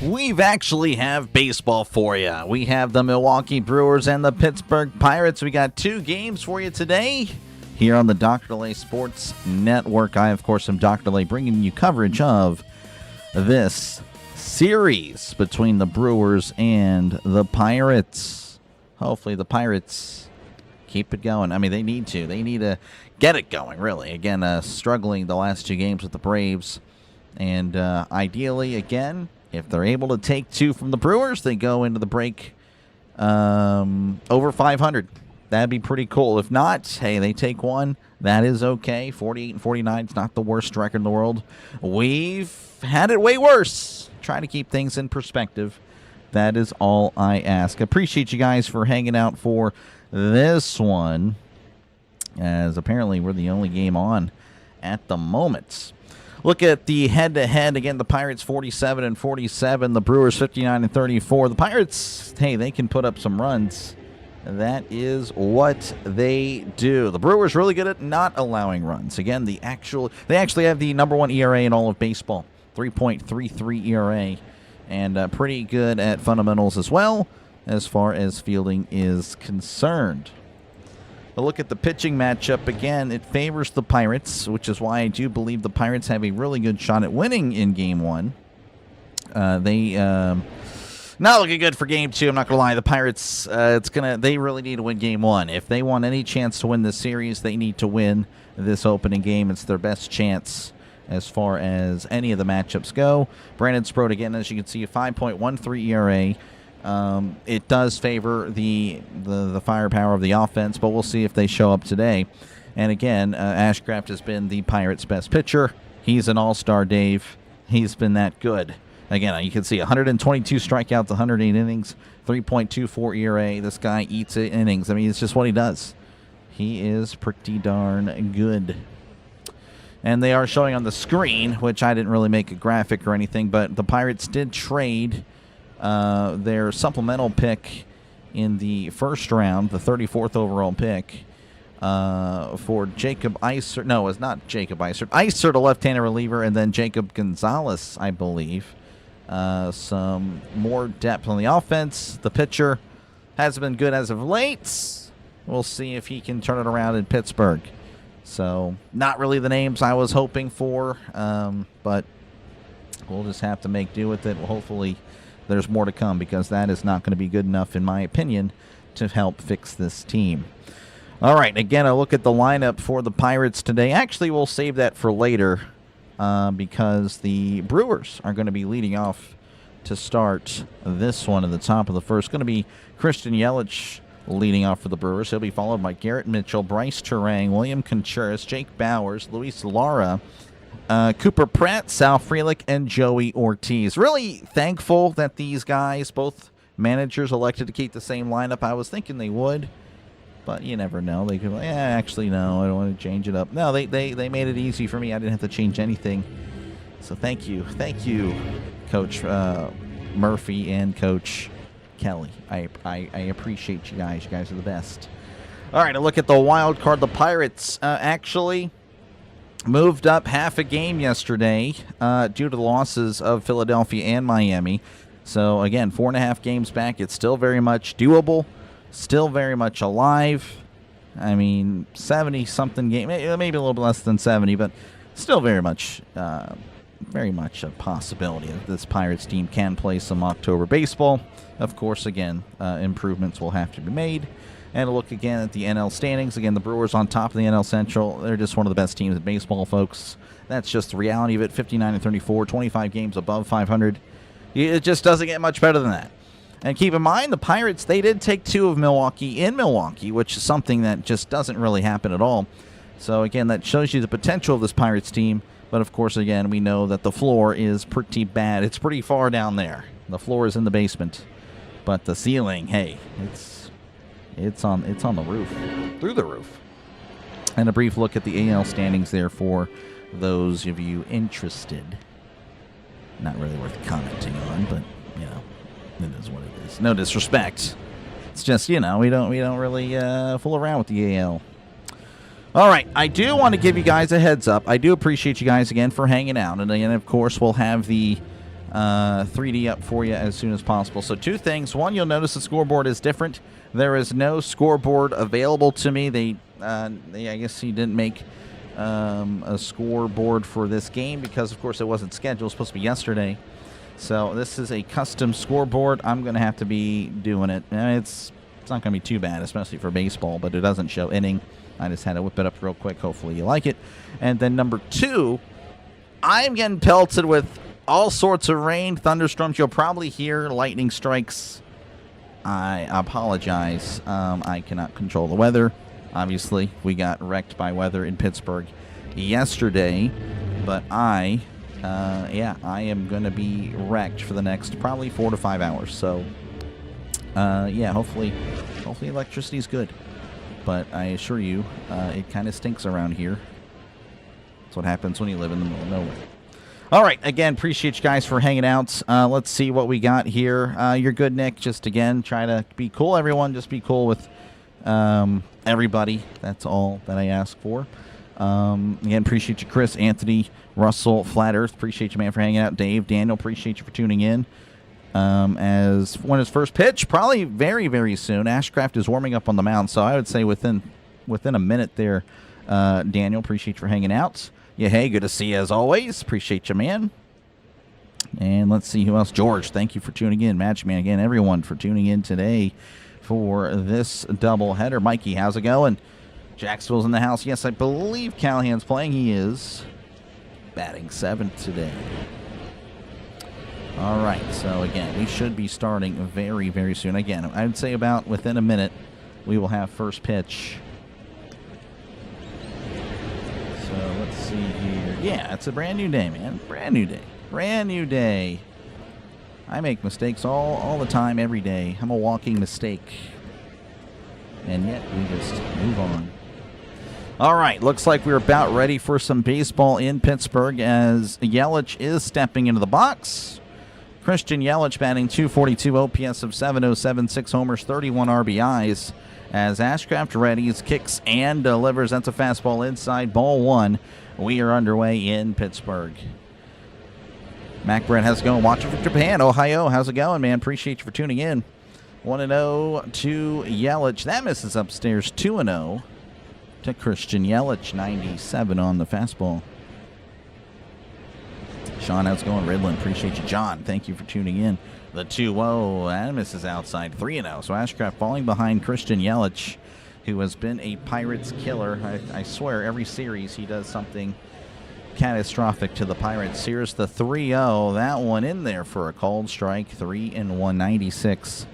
We've actually have baseball for you. We have the Milwaukee Brewers and the Pittsburgh Pirates. We got 2 games for you today here on the Dr. DeLay Sports Network. I, of course, am Dr. DeLay, bringing you coverage of this series between the Brewers and the Pirates. Hopefully the Pirates keep it going. I mean, they need to. They need to get it going, really. Again, struggling the last 2 games with the Braves. And ideally, again, if they're able to take 2 from the Brewers, they go into the break over 500. That'd be pretty cool. If not, hey, they take 1. That is okay. 48-49 is not the worst record in the world. We've had it way worse. Try to keep things in perspective. That is all I ask. Appreciate you guys for hanging out for this one, as apparently we're the only game on at the moment. Look at the head-to-head. Again, the Pirates 47-47. The Brewers 59-34. The Pirates, hey, they can put up some runs. That is what they do. The Brewers really good at not allowing runs. Again, they actually have the number 1 ERA in all of baseball, 3.33 ERA, and pretty good at fundamentals as well as far as fielding is concerned. But look at the pitching matchup. Again, it favors the Pirates, which is why I do believe the Pirates have a really good shot at winning in Game 1. Not looking good for Game 2. I'm not gonna lie. The Pirates, they really need to win Game 1. If they want any chance to win this series, they need to win this opening game. It's their best chance as far as any of the matchups go. Brandon Sprode, again, as you can see, a 5.13 ERA. It does favor the firepower of the offense, but we'll see if they show up today. And again, Ashcraft has been the Pirates' best pitcher. He's an all-star, Dave. He's been that good. Again, you can see 122 strikeouts, 108 innings, 3.24 ERA. This guy eats innings. I mean, it's just what he does. He is pretty darn good. And they are showing on the screen, which I didn't really make a graphic or anything, but the Pirates did trade their supplemental pick in the first round, the 34th overall pick, for Jacob Isert. No, it's not Jacob Isert. Isert, a left-handed reliever, and then Jacob Gonzalez, I believe. Some more depth on the offense. The pitcher has been good as of late. We'll see if he can turn it around in Pittsburgh. So, not really the names I was hoping for, but we'll just have to make do with it. Well, hopefully there's more to come, because that is not going to be good enough, in my opinion, to help fix this team. All right, again, a look at the lineup for the Pirates today. Actually, we'll save that for later, because the Brewers are going to be leading off to start this one at the top of the first. Going to be Christian Yelich leading off for the Brewers. He'll be followed by Garrett Mitchell, Bryce Terang, William Contreras, Jake Bowers, Luis Lara, Cooper Pratt, Sal Frelick, and Joey Ortiz. Really thankful that these guys, both managers, elected to keep the same lineup. I was thinking they would, but you never know. They could, actually, no, I don't want to change it up. No, they made it easy for me. I didn't have to change anything. So thank you, Coach Murphy and Coach Kelly. I appreciate you guys. You guys are the best. All right, a look at the wild card. The Pirates actually moved up half a game yesterday due to the losses of Philadelphia and Miami. So, again, 4.5 games back. It's still very much doable, still very much alive. I mean, 70-something game, maybe a little bit less than 70, but still very much a possibility that this Pirates team can play some October baseball. Of course, again, improvements will have to be made. And a look again at the NL standings. Again, the Brewers on top of the NL Central. They're just one of the best teams in baseball, folks. That's just the reality of it. 59-34, 25 games above 500. It just doesn't get much better than that. And keep in mind, the Pirates, they did take 2 of Milwaukee in Milwaukee, which is something that just doesn't really happen at all. So, again, that shows you the potential of this Pirates team. But, of course, again, we know that the floor is pretty bad. It's pretty far down there. The floor is in the basement. But the ceiling, hey, it's on the roof, through the roof. And a brief look at the AL standings there for those of you interested. Not really worth commenting on, but you know, it is what it is. No disrespect. It's just, you know, we don't really fool around with the AL. All right, I do want to give you guys a heads up. I do appreciate you guys again for hanging out, and of course we'll have the 3D up for you as soon as possible. So 2 things. One, you'll notice the scoreboard is different. There is no scoreboard available to me. I guess he didn't make a scoreboard for this game because, of course, it wasn't scheduled. It was supposed to be yesterday. So this is a custom scoreboard. I'm going to have to be doing it. It's not going to be too bad, especially for baseball, but it doesn't show inning. I just had to whip it up real quick. Hopefully you like it. And then number 2, I'm getting pelted with all sorts of rain, thunderstorms. You'll probably hear lightning strikes. I apologize. I cannot control the weather. Obviously, we got wrecked by weather in Pittsburgh yesterday, but I am going to be wrecked for the next probably 4 to 5 hours. So, hopefully electricity's good. But I assure you, it kind of stinks around here. That's what happens when you live in the middle of nowhere. All right, again, appreciate you guys for hanging out. Let's see what we got here. You're good, Nick. Just, again, try to be cool, everyone. Just be cool with everybody. That's all that I ask for. Again, appreciate you, Chris, Anthony, Russell, Flat Earth. Appreciate you, man, for hanging out. Dave, Daniel, appreciate you for tuning in. As when his first pitch, probably very, very soon. Ashcraft is warming up on the mound, so I would say within a minute there. Daniel, appreciate you for hanging out. Yeah, hey, good to see you as always. Appreciate you, man. And let's see who else. George, thank you for tuning in. Magic Man, again, everyone for tuning in today for this doubleheader. Mikey, how's it going? Jacksonville's in the house. Yes, I believe Callahan's playing. He is batting 7th today. All right, so again, we should be starting very, very soon. Again, I would say about within a minute, we will have first pitch. So let's see here. Yeah, it's a brand new day, man. Brand new day. Brand new day. I make mistakes all the time, every day. I'm a walking mistake. And yet we just move on. All right, looks like we're about ready for some baseball in Pittsburgh as Yelich is stepping into the box. Christian Yelich batting .242, OPS of .707, 6 homers, 31 RBIs. As Ashcraft readies, kicks, and delivers. That's a fastball inside, ball 1. We are underway in Pittsburgh. Mac Brett, how's it going? Watching from Japan. Ohio, how's it going, man? Appreciate you for tuning in. 1-0 to Yelich. That misses upstairs. 2-0 to Christian Yelich. 97 on the fastball. Sean, how's it going? Redland, appreciate you. John, thank you for tuning in. The 2-0, and misses outside. 3-0. So Ashcraft falling behind Christian Yelich, who has been a Pirates killer. I swear, every series he does something catastrophic to the Pirates. Here's the 3-0. That one in there for a called strike. 3-1, 96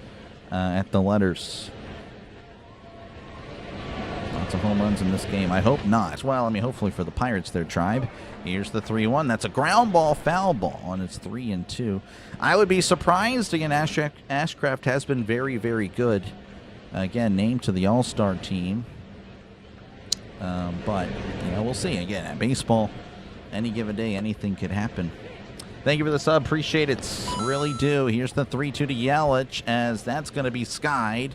at the letters. Lots of home runs in this game. I hope not. Well, I mean, hopefully for the Pirates, their tribe. Here's the 3-1. That's a ground ball, foul ball, and it's 3-2. I would be surprised. Again, Ashcraft has been very, very good. Again, named to the All-Star team. But, you know, we'll see. Again, at baseball, any given day, anything could happen. Thank you for the sub. Appreciate it. Really do. Here's the 3-2 to Yelich, as that's going to be skied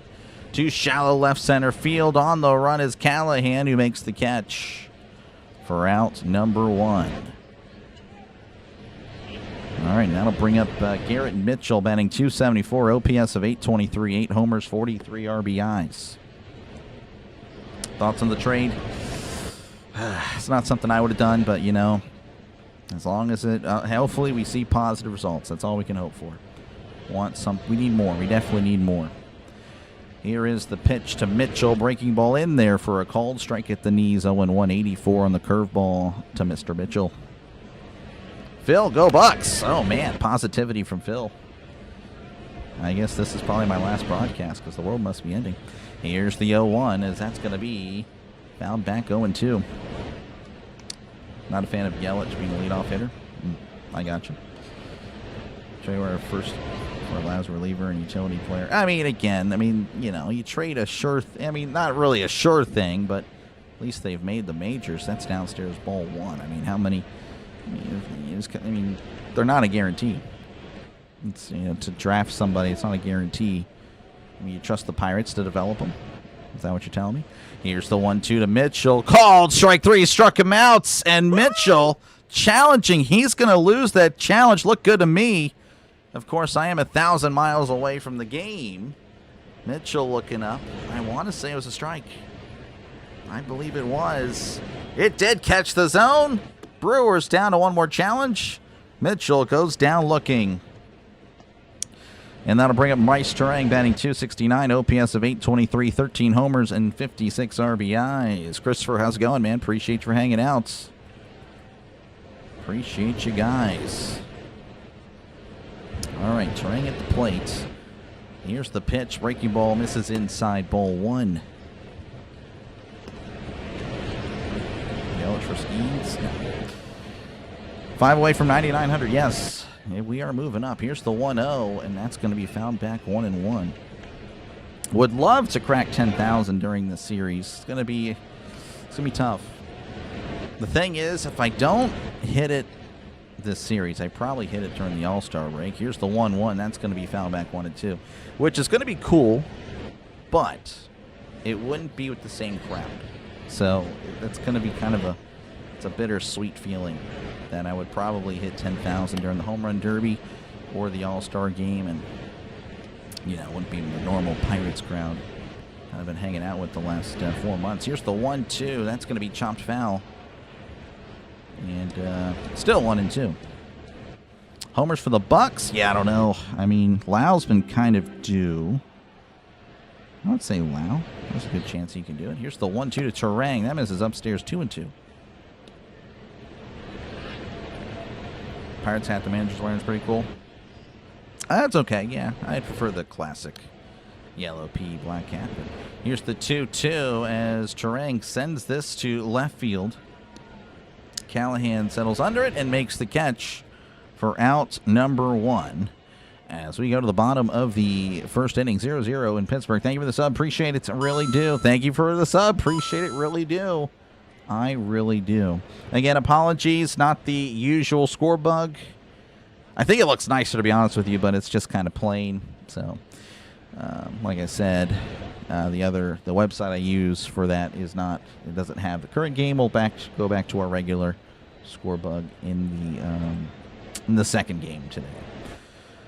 to shallow left center field. On the run is Callahan, who makes the catch for out number 1. All right, that'll bring up Garrett Mitchell, batting .274, OPS of .823, 8 homers, 43 RBIs. Thoughts on the trade? It's not something I would have done, but, you know, as long as it, hopefully we see positive results. That's all we can hope for. We need more. We definitely need more. Here is the pitch to Mitchell. Breaking ball in there for a called strike at the knees. 0-1, 84 on the curveball to Mr. Mitchell. Phil, go Bucs. Oh, man, positivity from Phil. I guess this is probably my last broadcast because the world must be ending. Here's the 0-1, as that's going to be fouled back 0-2. Not a fan of Yelich being a leadoff hitter. I got you. Show you our first allows reliever and utility player. I mean, again, you know, you trade a sure, not really a sure thing, but at least they've made the majors. That's downstairs ball 1. I mean, how many? They're not a guarantee. It's, you know, to draft somebody, it's not a guarantee. I mean, you trust the Pirates to develop them? Is that what you're telling me? Here's the 1-2 to Mitchell. Called strike 3, struck him out, and Mitchell challenging. He's going to lose that challenge. Look good to me. Of course, I am 1,000 miles away from the game. Mitchell looking up. I want to say it was a strike. I believe it was. It did catch the zone. Brewers down to one more challenge. Mitchell goes down looking. And that'll bring up Bryce Turang, batting .269, OPS of .823, 13 homers, and 56 RBIs. Christopher, how's it going, man? Appreciate you for hanging out. Appreciate you guys. All right, Turang at the plate. Here's the pitch. Breaking ball misses inside, ball one. Yelich for Skeens. No. 5 away from 9,900, yes. We are moving up. Here's the 1-0, and that's going to be fouled back 1-1. Would love to crack 10,000 during this series. It's going to be tough. The thing is, if I don't hit it this series, I probably hit it during the All-Star break. Here's the 1-1. That's going to be fouled back 1-2, which is going to be cool, but it wouldn't be with the same crowd. So that's going to be kind of it's a bittersweet feeling that I would probably hit 10,000 during the Home Run Derby or the All-Star game, and it wouldn't be the normal Pirates crowd I've been hanging out with the last 4 months. Here's the 1-2. That's going to be chopped foul, and still 1-2. Homers for the Bucs? Yeah, I don't know. I mean, Lau's been kind of due. I would say Lau. There's a good chance he can do it. Here's the 1-2 to Turang. That misses upstairs 2-2. Pirates hat the manager's wearing is pretty cool. That's okay, yeah. I prefer the classic yellow P black hat. But here's the 2-2 as Turang sends this to left field. Callahan settles under it and makes the catch for out number 1. As we go to the bottom of the first inning, 0-0 in Pittsburgh. Thank you for the sub. Appreciate it. Really do. Thank you for the sub. Appreciate it. Really do. I really do. Again, apologies. Not the usual score bug. I think it looks nicer, to be honest with you, but it's just kind of plain. So, like I said, the website I use for that is not. It doesn't have the current game. We'll go back to our regular score bug in the second game today.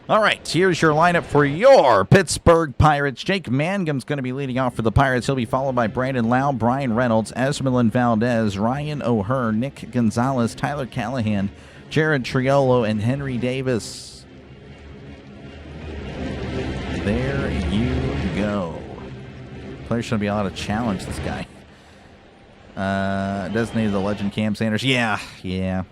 All right, here's your lineup for your Pittsburgh Pirates. Jake Mangum's going to be leading off for the Pirates. He'll be followed by Brandon Lau, Brian Reynolds, Esmeralyn Valdez, Ryan O'Hearn, Nick Gonzalez, Tyler Callahan, Jared Triolo, and Henry Davis. There you go. Players shouldn't be allowed to challenge this guy. Designated the legend Cam Sanders. Yeah.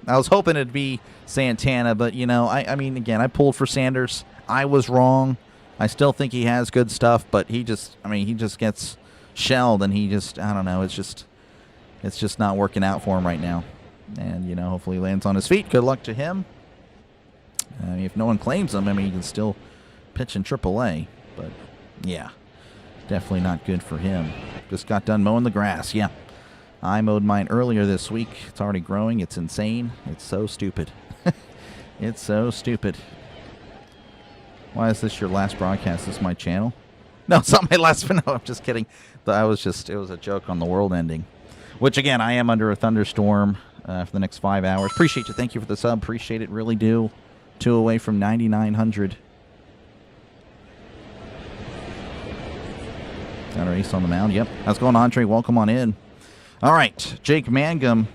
I was hoping it'd be Santana, but I mean, again, I pulled for Sanders. I was wrong. I still think he has good stuff, but he just gets shelled, and I don't know. It's just not working out for him right now. And hopefully he lands on his feet. Good luck to him. I mean, if no one claims him, he can still pitch in AAA. But yeah, definitely not good for him. Just got done mowing the grass. Yeah. I mowed mine earlier this week. It's already growing. It's insane. It's so stupid. It's so stupid. Why is this your last broadcast? This is my channel? No, it's not my last one. No, I'm just kidding. It was a joke on the world ending. Which, again, I am under a thunderstorm for the next 5 hours. Appreciate you. Thank you for the sub. Appreciate it. Really do. 2 away from 9,900. Got our ace on the mound. Yep. How's it going, Andre? Welcome on in. All right, Jake Mangum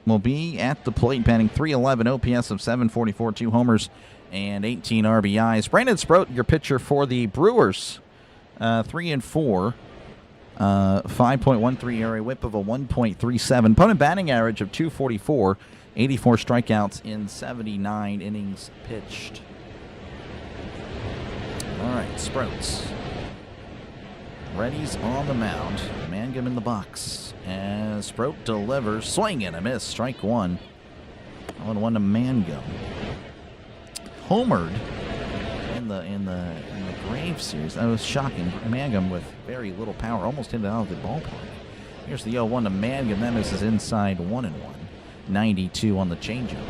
will be at the plate, batting .311, OPS of .744, 2 homers, and 18 RBIs. Brandon Sproat, your pitcher for the Brewers, 3-4, 5.13 ERA, WHIP of a 1.37, opponent batting average of .244, 84 strikeouts in 79 innings pitched. All right, Sprouts. Reddy's on the mound. Mangum in the box. As Sproat delivers. Swing and a miss. Strike 1. 0-1 to Mangum. Homered in the Braves series. That was shocking. Mangum with very little power. Almost hit it out of the ballpark. Here's the 0-1 to Mangum. That misses inside 1-1. 92 on the changeup.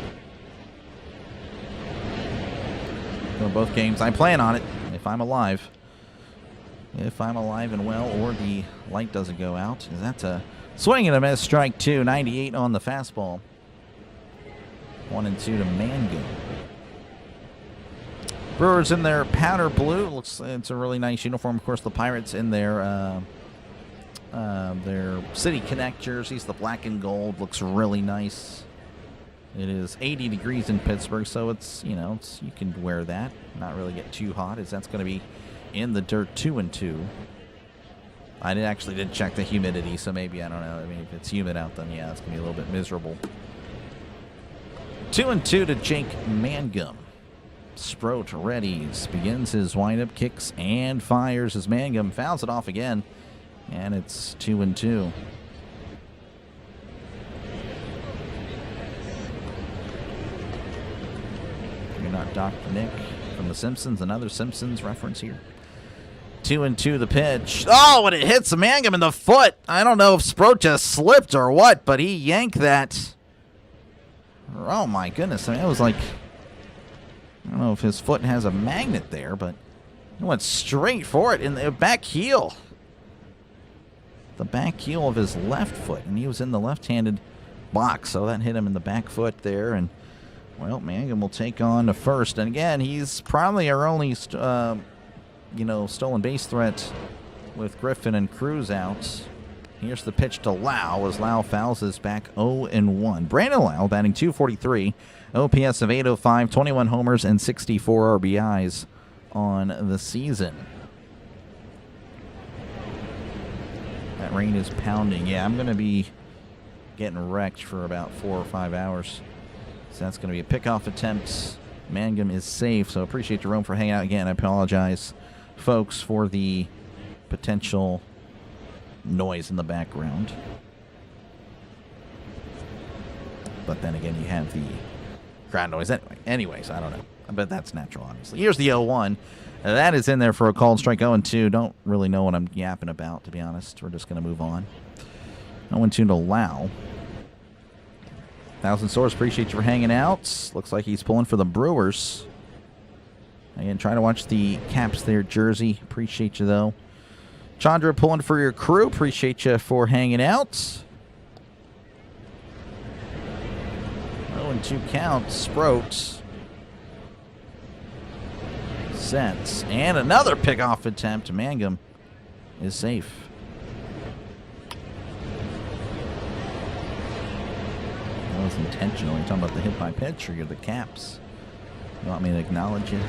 For both games. I plan on it if I'm alive. If I'm alive and well, or the light doesn't go out. That's a swing and a miss, strike 2, 98 on the fastball. 1-2 to Mangum. Brewers in their powder blue. Looks it's a really nice uniform. Of course, the Pirates in their City Connect jerseys, the black and gold, looks really nice. It is 80 degrees in Pittsburgh, so it's, you know, you can wear that, not really get too hot, as that's going to be in the dirt 2-2. I actually did check the humidity, so maybe, I don't know, I mean, if it's humid out, then yeah, it's going to be a little bit miserable. 2-2 to Jake Mangum. Sproat readies, begins his windup, kicks and fires as Mangum fouls it off again, and it's 2-2. You're not Dr. Nick from The Simpsons, another Simpsons reference here. 2-2 the pitch. Oh, and it hits Mangum in the foot. I don't know if Sproat just slipped or what, but he yanked that. Oh my goodness. I mean, it was like, I don't know if his foot has a magnet there, but it went straight for it in the back heel. The back heel of his left foot, and he was in the left-handed box, so that hit him in the back foot there, and well, Mangum will take on the first, and again, he's probably our only, stolen base threat with Griffin and Cruz out. Here's the pitch to Lau as Lau fouls his back 0-1. Brandon Lau batting .243, OPS of 805, 21 homers, and 64 RBIs on the season. That rain is pounding. Yeah, I'm going to be getting wrecked for about 4 or 5 hours. So that's going to be a pickoff attempt. Mangum is safe, so appreciate Jerome for hanging out again. I apologize, folks, for the potential noise in the background. But then again, you have the crowd noise anyway. Anyways, I don't know. But that's natural, obviously. Here's the 0-1. That is in there for a called strike. 0-2. Don't really know what I'm yapping about, to be honest. We're just going to move on. 0-2 to Lau. Thousand Source, appreciate you for hanging out. Looks like he's pulling for the Brewers. Again, trying to watch the Caps there, Jersey. Appreciate you, though. Chandra pulling for your crew. Appreciate you for hanging out. 0-2 count. Sproat. Sets. And another pickoff attempt. Mangum is safe. That was intentional. You're talking about the hit by pitch, or you're the Caps? You want me to acknowledge it?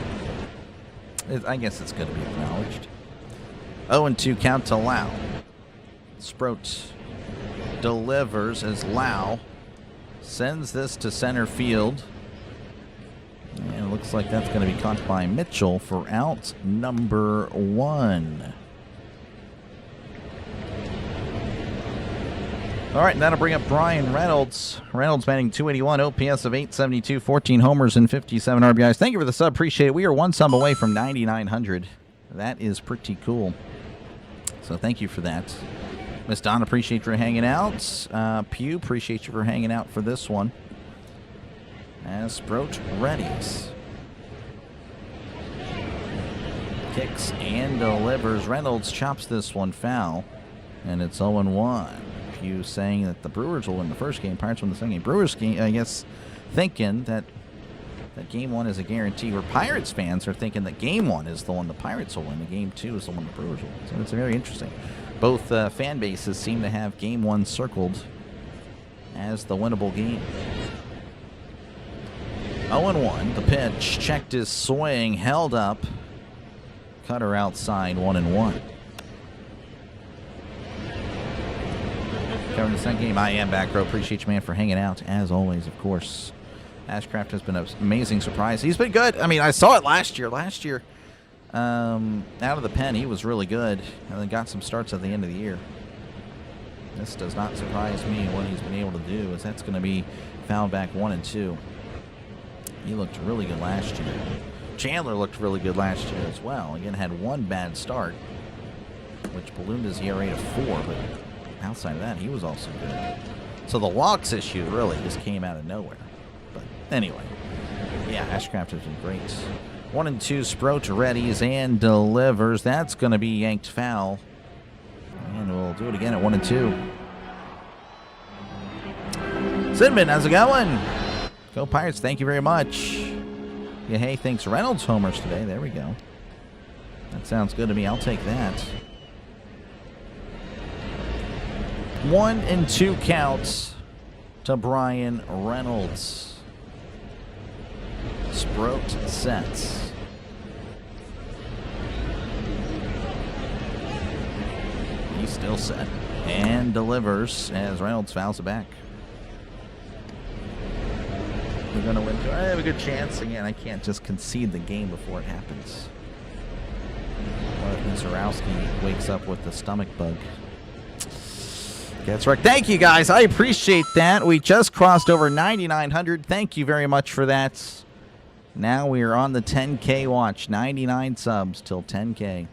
I guess it's going to be acknowledged. 0-2 count to Lau. Sproat delivers as Lau sends this to center field. And it looks like that's going to be caught by Mitchell for out number 1. All right, that'll bring up Brian Reynolds. Reynolds batting .281, OPS of 872, 14 homers and 57 RBIs. Thank you for the sub. Appreciate it. We are one sub away from 9,900. That is pretty cool. So thank you for that. Miss Don, appreciate you for hanging out. Pew, appreciate you for hanging out for this one. As Sproat readies. Kicks and delivers. Reynolds chops this one foul. And it's 0-1. Pew saying that the Brewers will win the first game. Pirates win the second game. Brewers, I guess, thinking that game 1 is a guarantee. Where Pirates fans are thinking that game 1 is the one the Pirates will win. The game 2 is the one the Brewers will win. So it's very interesting. Both fan bases seem to have game 1 circled as the winnable game. 0-1. The pitch. Checked his swing. Held up. Cutter outside. 1-1. Covering the second game. I am back row. Appreciate you, man, for hanging out. As always, of course. Ashcraft has been an amazing surprise. He's been good. I mean, I saw it last year. Last year, out of the pen, he was really good. And then got some starts at the end of the year. This does not surprise me what he's been able to do, as that's going to be fouled back 1-2. He looked really good last year. Chandler looked really good last year as well. Again, had one bad start, which ballooned his ERA to 4, but outside of that, he was also good. So the walks issue really just came out of nowhere. But anyway, yeah, Ashcraft has been great. 1-2, Sproat readies and delivers. That's going to be yanked foul. And we'll do it again at 1-2. Sidman, how's it going? Go Pirates. Thank you very much. Yeah, hey, thanks. Reynolds homers today. There we go. That sounds good to me. I'll take that. 1-2 counts to Brian Reynolds. Sproat sets. He's still set and delivers as Reynolds fouls it back. We're going to win. I have a good chance. Again, I can't just concede the game before it happens. What if Mizorowski wakes up with the stomach bug? That's right. Thank you, guys. I appreciate that. We just crossed over 9,900. Thank you very much for that. Now we are on the 10K watch. 99 subs till 10K.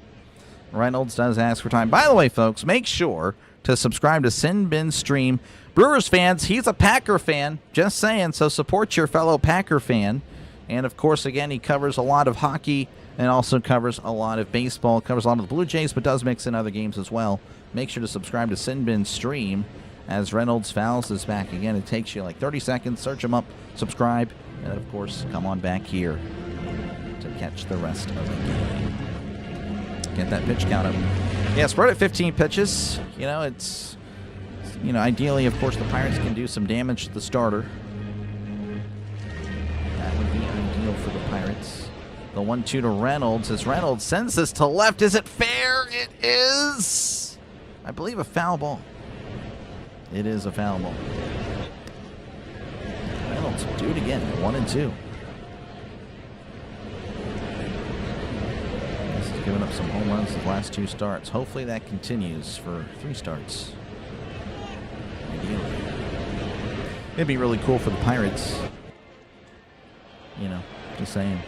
Reynolds does ask for time. By the way, folks, make sure to subscribe to Sin Bin Stream. Brewers fans, he's a Packer fan. Just saying, so support your fellow Packer fan. And, of course, again, he covers a lot of hockey and also covers a lot of baseball, covers a lot of the Blue Jays, but does mix in other games as well. Make sure to subscribe to Sin Bin Stream as Reynolds fouls this back. Again, it takes you like 30 seconds. Search him up, subscribe, and, of course, come on back here to catch the rest of the game. Get that pitch count up. Yeah, spread at 15 pitches. You know, it's, you know, ideally, of course, the Pirates can do some damage to the starter. That would be ideal for the Pirates. The 1-2 to Reynolds as Reynolds sends this to left. Is it fair? It is, I believe, a foul ball. It is a foul ball. Reynolds will do it again. 1-2. Giving up some home runs the last 2 starts. Hopefully that continues for 3 starts. Ideally. It'd be really cool for the Pirates. You know, just saying.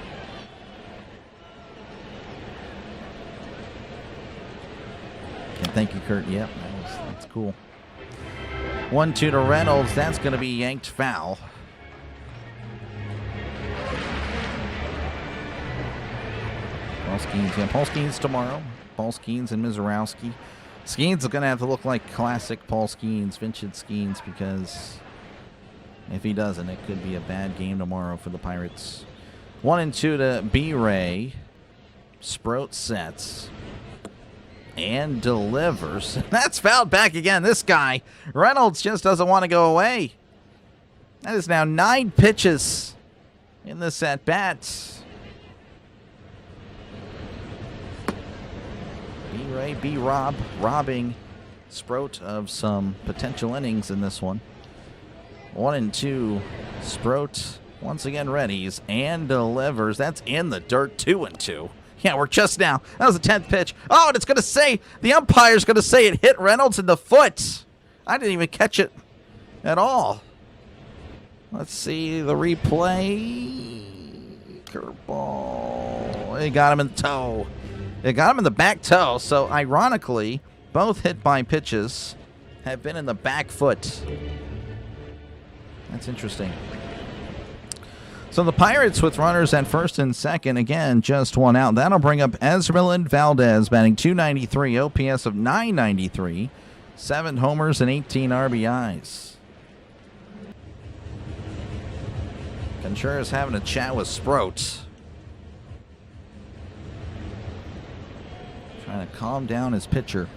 And thank you, Kurt. Yep, that's cool. 1-2 to Reynolds. That's going to be yanked foul. Paul Skeens, yeah, Paul Skeens tomorrow. Paul Skeens and Mizorowski. Skeens is going to have to look like classic Paul Skeens, vintage Skeens, because if he doesn't, it could be a bad game tomorrow for the Pirates. 1-2 to B-Ray. Sproat sets and delivers. That's fouled back again. This guy, Reynolds, just doesn't want to go away. That is now 9 pitches in this at-bat. B-Ray, B-Rob, robbing Sproat of some potential innings in this one. 1-2. Sproat once again readies and delivers. That's in the dirt. 2-2. Yeah, we're just now. That was the 10th pitch. Oh, and it's going to say, the umpire's going to say it hit Reynolds in the foot. I didn't even catch it at all. Let's see the replay. Curveball. It got him in the toe. It got him in the back toe, so ironically, both hit by pitches have been in the back foot. That's interesting. So the Pirates with runners at first and second, again, just one out. That'll bring up Esmeralyn Valdez, batting .293, OPS of .993, 7 homers and 18 RBIs. Contreras having a chat with Sproat. Trying to calm down his pitcher.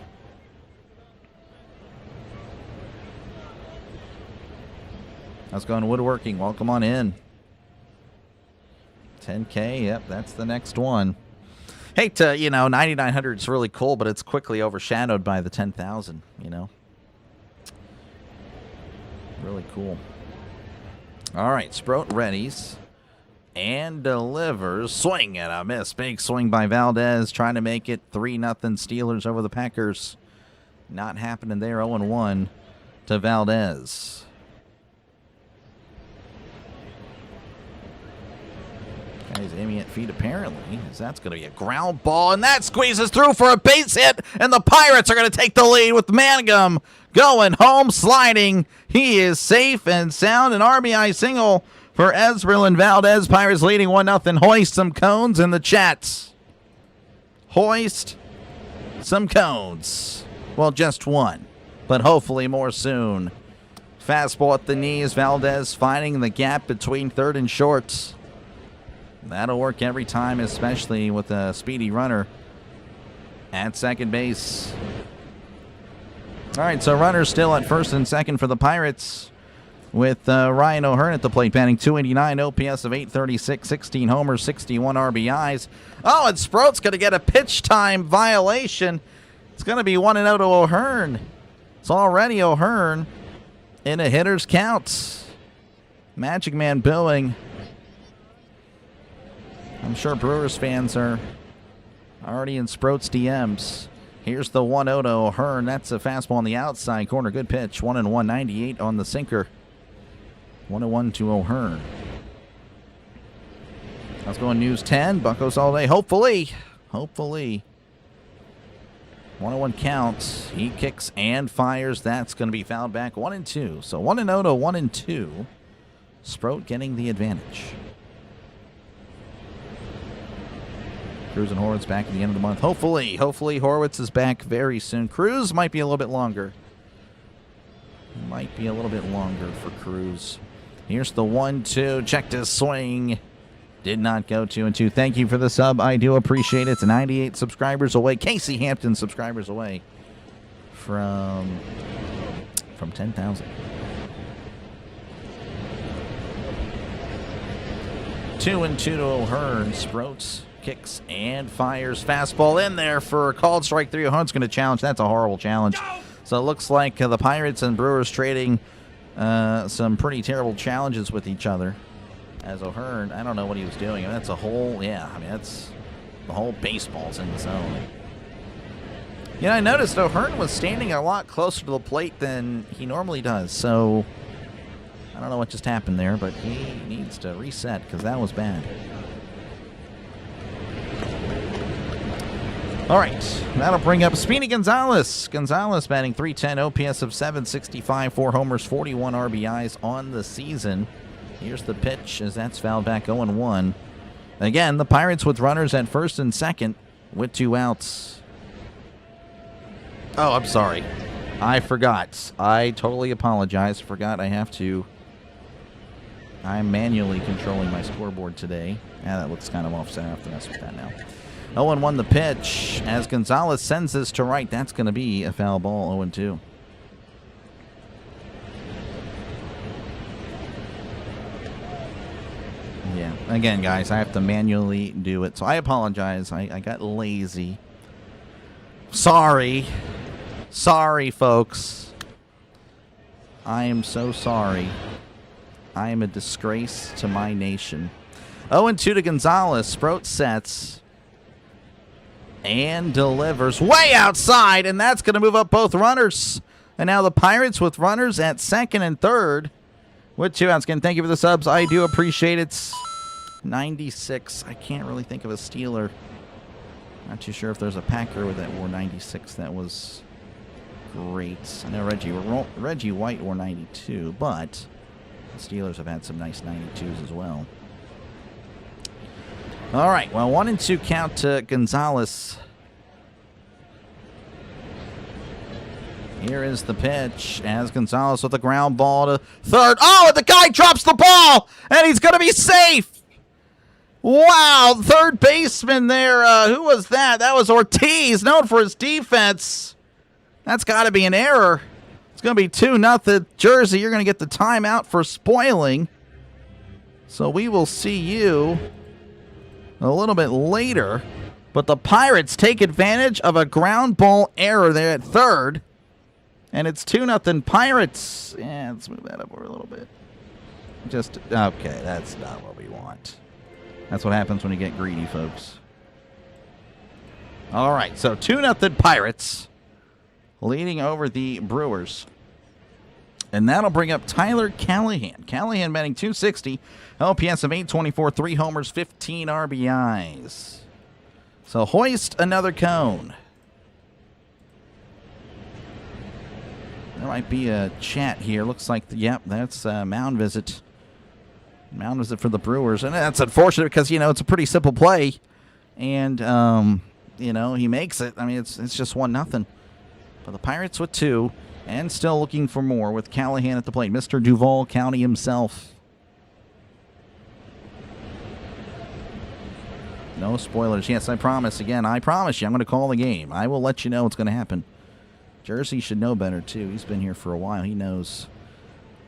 How's it going, Woodworking? Welcome on in. 10K, yep, that's the next one. Hate to, 9,900 is really cool, but it's quickly overshadowed by the 10,000, Really cool. All right, Sproat readies and delivers. Swing and a miss. Big swing by Valdez, trying to make it 3-0 Steelers over the Packers. Not happening there. 0-1 to Valdez. Guy's aiming at feet apparently, as that's going to be a ground ball, and that squeezes through for a base hit, and the Pirates are going to take the lead with Mangum going home, sliding. He is safe and sound. An RBI single for Esmeralyn Valdez. Pirates leading 1-0. Hoist some cones in the chats. Hoist some cones. Well, just one, but hopefully more soon Fastball at the knees. Valdez finding the gap between third and short. That'll work every time, especially with a speedy runner at second base. All right, so runners still at first and second for the Pirates with Ryan O'Hearn at the plate, batting .289, OPS of .836, 16 homers, 61 RBIs. Oh, and Sproat's going to get a pitch time violation. It's going to be 1-0 to O'Hearn. It's already O'Hearn in a hitter's count. Magic Man booing. I'm sure Brewers fans are already in Sproat's DMs. Here's the 1-0 to O'Hearn. That's a fastball on the outside corner. Good pitch. 1-1, 98 on the sinker. 1-1 to O'Hearn. Let's go on News 10. Buccos all day. Hopefully. 1-1 counts. He kicks and fires. That's going to be fouled back. 1-2. So 1-0 to 1-2. Sproat getting the advantage. Cruz and Horwitz back at the end of the month. Hopefully Horwitz is back very soon. Cruz might be a little bit longer. For Cruz. Here's the 1-2. Checked his swing. Did not go 2-2. Thank you for the sub. I do appreciate it. It's 98 subscribers away. Casey Hampton subscribers away from 10,000. 2-2 to O'Hearn. Sproats kicks and fires. Fastball in there for a called strike 3. O'Hearn's going to challenge. That's a horrible challenge. So it looks like the Pirates and Brewers trading some pretty terrible challenges with each other. As O'Hearn, I don't know what he was doing. That's a whole, that's the whole baseball's in the zone. I noticed O'Hearn was standing a lot closer to the plate than he normally does. So I don't know what just happened there, but he needs to reset because that was bad. All right, that'll bring up Speedy Gonzalez. Gonzalez batting .310, OPS of .765, 4 homers, 41 RBIs on the season. Here's the pitch as that's fouled back 0-1. Again, the Pirates with runners at first and second with 2 outs. Oh, I'm sorry. I forgot. I totally apologize. Forgot I'm manually controlling my scoreboard today. Yeah, that looks kind of off center. I have to mess with that now. 0-1 the pitch as Gonzalez sends this to right. That's going to be a foul ball, 0-2. Yeah, again, guys, I have to manually do it, so I apologize. I got lazy. Sorry, folks. I am so sorry. I am a disgrace to my nation. 0-2 to Gonzalez. Sproat sets and delivers way outside, and that's going to move up both runners. And now the Pirates with runners at second and third with 2 outs. Again, thank you for the subs. I do appreciate it. 96. I can't really think of a Steeler. Not too sure if there's a Packer that wore 96. That was great. I know Reggie White wore 92, but the Steelers have had some nice 92s as well. All right, well, 1-2 count to Gonzalez. Here is the pitch as Gonzalez with a ground ball to third. Oh, and the guy drops the ball, and he's going to be safe. Wow, third baseman there. Who was that? That was Ortiz, known for his defense. That's got to be an error. It's going to be 2-0. Jersey, you're going to get the timeout for spoiling. So we will see you a little bit later. But the Pirates take advantage of a ground ball error there at third. And it's 2-0 Pirates. Yeah, let's move that up a little bit. Okay, that's not what we want. That's what happens when you get greedy, folks. All right, so 2-0 Pirates leading over the Brewers. And that'll bring up Tyler Callahan. Callahan batting .260, OPS of .824, 3 homers, 15 RBIs. So hoist another cone. There might be a chat here. Looks like, yep, that's mound visit. Mound visit for the Brewers. And that's unfortunate because, it's a pretty simple play. And, he makes it. I mean, it's just 1-0. But the Pirates with 2. And still looking for more with Callahan at the plate. Mr. Duval County himself. No spoilers. Yes, I promise. Again, I promise you, I'm going to call the game. I will let you know what's going to happen. Jersey should know better, too. He's been here for a while. He knows.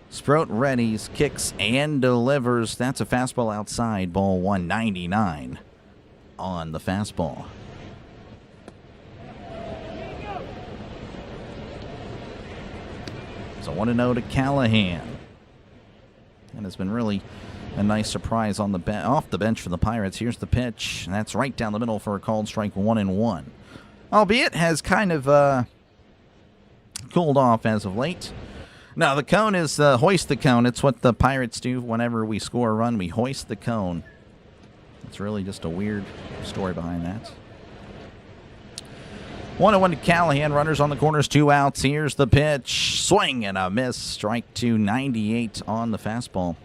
Sproat readies, kicks, and delivers. That's a fastball outside. Ball 199 on the fastball. So 1-0 to Callahan. And it's been really a nice surprise on the off the bench for the Pirates. Here's the pitch. That's right down the middle for a called strike, 1-1. Albeit has kind of cooled off as of late. Now, the cone is hoist the cone. It's what the Pirates do whenever we score a run. We hoist the cone. It's really just a weird story behind that. 1-1 to Callahan. Runners on the corners, 2 outs. Here's the pitch. Swing and a miss. Strike 2, 98 on the fastball.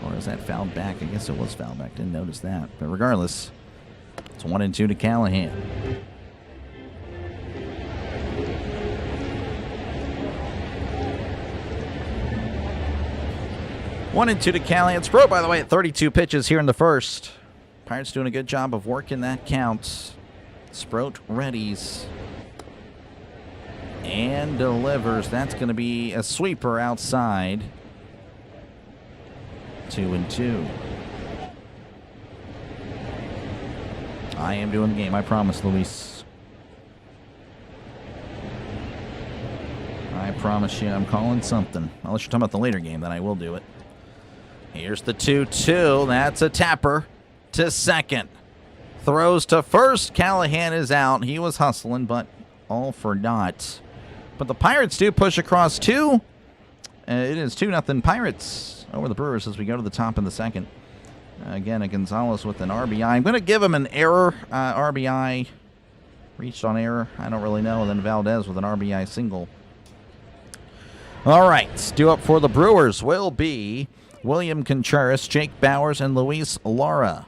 Or is that fouled back? I guess it was fouled back. Didn't notice that. But regardless, it's 1-2 to Callahan. One and two to Callahan. Sproat, by the way, at 32 pitches here in the first. Pirates doing a good job of working that count. Sproat readies and delivers. That's going to be a sweeper outside. 2-2. I am doing the game. I promise, Luis. I promise you I'm calling something. Unless you're talking about the later game, then I will do it. Here's the 2-2. That's a tapper to second. Throws to first. Callahan is out. He was hustling, but all for naught. But the Pirates do push across 2. It is 2-0 Pirates over the Brewers as we go to the top in the second. Again, a Gonzalez with an RBI. I'm going to give him an error. RBI reached on error. I don't really know. And then Valdez with an RBI single. All right. Due up for the Brewers will be William Contreras, Jake Bowers, and Luis Lara.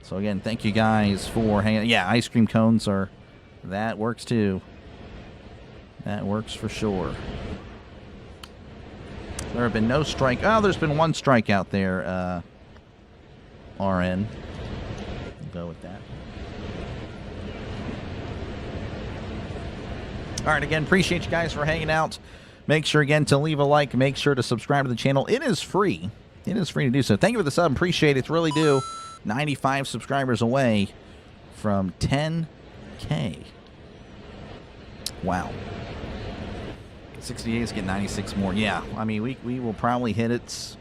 So, again, thank you guys for hanging. Yeah, ice cream cones are. That works, too. That works for sure. There have been no strike. Oh, there's been one strikeout there. RN. We'll go with that. All right, again, appreciate you guys for hanging out. Make sure, again, to leave a like. Make sure to subscribe to the channel. It is free. It is free to do so. Thank you for the sub. Appreciate it. Really do. 95 subscribers away from 10K. Wow. 60 days, get 96 more. Yeah, I mean, we will probably hit it.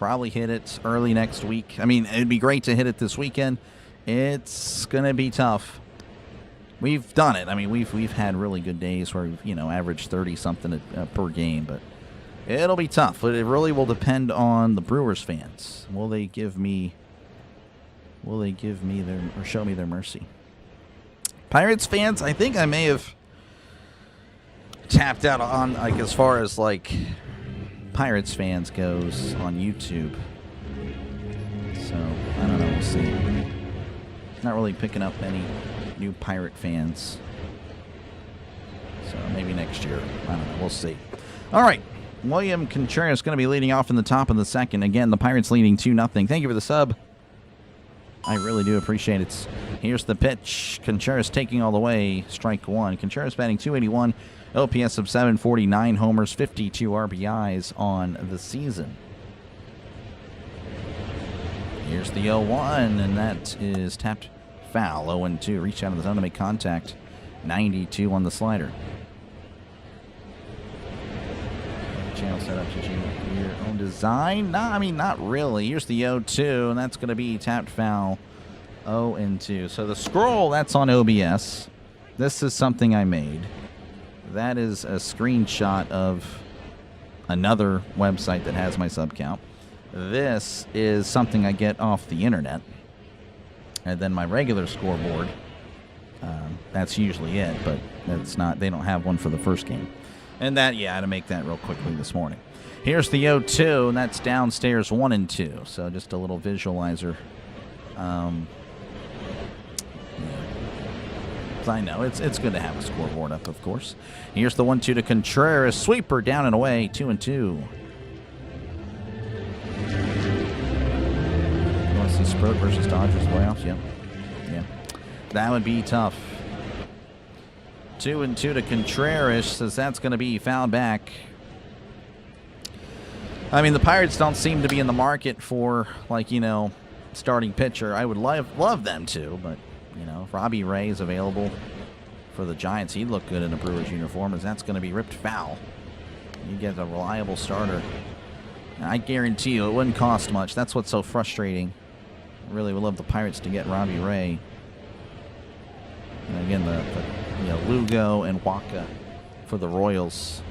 Early next week. I mean, it'd be great to hit it this weekend. It's going to be tough. We've done it. I mean, we've had really good days where we've, averaged 30-something per game, but it'll be tough. But it really will depend on the Brewers fans. Will they give me their, or show me their mercy? Pirates fans, I think I may have tapped out on, like, as far as, like, Pirates fans goes on YouTube. So, I don't know. We'll see. Not really picking up any new Pirate fans. So, maybe next year. I don't know. We'll see. All right. William Contreras is going to be leading off in the top of the second. Again, the Pirates leading 2-0. Thank you for the sub. I really do appreciate it. Here's the pitch. Contreras taking all the way. Strike 1. Contreras batting .281. OPS of 749 homers, 52 RBIs on the season. Here's the 0-1, and that is tapped foul. 0-2. Reach out of the zone to make contact. 92 on the slider. Channel setup to your own design. Nah, I mean, not really. Here's the 0-2, and that's going to be tapped foul. 0-2. So the scroll, that's on OBS. This is something I made. That is a screenshot of another website that has my sub count. This is something I get off the internet. And then my regular scoreboard, that's usually it, but that's not. They don't have one for the first game. And that, yeah, I had to make that real quickly this morning. Here's the 0-2, and that's downstairs 1-2. So just a little visualizer. Because I know it's good to have a scoreboard up, of course. Here's the 1-2 to Contreras. Sweeper down and away, 2-2. You want to see Sproat versus Dodgers playoffs? Yep. Yeah. That would be tough. 2-2 to Contreras, says that's going to be fouled back. I mean, the Pirates don't seem to be in the market for, like, starting pitcher. I would love them to, but, if Robbie Ray is available for the Giants, he'd look good in a Brewers uniform, as that's going to be ripped foul. You get a reliable starter. I guarantee you it wouldn't cost much. That's what's so frustrating. I really would love the Pirates to get Robbie Ray. And again, the Lugo and Waka for the Royals.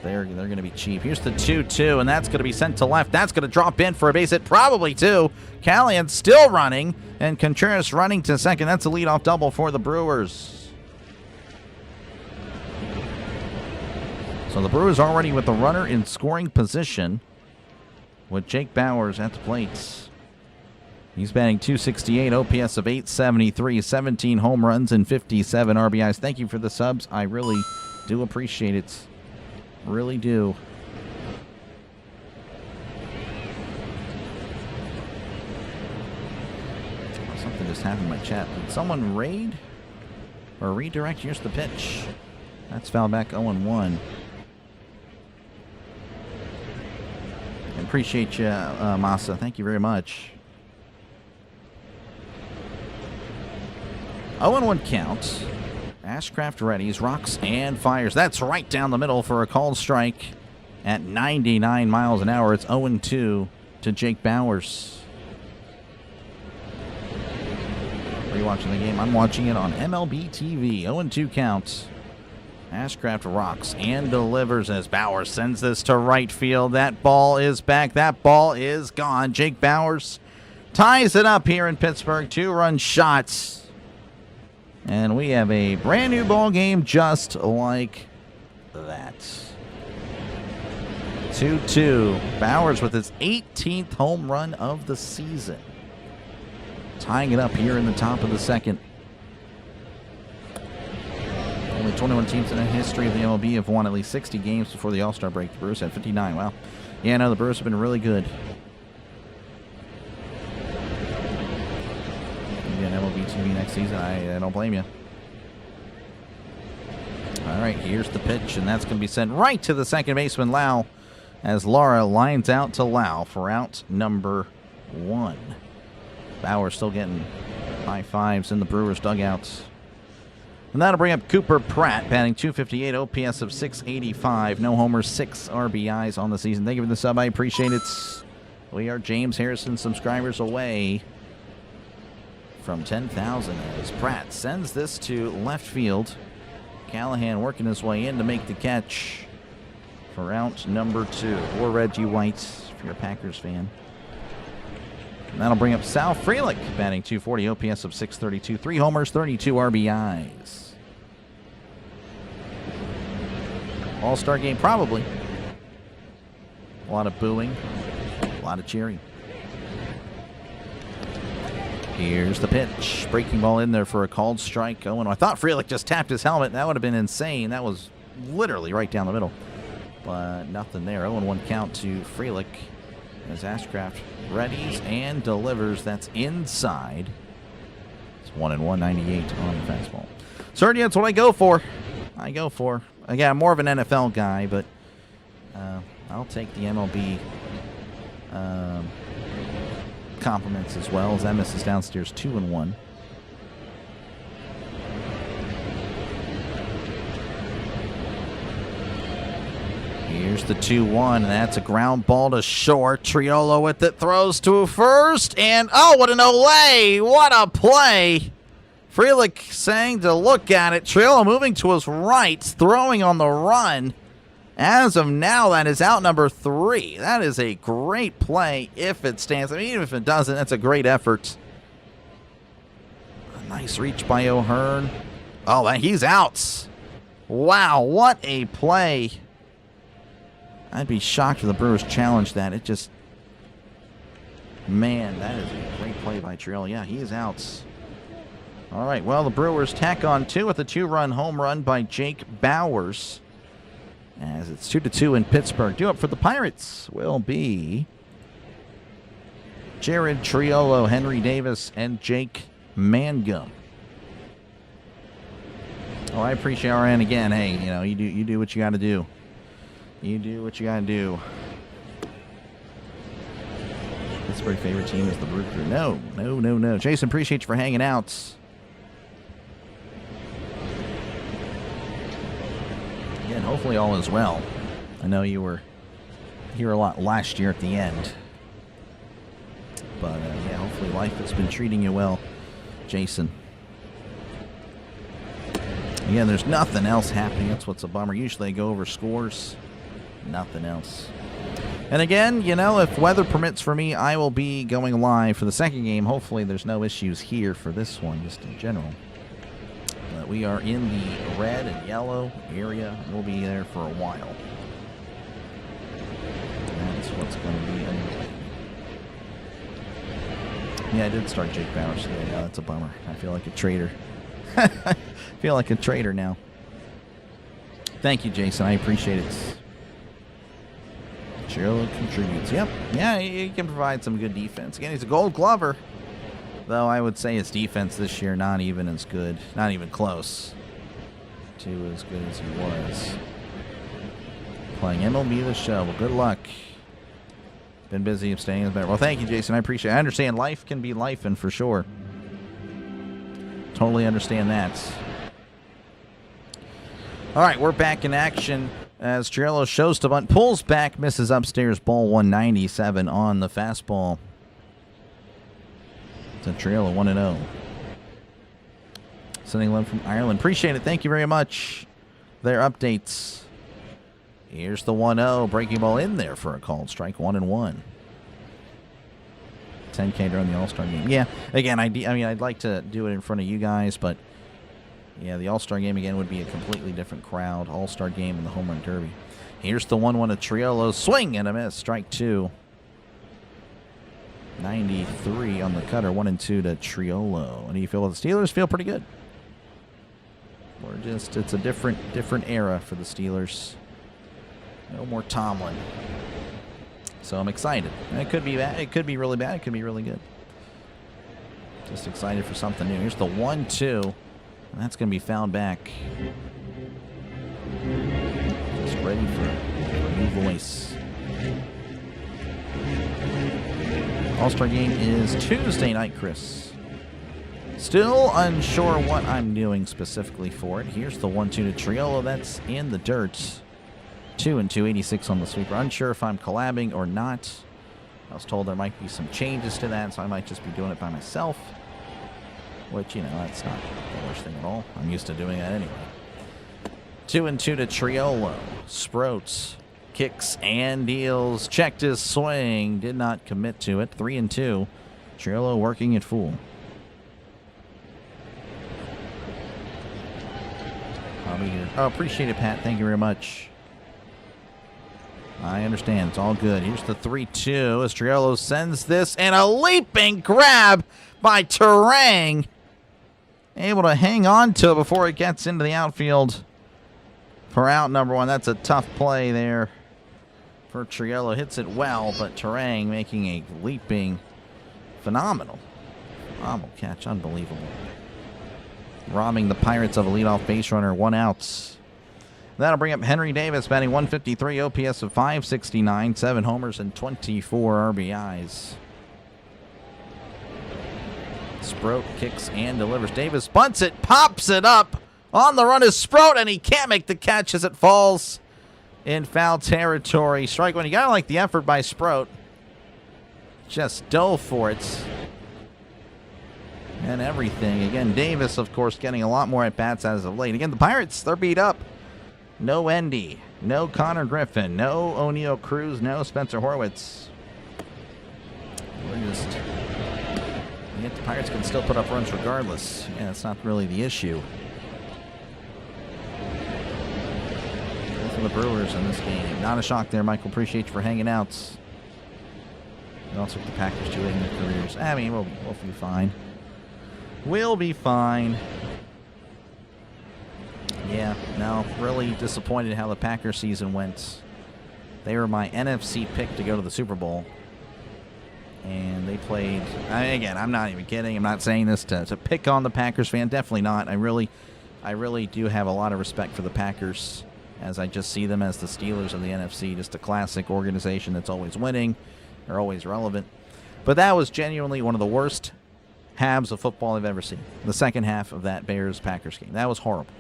They're going to be cheap. Here's the 2-2, and that's going to be sent to left. That's going to drop in for a base hit, probably two. Callahan still running, and Contreras running to second. That's a leadoff double for the Brewers. So the Brewers already with the runner in scoring position with Jake Bauers at the plate. He's batting .268, OPS of .873, 17 home runs and 57 RBIs. Thank you for the subs. I really do appreciate it. Really do. Something just happened in my chat. Did someone raid or redirect? Here's the pitch. That's fouled back 0-1. I appreciate you, Masa. Thank you very much. 0-1 count. Ashcraft readies, rocks, and fires. That's right down the middle for a called strike at 99 miles an hour. It's 0-2 to Jake Bauers. Are you watching the game? I'm watching it on MLB TV. 0-2 counts. Ashcraft rocks and delivers as Bauers sends this to right field. That ball is back. That ball is gone. Jake Bauers ties it up here in Pittsburgh. 2-run shots. And we have a brand new ball game just like that. 2-2. Bauers with his 18th home run of the season. Tying it up here in the top of the second. Only 21 teams in the history of the MLB have won at least 60 games before the All-Star break. The Brewers had 59. Wow. Yeah, no, the Brewers have been really good. MLB TV next season, I don't blame you. All right, here's the pitch, and that's going to be sent right to the second baseman, Lau, as Lara lines out to Lau for out number 1. Bauer still getting high fives in the Brewers dugouts. And that'll bring up Cooper Pratt, batting .258, OPS of .685, no homers, 6 RBIs on the season. Thank you for the sub, I appreciate it. We are James Harrison subscribers away from 10,000 as Pratt sends this to left field. Callahan working his way in to make the catch for out number 2. Or Reggie White, if you're a Packers fan. And that'll bring up Sal Frelick, batting .240, OPS of .632, 3 homers, 32 RBIs. All-star game, probably. A lot of booing, a lot of cheering. Here's the pitch. Breaking ball in there for a called strike. Oh, and I thought Frelick just tapped his helmet. That would have been insane. That was literally right down the middle. But nothing there. 0-1 count to Frelick as Ashcraft readies and delivers. That's inside. It's 1-1, 98 on the fastball. Certainly, that's what I go for. Again, I'm more of an NFL guy, but I'll take the MLB compliments as well, as Emmis is downstairs 2-1. Here's the 2-1, and that's a ground ball to short. Triolo with it, throws to first, and oh, what an Olay! What a play! Frelick saying to look at it. Triolo moving to his right, throwing on the run. As of now, that is out number 3. That is a great play if it stands. I mean, even if it doesn't, that's a great effort. A nice reach by O'Hearn. Oh, he's out. Wow, what a play. I'd be shocked if the Brewers challenged that. It just... Man, that is a great play by Triolo. Yeah, he is out. All right, well, the Brewers tack on 2 with a 2-run home run by Jake Bowers. As it's 2-2 in Pittsburgh. Due up for the Pirates will be Jared Triolo, Henry Davis, and Jake Mangum. Oh, I appreciate RN again. Hey, you know, you do what you got to do. You do what you got to do. Pittsburgh favorite team is the Brew Crew. No. Jason, appreciate you for hanging out. Again, hopefully all is well. I know you were here a lot last year at the end. But, yeah, hopefully life has been treating you well, Jason. Again, there's nothing else happening. That's what's a bummer. Usually I go over scores. Nothing else. And again, you know, if weather permits for me, I will be going live for the second game. Hopefully there's no issues here for this one, just in general. But we are in the red and yellow area. We'll be there for a while. That's what's going to be anyway. Yeah, I did start Jake Bowers today. Yeah, that's a bummer. I feel like a traitor. I feel like a traitor now. Thank you, Jason. I appreciate it. Cheryl contributes. Yep. Yeah, he can provide some good defense. Again, he's a Gold Glover. Though I would say his defense this year not even as good. Not even close to as good as he was. Playing MLB The Show. Well, good luck. Been busy staying in better. Well, thank you, Jason. I appreciate it. I understand life can be lifing for sure. Totally understand that. All right, we're back in action as Triolo shows to bunt, pulls back, misses upstairs, ball 197 on the fastball. It's a Triolo 1-0. Sending love from Ireland. Appreciate it. Thank you very much. Their updates. Here's the 1-0. Breaking ball in there for a called strike. 1-1. 10K during the All-Star game. Yeah, again, I mean, I'd like to do it in front of you guys, but yeah, the All-Star game again would be a completely different crowd. All-Star game and the Home Run Derby. Here's the 1-1 of Triolo. Swing and a miss. Strike 2. 93 on the cutter. 1-2 to Triolo. How do you feel about the Steelers? Feel pretty good. It's a different era for the Steelers. No more Tomlin. So I'm excited. It could be bad. It could be really bad. It could be really good. Just excited for something new. Here's the 1-2. And that's going to be fouled back. Just ready for a new voice. All-Star game is Tuesday night, Chris. Still unsure what I'm doing specifically for it. Here's the 1-2 to Triolo. That's in the dirt. 2-2, 86 on the sweeper. Unsure if I'm collabing or not. I was told there might be some changes to that, so I might just be doing it by myself. Which, you know, that's not the worst thing at all. I'm used to doing that anyway. 2-2 to Triolo. Sproats kicks and deals. Checked his swing. Did not commit to it. 3-2. Triolo working it full. I'll be here. Oh, appreciate it, Pat. Thank you very much. I understand. It's all good. Here's the 3-2 as Triolo sends this, and a leaping grab by Terang. Able to hang on to it before it gets into the outfield for out number 1. That's a tough play there for Triolo. Hits it well, but Terang making a leaping, phenomenal catch. Unbelievable. Robbing the Pirates of a leadoff base runner. 1 out. That'll bring up Henry Davis, batting 153, OPS of 569, 7 homers and 24 RBIs. Sproat kicks and delivers. Davis bunts it, pops it up. On the run is Sproat, and he can't make the catch as it falls in foul territory. Strike 1. You gotta like the effort by Sproat. Just dove for it. And everything. Again, Davis, of course, getting a lot more at-bats as of late. Again, the Pirates, they're beat up. No Endy, no Connor Griffin, no O'Neal Cruz, no Spencer Horwitz. Yet the Pirates can still put up runs regardless. Yeah, that's not really the issue. Go for the Brewers in this game. Not a shock there, Michael. Appreciate you for hanging out. You also took the Packers too late in their careers. I mean, we'll be fine. We'll be fine. Yeah, no, really disappointed how the Packers season went. They were my NFC pick to go to the Super Bowl. And they played, again, I'm not even kidding. I'm not saying this to pick on the Packers fan. Definitely not. I really do have a lot of respect for the Packers, as I just see them as the Steelers of the NFC, just a classic organization that's always winning. They're always relevant. But that was genuinely one of the worst halves of football I've ever seen. The second half of that Bears-Packers game. That was horrible.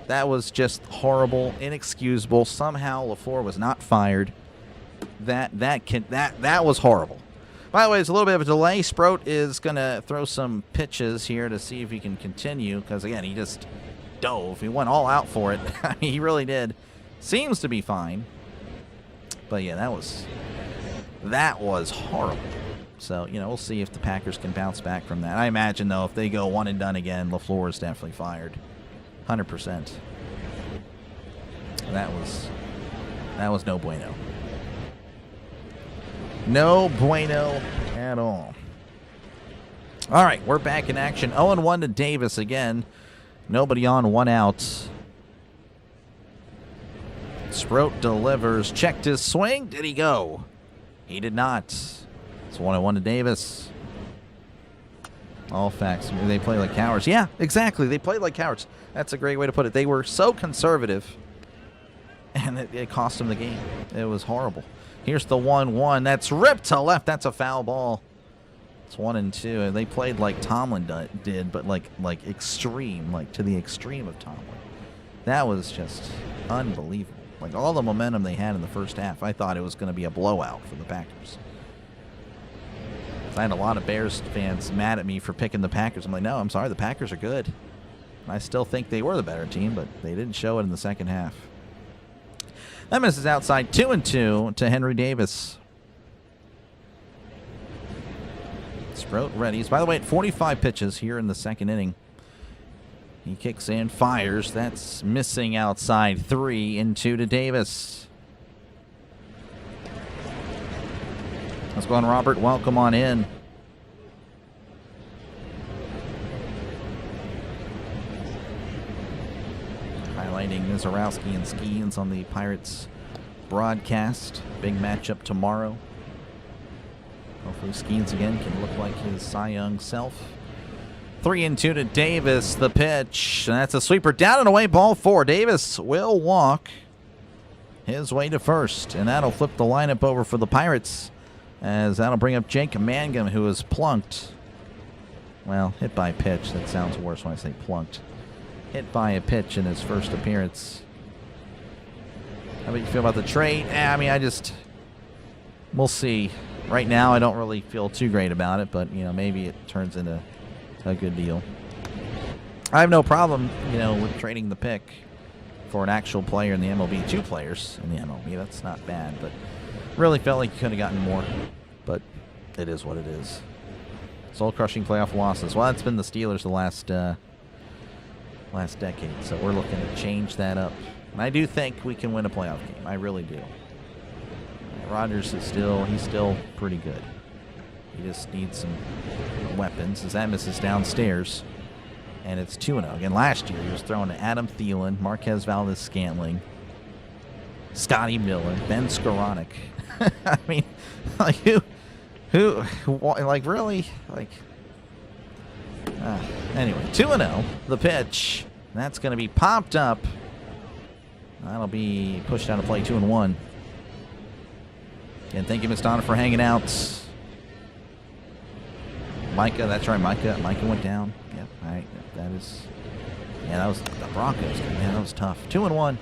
That was just horrible, inexcusable. Somehow LaFleur was not fired. That was horrible. By the way, there's a little bit of a delay. Sproat is going to throw some pitches here to see if he can continue, because, again, he just dove. He went all out for it. I mean, he really did. Seems to be fine. But, yeah, that was horrible. So, we'll see if the Packers can bounce back from that. I imagine, though, if they go one and done again, LaFleur is definitely fired. 100%. That was no bueno. No bueno at all. All right, we're back in action. 0-1 to Davis again. Nobody on, one out. Sproat delivers. Checked his swing. Did he go? He did not. It's 1-1 to Davis. All facts. They play like cowards. Yeah, exactly. They played like cowards. That's a great way to put it. They were so conservative, and it cost them the game. It was horrible. Here's the 1-1. That's ripped to left. That's a foul ball. It's 1-2. And they played like Tomlin did, but like extreme, like to the extreme of Tomlin. That was just unbelievable. Like all the momentum they had in the first half, I thought it was going to be a blowout for the Packers. I had a lot of Bears fans mad at me for picking the Packers. I'm like, no, I'm sorry. The Packers are good. I still think they were the better team, but they didn't show it in the second half. That misses outside. 2-2 to Henry Davis. Sproat readies. By the way, at 45 pitches here in the second inning. He kicks in, fires. That's missing outside. 3-2 to Davis. Let's go on, Robert. Welcome on in. Highlighting Mizorowski and Skeens on the Pirates broadcast. Big matchup tomorrow. Hopefully Skeens again can look like his Cy Young self. 3-2 to Davis. The pitch. And that's a sweeper. Down and away. Ball 4. Davis will walk his way to first. And that'll flip the lineup over for the Pirates, as that'll bring up Jake Mangum, who is plunked. Well, hit by a pitch. That sounds worse when I say plunked. Hit by a pitch in his first appearance. How about you feel about the trade? We'll see. Right now, I don't really feel too great about it, but, maybe it turns into a good deal. I have no problem, with trading the pick for an actual player in the MLB. 2 players in the MLB. That's not bad, but really felt like you could have gotten more. But it is what it is. Soul-crushing playoff losses. Well, that's been the Steelers the last decade, so we're looking to change that up. And I do think we can win a playoff game. I really do. Rodgers is still pretty good. He just needs some weapons, as that misses downstairs. And it's 2-0. Again, last year he was throwing to Adam Thielen, Marquez Valdes-Scantling, Scotty Miller, Ben Skoranek. I mean, like, who, like, really? Like, anyway, 2-0. The pitch. That's going to be popped up. That'll be pushed out of play. 2-1. And thank you, Miss Donna, for hanging out. Micah, that's right, Micah. Micah went down. Yep, all right. That was the Broncos. Man, that was tough. 2-1.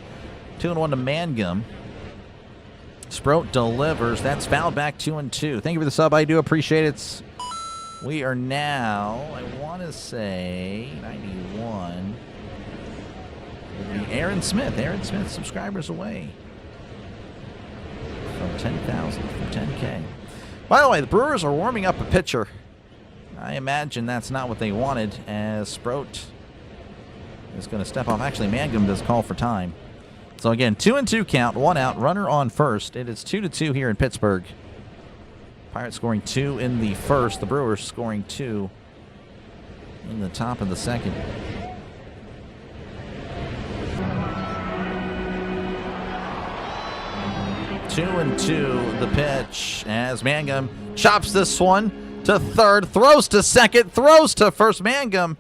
2-1 to Mangum. Sproat delivers. That's fouled back. 2-2. Thank you for the sub. I do appreciate it. We are now, I want to say, 91. It'll be Aaron Smith. Aaron Smith, subscribers away from 10,000, from 10K. By the way, the Brewers are warming up a pitcher. I imagine that's not what they wanted, as Sproat is going to step off. Actually, Mangum does call for time. So again, 2-2 count, 1 out, runner on first. It is 2-2 here in Pittsburgh. Pirates scoring 2 in the first. The Brewers scoring 2 in the top of the second. 2-2 the pitch as Mangum chops this one to third, throws to second, throws to first. Mangum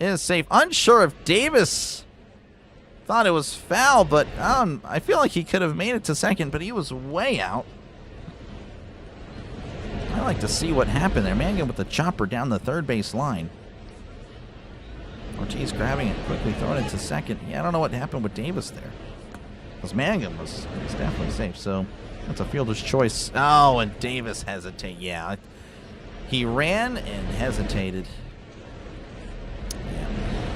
is safe. Unsure if Davis thought it was foul, but I feel like he could have made it to second, but he was way out. I like to see what happened there. Mangum with the chopper down the third base line. Ortiz grabbing it, quickly throwing it to second. Yeah, I don't know what happened with Davis there. Because Mangum was definitely safe, so that's a fielder's choice. Oh, and Davis hesitated. Yeah, he ran and hesitated. Yeah.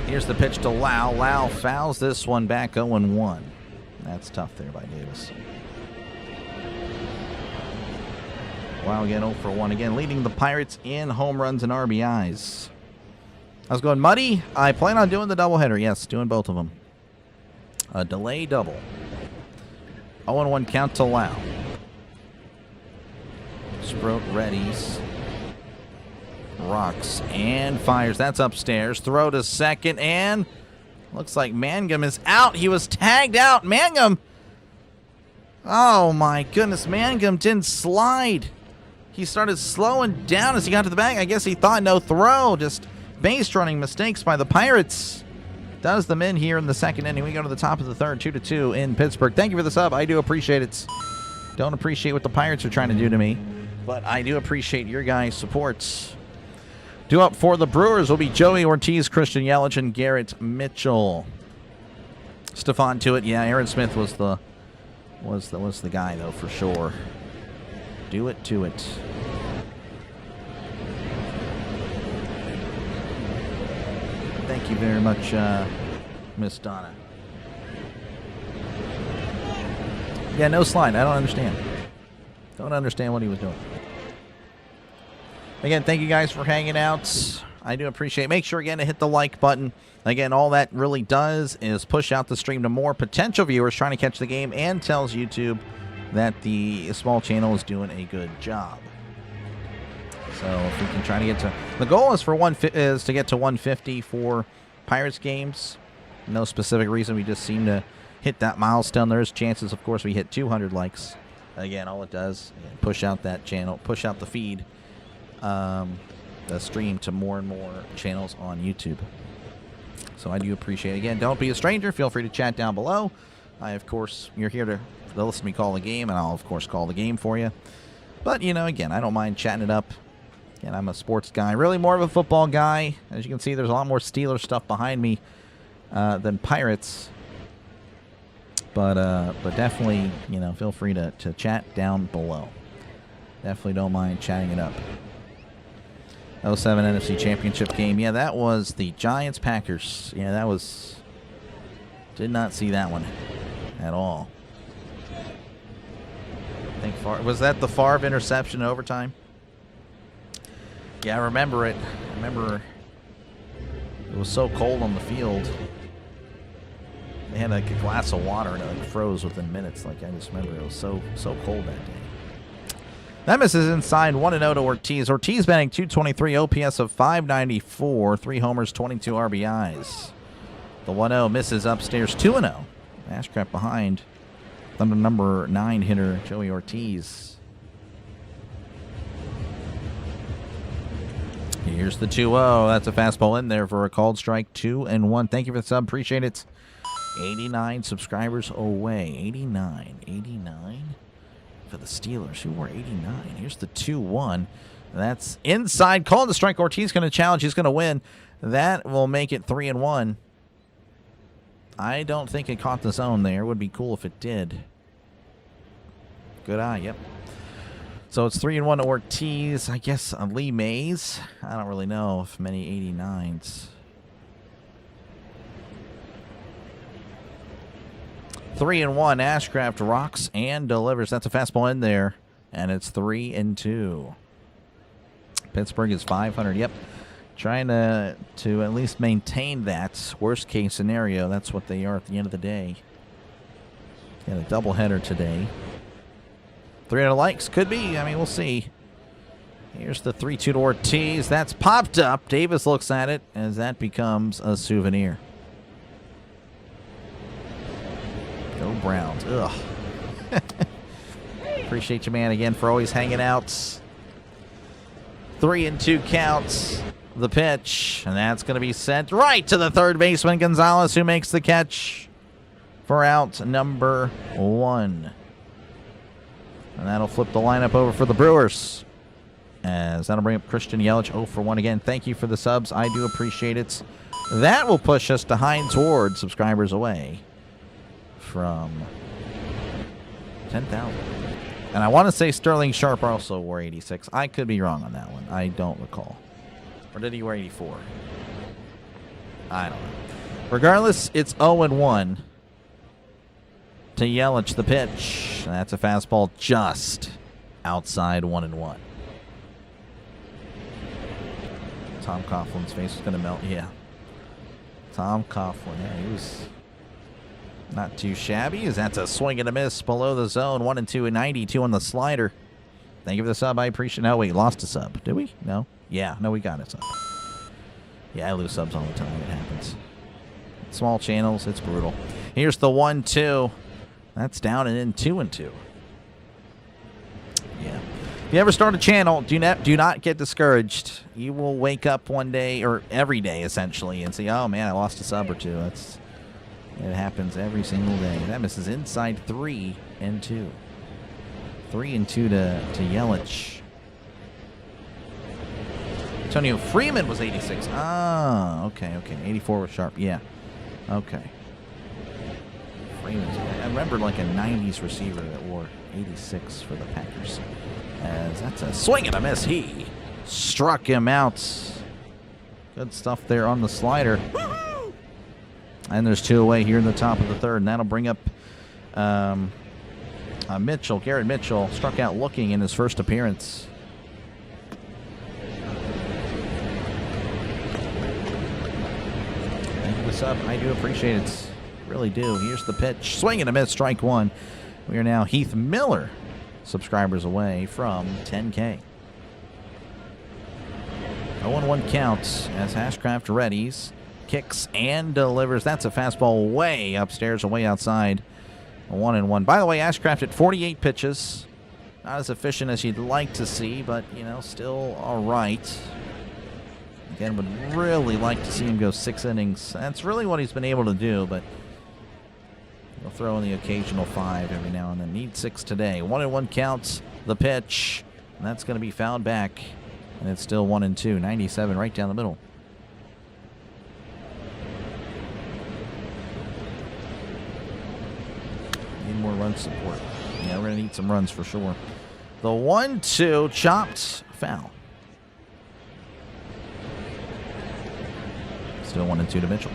Here's the pitch to Lau. Lau fouls this one back 0-1. That's tough there by Davis. Lau again 0-1 again, leading the Pirates in home runs and RBIs. I was going muddy. I plan on doing the doubleheader. Yes, doing both of them. A delay double. 0-1 count to Lau. Sproat readies. Rocks and fires. That's upstairs. Throw to second and looks like Mangum is out. He was tagged out. Mangum. Oh my goodness. Mangum didn't slide. He started slowing down as he got to the bag. I guess he thought no throw. Just base running mistakes by the Pirates. Does them in here in the second inning. We go to the top of the third, 2-2 in Pittsburgh. Thank you for the sub. I do appreciate it. Don't appreciate what the Pirates are trying to do to me, but I do appreciate your guys' supports. Due up for the Brewers will be Joey Ortiz, Christian Yelich, and Garrett Mitchell. Stephon Tuitt. Yeah, Aaron Smith was the guy though for sure. Do it to it. Thank you very much, Miss Donna. Yeah, no slide. I don't understand. Don't understand what he was doing. Again, thank you guys for hanging out. I do appreciate it. Make sure, again, to hit the like button. Again, all that really does is push out the stream to more potential viewers trying to catch the game and tells YouTube that the small channel is doing a good job. So if we can try to get to... The goal is to get to 150 for Pirates games. No specific reason. We just seem to hit that milestone. There's chances, of course, we hit 200 likes. Again, all it does is push out that channel, push out the feed, the stream to more and more channels on YouTube. So I do appreciate it. Again, don't be a stranger. Feel free to chat down below. Of course, you're here to listen to me call the game, and I'll, of course, call the game for you. But, you know, again, I don't mind chatting it up. Again, I'm a sports guy, really more of a football guy. As you can see, there's a lot more Steelers stuff behind me than Pirates. But definitely, you know, feel free to chat down below. Definitely don't mind chatting it up. 07 NFC Championship game. Yeah, that was the Giants-Packers. Yeah, that was... Did not see that one at all. I think was that the Favre interception in overtime? Yeah, I remember it. I remember it was so cold on the field. They had like a glass of water and it like froze within minutes. Like I just remember it was so cold that day. That misses inside 1-0 to Ortiz. Ortiz batting .223, OPS of .594, 3 homers, 22 RBIs. The 1-0 misses upstairs 2-0. Ashcraft behind the number 9 hitter Joey Ortiz. Here's the 2-0. That's a fastball in there for a called strike. 2-1. Thank you for the sub. Appreciate it. 89 subscribers away. 89 for the Steelers. Who were 89? Here's the 2-1. That's inside. Called the strike. Ortiz going to challenge. He's going to win. That will make it 3-1. I don't think it caught the zone there. It would be cool if it did. Good eye. Yep. So it's 3-1 to Ortiz. I guess Lee Mays. I don't really know if many 89s. 3-1. Ashcraft rocks and delivers. That's a fastball in there. And it's 3-2. Pittsburgh is 500. Yep. Trying to at least maintain that worst case scenario. That's what they are at the end of the day. Got a doubleheader today. 300 likes. Could be. I mean, we'll see. Here's the 3-2 to Ortiz. That's popped up. Davis looks at it as that becomes a souvenir. Go Browns. Ugh. Appreciate you, man, again, for always hanging out. 3-2 counts. The pitch. And that's going to be sent right to the third baseman, Gonzalez, who makes the catch for out number 1. And that'll flip the lineup over for the Brewers. As that'll bring up Christian Yelich 0 for 1 again. Thank you for the subs. I do appreciate it. That will push us to Heinz Ward, subscribers away from 10,000. And I want to say Sterling Sharp also wore 86. I could be wrong on that one. I don't recall. Or did he wear 84? I don't know. Regardless, it's 0-1 to Yelich, the pitch. That's a fastball just outside 1-1. Tom Coughlin's face is going to melt. Yeah. Tom Coughlin. Yeah, he was not too shabby. As that's a swing and a miss below the zone. 1-2 and 92 on the slider. Thank you for the sub. I appreciate it. No, wait, lost a sub. Did we? No? Yeah, no, we got a sub. Yeah, I lose subs all the time. It happens. Small channels, it's brutal. Here's the 1-2. That's down and in 2-2. Yeah. If you ever start a channel, do not get discouraged. You will wake up one day, or every day essentially, and say, oh man, I lost a sub or two. It happens every single day. That misses inside 3-2. 3-2 to Yelich. Antonio Freeman was 86. Ah, okay. 84 was Sharp. Yeah. Okay. Freeman's. I remember like a 90s receiver that wore 86 for the Packers. As that's a swing and a miss. He struck him out. Good stuff there on the slider. And there's 2 away here in the top of the third. And that'll bring up Mitchell. Garrett Mitchell struck out looking in his first appearance. Thank you for the sub. I do appreciate it. Really do. Here's the pitch. Swing and a miss. Strike 1. We are now Heath Miller subscribers away from 10K. 0-1 counts as Hashcraft readies, kicks, and delivers. That's a fastball way upstairs and way outside. 1-1. By the way, Ashcraft at 48 pitches. Not as efficient as you'd like to see, but, still all right. Again, would really like to see him go 6 innings. That's really what he's been able to do, but he'll throw in the occasional 5 every now and then. Need 6 today. 1-1 counts. The pitch. And that's going to be fouled back. And it's still 1-2. 97 right down the middle. Need more run support. Yeah, we're going to need some runs for sure. The 1-2 chopped. Foul. Still 1-2 to Mitchell.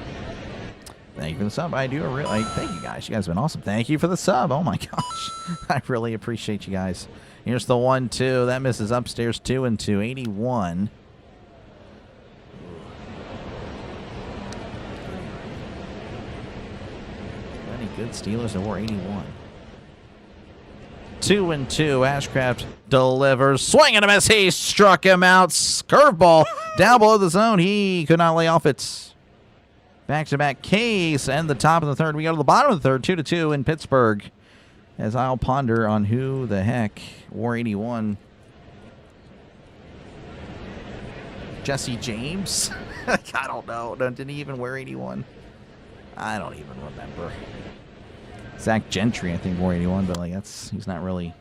Thank you for the sub. I do really thank you guys. You guys have been awesome. Thank you for the sub. Oh my gosh. I really appreciate you guys. Here's the 1-2. That misses upstairs. 2-2. 81. Any good Steelers that wore 81. 2-2. Ashcraft delivers. Swing and a miss. He struck him out. Curveball down below the zone. He could not lay off it. Back-to-back case, and the top of the third. We go to the bottom of the third, 2-2 in Pittsburgh. As I'll ponder on who the heck wore 81. Jesse James? I don't know. Did he even wear 81? I don't even remember. Zach Gentry, I think, wore 81, but he's not really,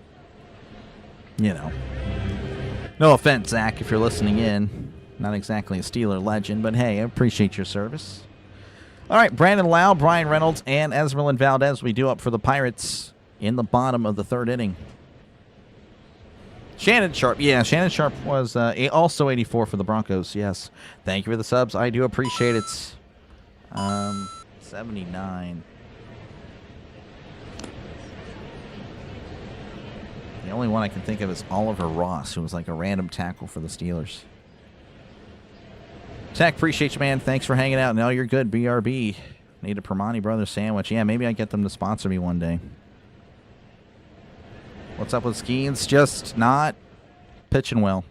No offense, Zach, if you're listening in. Not exactly a Steeler legend, but hey, I appreciate your service. All right, Brandon Lau, Brian Reynolds, and Esmeralyn Valdez. We do up for the Pirates in the bottom of the third inning. Shannon Sharp. Yeah, Shannon Sharp was also 84 for the Broncos. Yes. Thank you for the subs. I do appreciate it. 79. The only one I can think of is Oliver Ross, who was like a random tackle for the Steelers. Tech, appreciate you, man. Thanks for hanging out. No, you're good. BRB. Need a Permani Brothers sandwich. Yeah, maybe I get them to sponsor me one day. What's up with Skeens? Just not pitching well.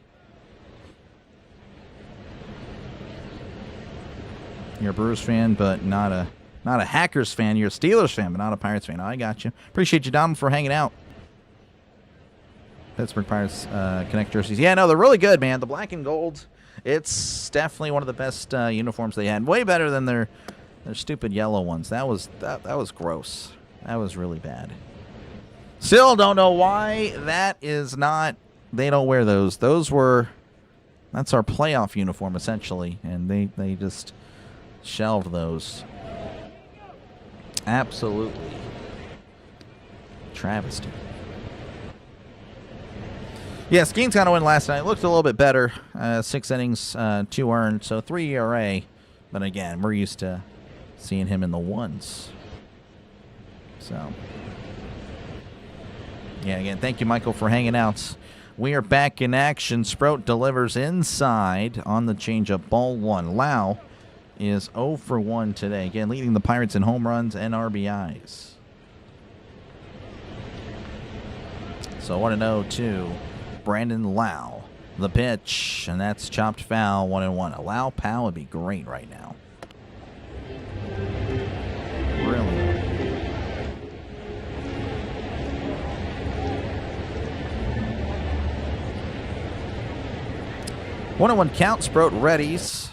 You're a Brewers fan, but not a Hackers fan. You're a Steelers fan, but not a Pirates fan. I got you. Appreciate you, Dom, for hanging out. Pittsburgh Pirates Connect jerseys. Yeah, no, they're really good, man. The black and gold, it's definitely one of the best uniforms they had. Way better than their stupid yellow ones. That was gross. That was really bad. Still don't know why that is not. They don't wear those. That's our playoff uniform essentially, and they just shelved those. Absolutely travesty. Yeah, Skeens got a win last night. Looked a little bit better. 6 innings, 2 earned, so 3 ERA. But again, we're used to seeing him in the ones. So, yeah, again, thank you, Michael, for hanging out. We are back in action. Sproat delivers inside on the changeup. Ball 1. Lau is 0 for 1 today. Again, leading the Pirates in home runs and RBIs. So 1-0 to Brandon Lau. The pitch, and that's chopped foul. 1-1. A Lau Pal would be great right now. Really. One count. Sproat readies,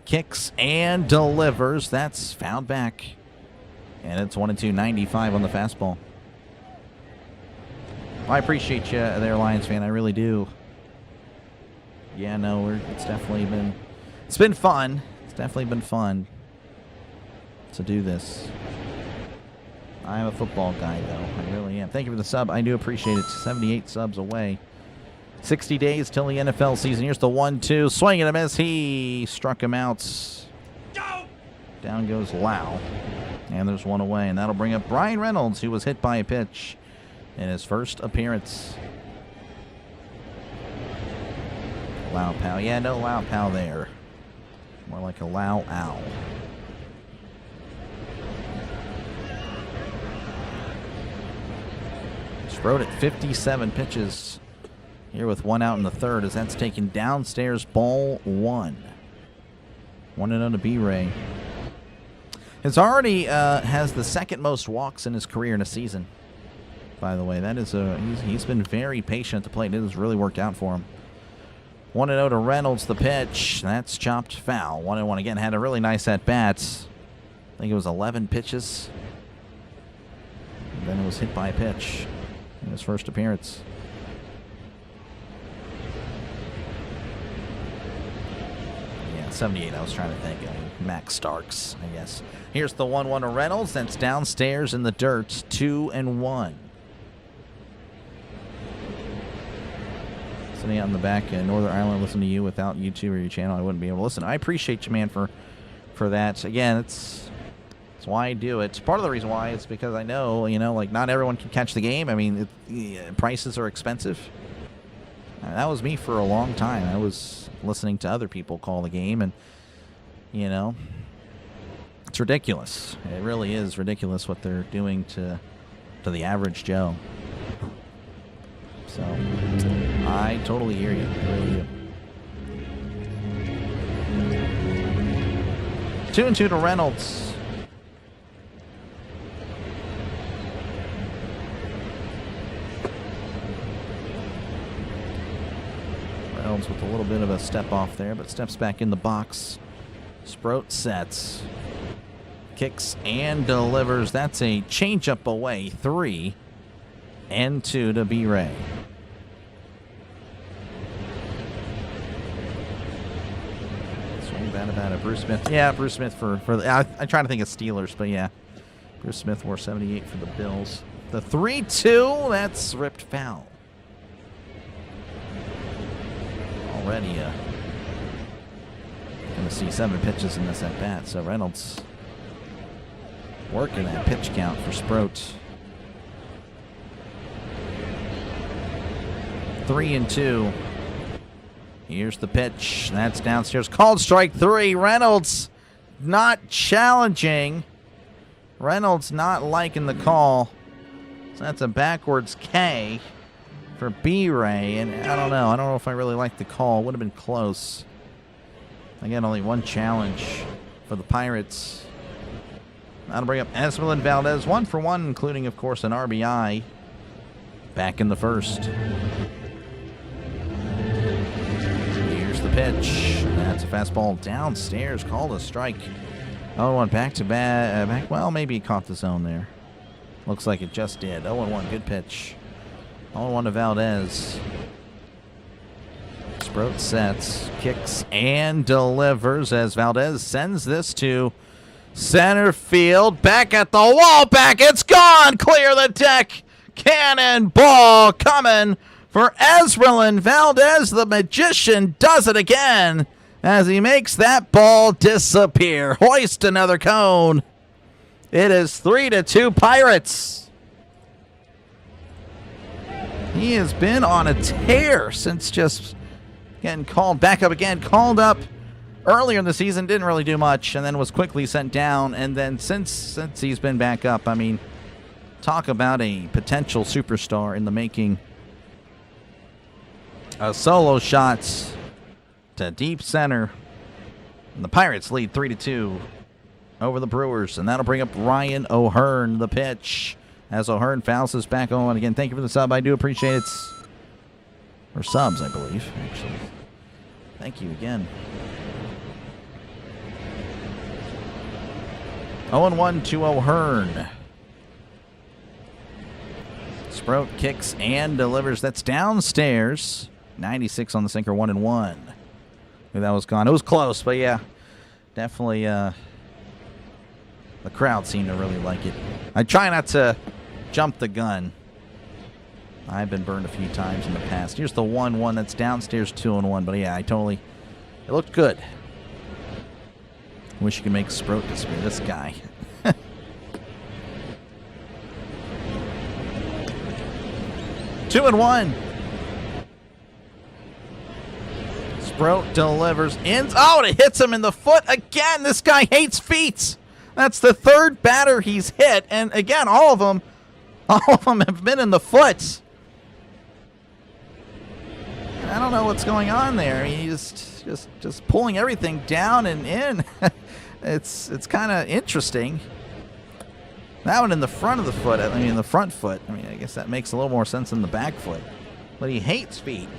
kicks and delivers. That's fouled back, and it's 1-2. 95 on the fastball. I appreciate you there, Lions fan. I really do. Yeah, no, it's definitely been fun. It's definitely been fun to do this. I'm a football guy, though. I really am. Thank you for the sub. I do appreciate it. 78 subs away. 60 days till the NFL season. Here's the 1-2. Swing and a miss. He struck him out. Down goes Lau. And there's one away. And that'll bring up Brian Reynolds, who was hit by a pitch in his first appearance. Lau Pal. Yeah, no Lau Pal there. More like a Lau Owl. Sproat at 57 pitches. Here with 1 out in the third, as that's taken downstairs. Ball 1. 1-0 to B-Ray. Has already has the second most walks in his career in a season. By the way, that is he's been very patient at the plate. It has really worked out for him. 1-0 to Reynolds. The pitch, that's chopped foul. 1-1 again. Had a really nice at bat. I think it was 11 pitches. And then it was hit by a pitch in his first appearance. Yeah, 78. I was trying to think. Max Starks, I guess. Here's the 1-1 to Reynolds. That's downstairs in the dirt. 2-1. Sitting out in the back in Northern Ireland, listen to you without YouTube or your channel, I wouldn't be able to listen. I appreciate you, man, for that. Again, it's why I do it. It's part of the reason why. It's because I know, like not everyone can catch the game. I mean, prices are expensive. That was me for a long time. I was listening to other people call the game, and it's ridiculous. It really is ridiculous what they're doing to the average Joe. So, I totally hear you. I really do. 2-2 to Reynolds. Reynolds with a little bit of a step off there, but steps back in the box. Sproat sets. Kicks and delivers. That's a changeup away. 3-2 to B-Ray. About it. Bruce Smith. Yeah, Bruce Smith for the. I try to think of Steelers, but yeah. Bruce Smith wore 78 for the Bills. The 3-2, that's ripped foul. Already going to see 7 pitches in this at bat. So Reynolds working that pitch count for Sproat. 3-2. Here's the pitch. That's downstairs. Called strike 3. Reynolds not challenging. Reynolds not liking the call. So that's a backwards K for B-Ray. And I don't know. I don't know if I really like the call. Would have been close. Again, only 1 challenge for the Pirates. That'll bring up Esmeralda Valdez, 1 for 1, including, of course, an RBI back in the first. Here's the pitch. That's a fastball downstairs, called a strike. 0-1 back to back. Well, maybe he caught the zone there. Looks like it just did. 0-1, good pitch. 0-1 to Valdez. Sproat sets, kicks, and delivers as Valdez sends this to center field. Back at the wall, it's gone! Clear the deck! Cannonball coming for Esmeralda Valdez. The magician does it again as he makes that ball disappear. Hoist another cone. It is 3-2 Pirates. He has been on a tear since just getting called back up again. Called up earlier in the season, didn't really do much, and then was quickly sent down. And then since he's been back up, I mean, talk about a potential superstar in the making. Solo shots to deep center. And the Pirates lead 3-2 over the Brewers. And that'll bring up Ryan O'Hearn, the pitch. As O'Hearn fouls this back on. Again, thank you for the sub. I do appreciate it. Or subs, I believe, actually. Thank you again. 0-1 to O'Hearn. Sproat kicks and delivers. That's downstairs. 96 on the sinker, 1-1. That was gone. It was close, but yeah, definitely the crowd seemed to really like it. I try not to jump the gun. I've been burned a few times in the past. Here's the 1-1 that's downstairs, 2-1. But yeah, it looked good. Wish you could make Sproat disappear. This guy. 2-1. Sproat delivers in. Oh, it hits him in the foot again. This guy hates feet. That's the third batter he's hit, and again, all of them have been in the foot. I don't know what's going on there. He's just pulling everything down and in. It's kind of interesting. That one in the front of the foot. I mean, the front foot. I mean, I guess that makes a little more sense than the back foot. But he hates feet.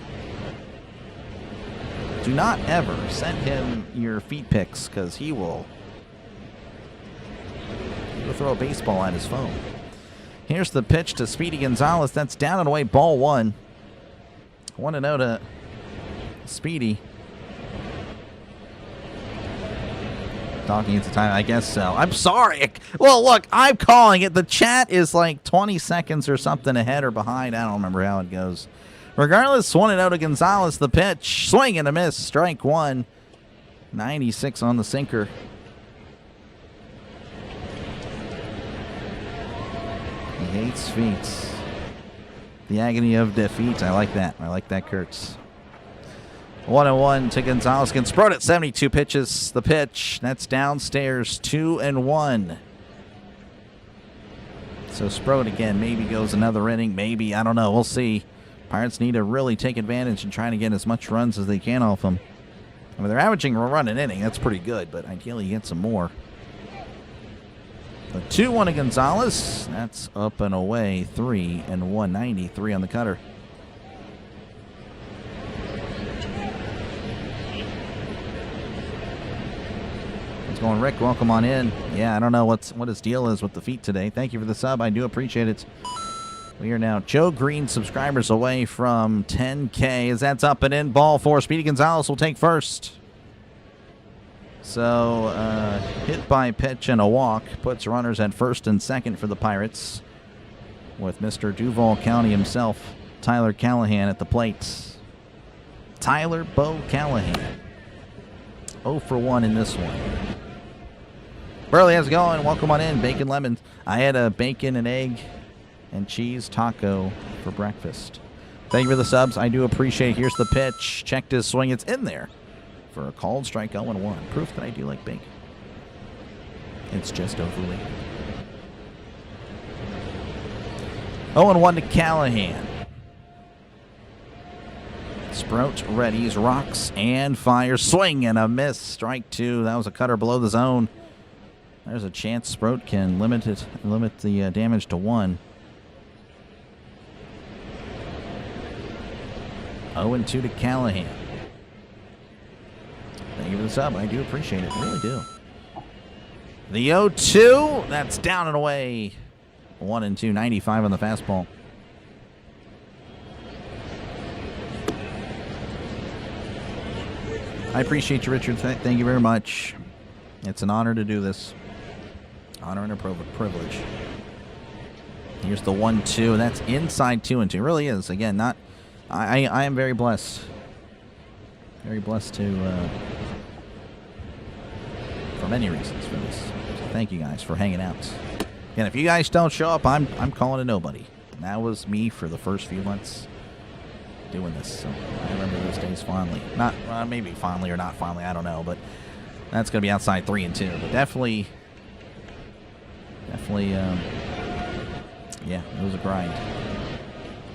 Do not ever send him your feet pics, because he will throw a baseball at his phone. Here's the pitch to Speedy Gonzalez. That's down and away, ball 1. 1-0 to Speedy. Talking into time, I guess so. I'm sorry. Well, look, I'm calling it. The chat is like 20 seconds or something ahead or behind. I don't remember how it goes. Regardless, 1-0 to Gonzalez. The pitch, swing and a miss. Strike 1. 96 on the sinker. He hates feet. The agony of defeat. I like that. I like that, Kurtz. 1-1 to Gonzalez. Can Sproat at 72 pitches. The pitch. That's downstairs. 2-1. So Sproat again maybe goes another inning. Maybe. I don't know. We'll see. Pirates need to really take advantage and try to get as much runs as they can off them. I mean, they're averaging a run an inning. That's pretty good, but ideally get some more. The 2-1 to Gonzalez. That's up and away. 3-1. 93 on the cutter. What's going, Rick? Welcome on in. Yeah, I don't know what his deal is with the feet today. Thank you for the sub. I do appreciate it. We are now Joe Green subscribers away from 10K as that's up and in. Ball 4. Speedy Gonzalez will take first. So, hit by pitch and a walk puts runners at first and second for the Pirates, with Mr. Duval County himself, Tyler Callahan, at the plate. Tyler Bo Callahan. 0 for 1 in this one. Burley, how's it going? Welcome on in. Bacon lemon. I had a bacon and egg and cheese taco for breakfast. Thank you for the subs. I do appreciate it. Here's the pitch. Checked his swing. It's in there for a called strike. 0-1. Proof that I do like bacon. It's just overly. 0-1 to Callahan. Sprout readies, rocks, and fires. Swing and a miss. Strike 2. That was a cutter below the zone. There's a chance Sprout can limit the damage to 1. 0-2 to Callahan. Thank you for the sub. I do appreciate it. I really do. The 0-2. That's down and away. 1-2. 95 on the fastball. I appreciate you, Richard. Thank you very much. It's an honor to do this. Honor and a privilege. Here's the 1-2. That's inside 2-2. It really is. Again, not. I am very blessed. Very blessed to. For many reasons for this. So thank you guys for hanging out. And if you guys don't show up, I'm calling a nobody. And that was me for the first few months doing this. So I remember those days fondly. Not maybe fondly or not fondly. I don't know, but that's going to be outside 3-2. But definitely. Yeah, it was a grind.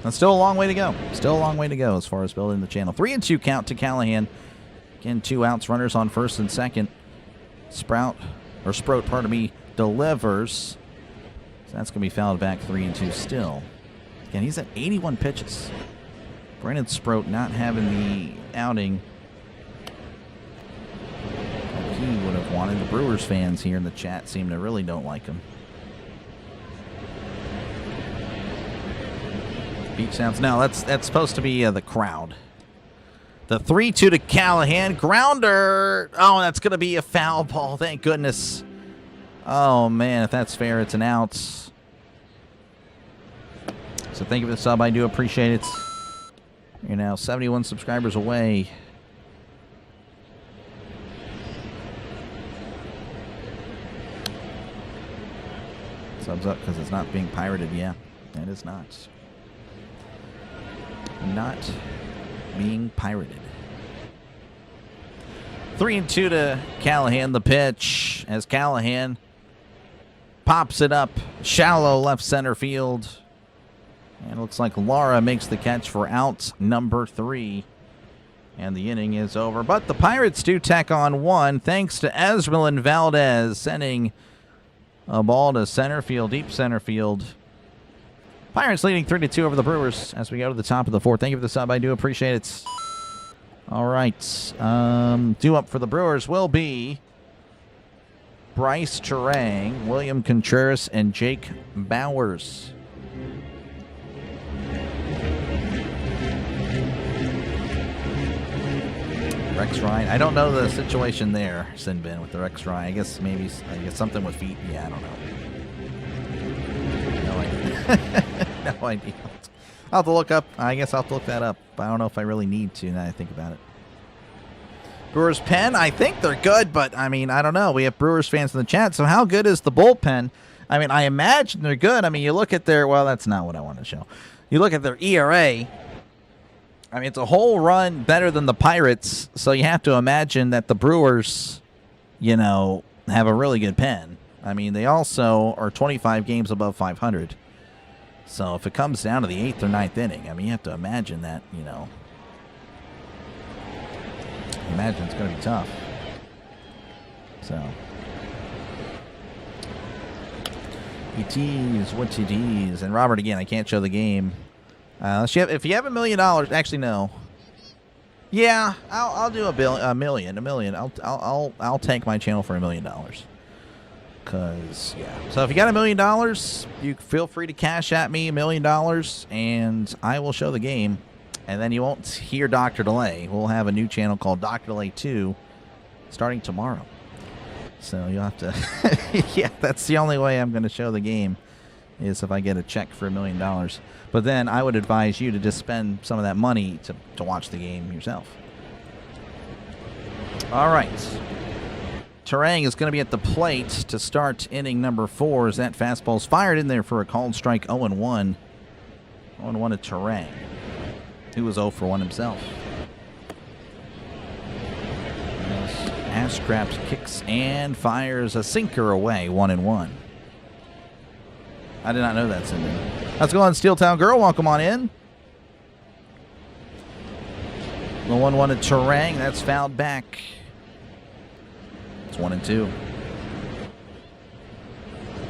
And still a long way to go. Still a long way to go as far as building the channel. 3-2 count to Callahan. Again, 2 outs, runners on first and second. Sprout, pardon me, delivers. So that's going to be fouled back 3-2 still. Again, he's at 81 pitches. Brandon Sprout not having the outing that he would have wanted. The Brewers fans here in the chat seem to really don't like him. Beach sounds. No, that's supposed to be the crowd. The 3-2 to Callahan. Grounder. Oh, that's going to be a foul ball. Thank goodness. Oh, man, if that's fair, it's an out. So thank you for the sub. I do appreciate it. You're now 71 subscribers away. Subs up because it's not being pirated. Yeah, it is not. Not being pirated. 3-2 to Callahan. The pitch as Callahan pops it up shallow left center field. And it looks like Lara makes the catch for out number 3. And the inning is over. But the Pirates do tack on 1 thanks to Esmeralyn Valdez sending a ball to center field, deep center field. Pirates leading 3-2 over the Brewers as we go to the top of the 4th. Thank you for the sub. I do appreciate it. All right. Due up for the Brewers will be Bryce Terang, William Contreras, and Jake Bowers. Rex Ryan. I don't know the situation there, Sinbin, with the Rex Ryan. I guess something with feet. Yeah, I don't know. No idea. No idea. I'll have to look up. I guess I'll have to look that up. I don't know if I really need to now that I think about it. Brewers pen, I think they're good, but I mean, I don't know. We have Brewers fans in the chat, so how good is the bullpen? I mean, I imagine they're good. I mean, you look at their, well, that's not what I want to show. You look at their ERA. I mean, it's a whole run better than the Pirates, so you have to imagine that the Brewers, have a really good pen. I mean, they also are 25 games above 500. So if it comes down to the 8th or 9th inning, I mean, you have to imagine that, imagine it's going to be tough. So it is what it is. And Robert, again, I can't show the game. If you have $1 million, actually no. Yeah, I'll do a million. I'll tank my channel for $1 million. Cause yeah. So if you got $1 million, you feel free to cash at me $1 million, and I will show the game. And then you won't hear Dr. Delay. We'll have a new channel called Dr. Delay 2 starting tomorrow. So you'll have to. Yeah, that's the only way I'm going to show the game is if I get a check for $1 million. But then I would advise you to just spend some of that money to watch the game yourself. All right. Terang is going to be at the plate to start inning number 4 as that fastball's fired in there for a called strike. 0-1. 0-1 to Terang. He was 0 for 1 himself. Ashcraft kicks and fires a sinker away. 1-1. I did not know that, Cindy. Let's go on, Steel Town Girl. Welcome on in. The 1-1 to Terang. That's fouled back. It's 1-2.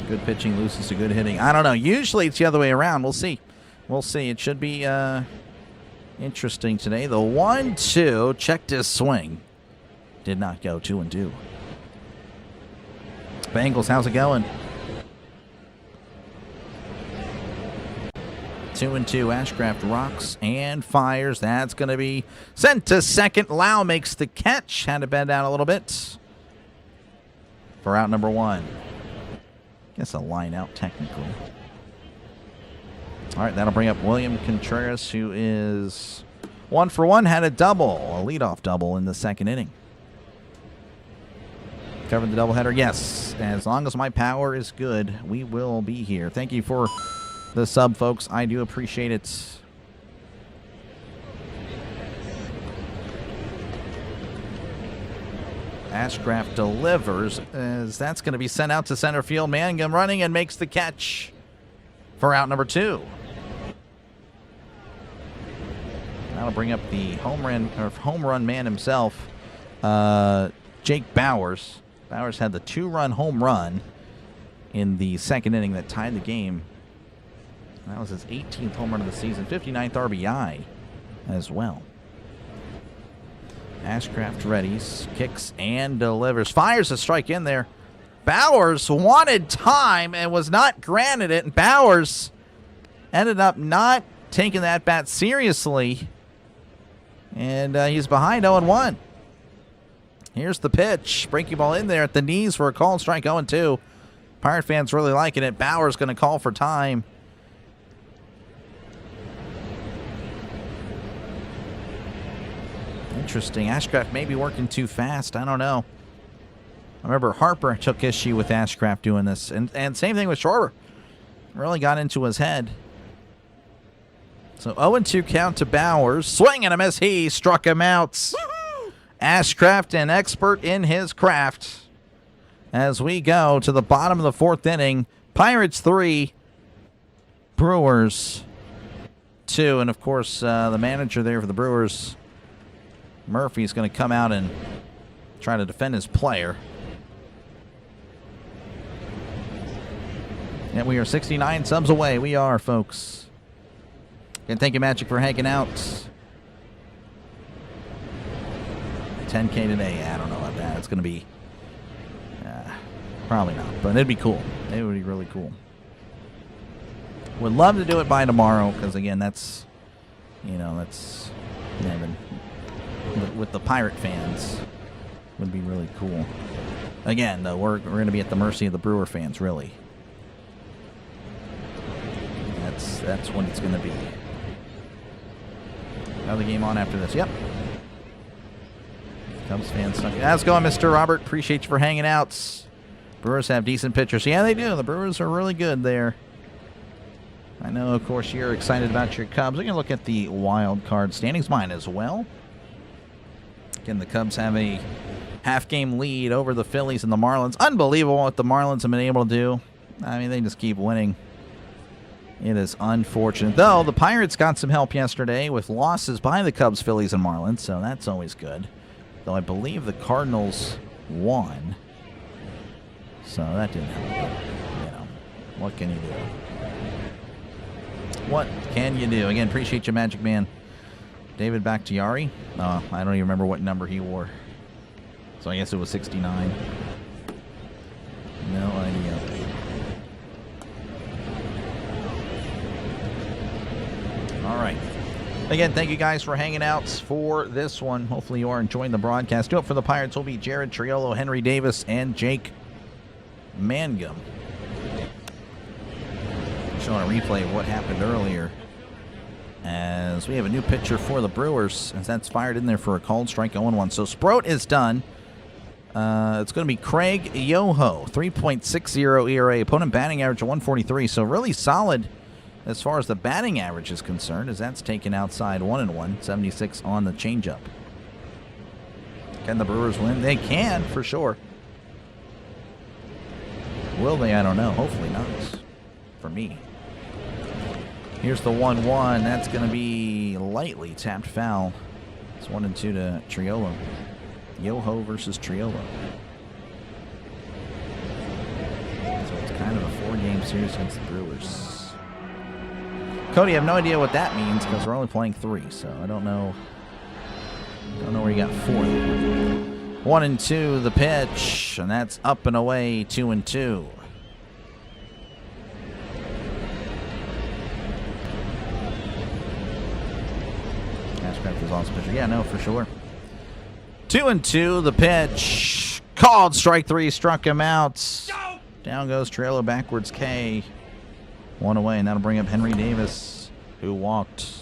Good pitching loses to good hitting. I don't know. Usually it's the other way around. We'll see. We'll see. It should be interesting today. The 1-2 checked his swing. Did not go. 2-2. Bengals, how's it going? 2-2. Ashcraft rocks and fires. That's going to be sent to second. Lau makes the catch. Had to bend down a little bit for out number 1. Guess a line out technically. All right, that'll bring up William Contreras, who is 1 for 1. Had a double, a leadoff double in the second inning. Covered the doubleheader. Yes, as long as my power is good, we will be here. Thank you for the sub, folks. I do appreciate it. Ashcraft delivers as that's going to be sent out to center field. Mangum running and makes the catch for out number 2. That'll bring up the home run man himself, Jake Bowers. Bowers had the 2-run home run in the second inning that tied the game. That was his 18th home run of the season, 59th RBI as well. Ashcraft readies, kicks and delivers. Fires a strike in there. Bowers wanted time and was not granted it. And Bowers ended up not taking that bat seriously. And he's behind 0-1. Here's the pitch. Breaking ball in there at the knees for a called strike. 0-2. Pirate fans really liking it. Bowers going to call for time. Interesting. Ashcraft may be working too fast. I don't know. I remember Harper took issue with Ashcraft doing this. And same thing with Schwarber. Really got into his head. So 0-2 count to Bowers. Swing and a miss. He struck him out. Woo-hoo! Ashcraft, an expert in his craft. As we go to the bottom of the 4th inning. Pirates 3. Brewers 2. And, of course, the manager there for the Brewers, Murphy's going to come out and try to defend his player. And we are 69 subs away. We are, folks. And thank you, Magic, for hanging out. 10K today. I don't know about that. It's going to be probably not, but it'd be cool. It would be really cool. Would love to do it by tomorrow because, again, that's, that's with the Pirate fans would be really cool. Again, though, we're going to be at the mercy of the Brewer fans, really. That's what it's going to be. Another game on after this. Yep. Cubs fans. How's it going, Mr. Robert? Appreciate you for hanging out. Brewers have decent pitchers. Yeah, they do. The Brewers are really good there. I know, of course, you're excited about your Cubs. We're going to look at the wild card standings. Mine as well. Again, the Cubs have a half-game lead over the Phillies and the Marlins. Unbelievable what the Marlins have been able to do. I mean, they just keep winning. It is unfortunate. Though, the Pirates got some help yesterday with losses by the Cubs, Phillies, and Marlins, so that's always good. Though I believe the Cardinals won. So that didn't help. But, what can you do? What can you do? Again, appreciate you, Magic Man. David Bakhtiari. I don't even remember what number he wore. So I guess it was 69. No idea. All right. Again, thank you guys for hanging out for this one. Hopefully you are enjoying the broadcast. Do it for the Pirates will be Jared Triolo, Henry Davis, and Jake Mangum. Showing a replay of what happened earlier. As we have a new pitcher for the Brewers, as that's fired in there for a called strike, 0-1. So Sproat is done. It's going to be Craig Yoho, 3.60 ERA. Opponent batting average of 143. So really solid as far as the batting average is concerned, as that's taken outside 1-1, 76 on the changeup. Can the Brewers win? They can, for sure. Will they? I don't know. Hopefully not, for me. Here's the 1-1. That's going to be lightly tapped foul It's 1-2 to Triolo. Yoho versus Triolo. So it's kind of a 4-game series against the Brewers. Cody, I have no idea what that means because we're only playing 3, so I don't know. Don't know where you got 4. 1-2 the pitch, and that's up and away. 2-2. Ashcraft is awesome pitcher. Yeah, no, for sure. 2-2 the pitch. Called strike 3. Struck him out. Down goes Triolo backwards K. 1 away, and that'll bring up Henry Davis, who walked.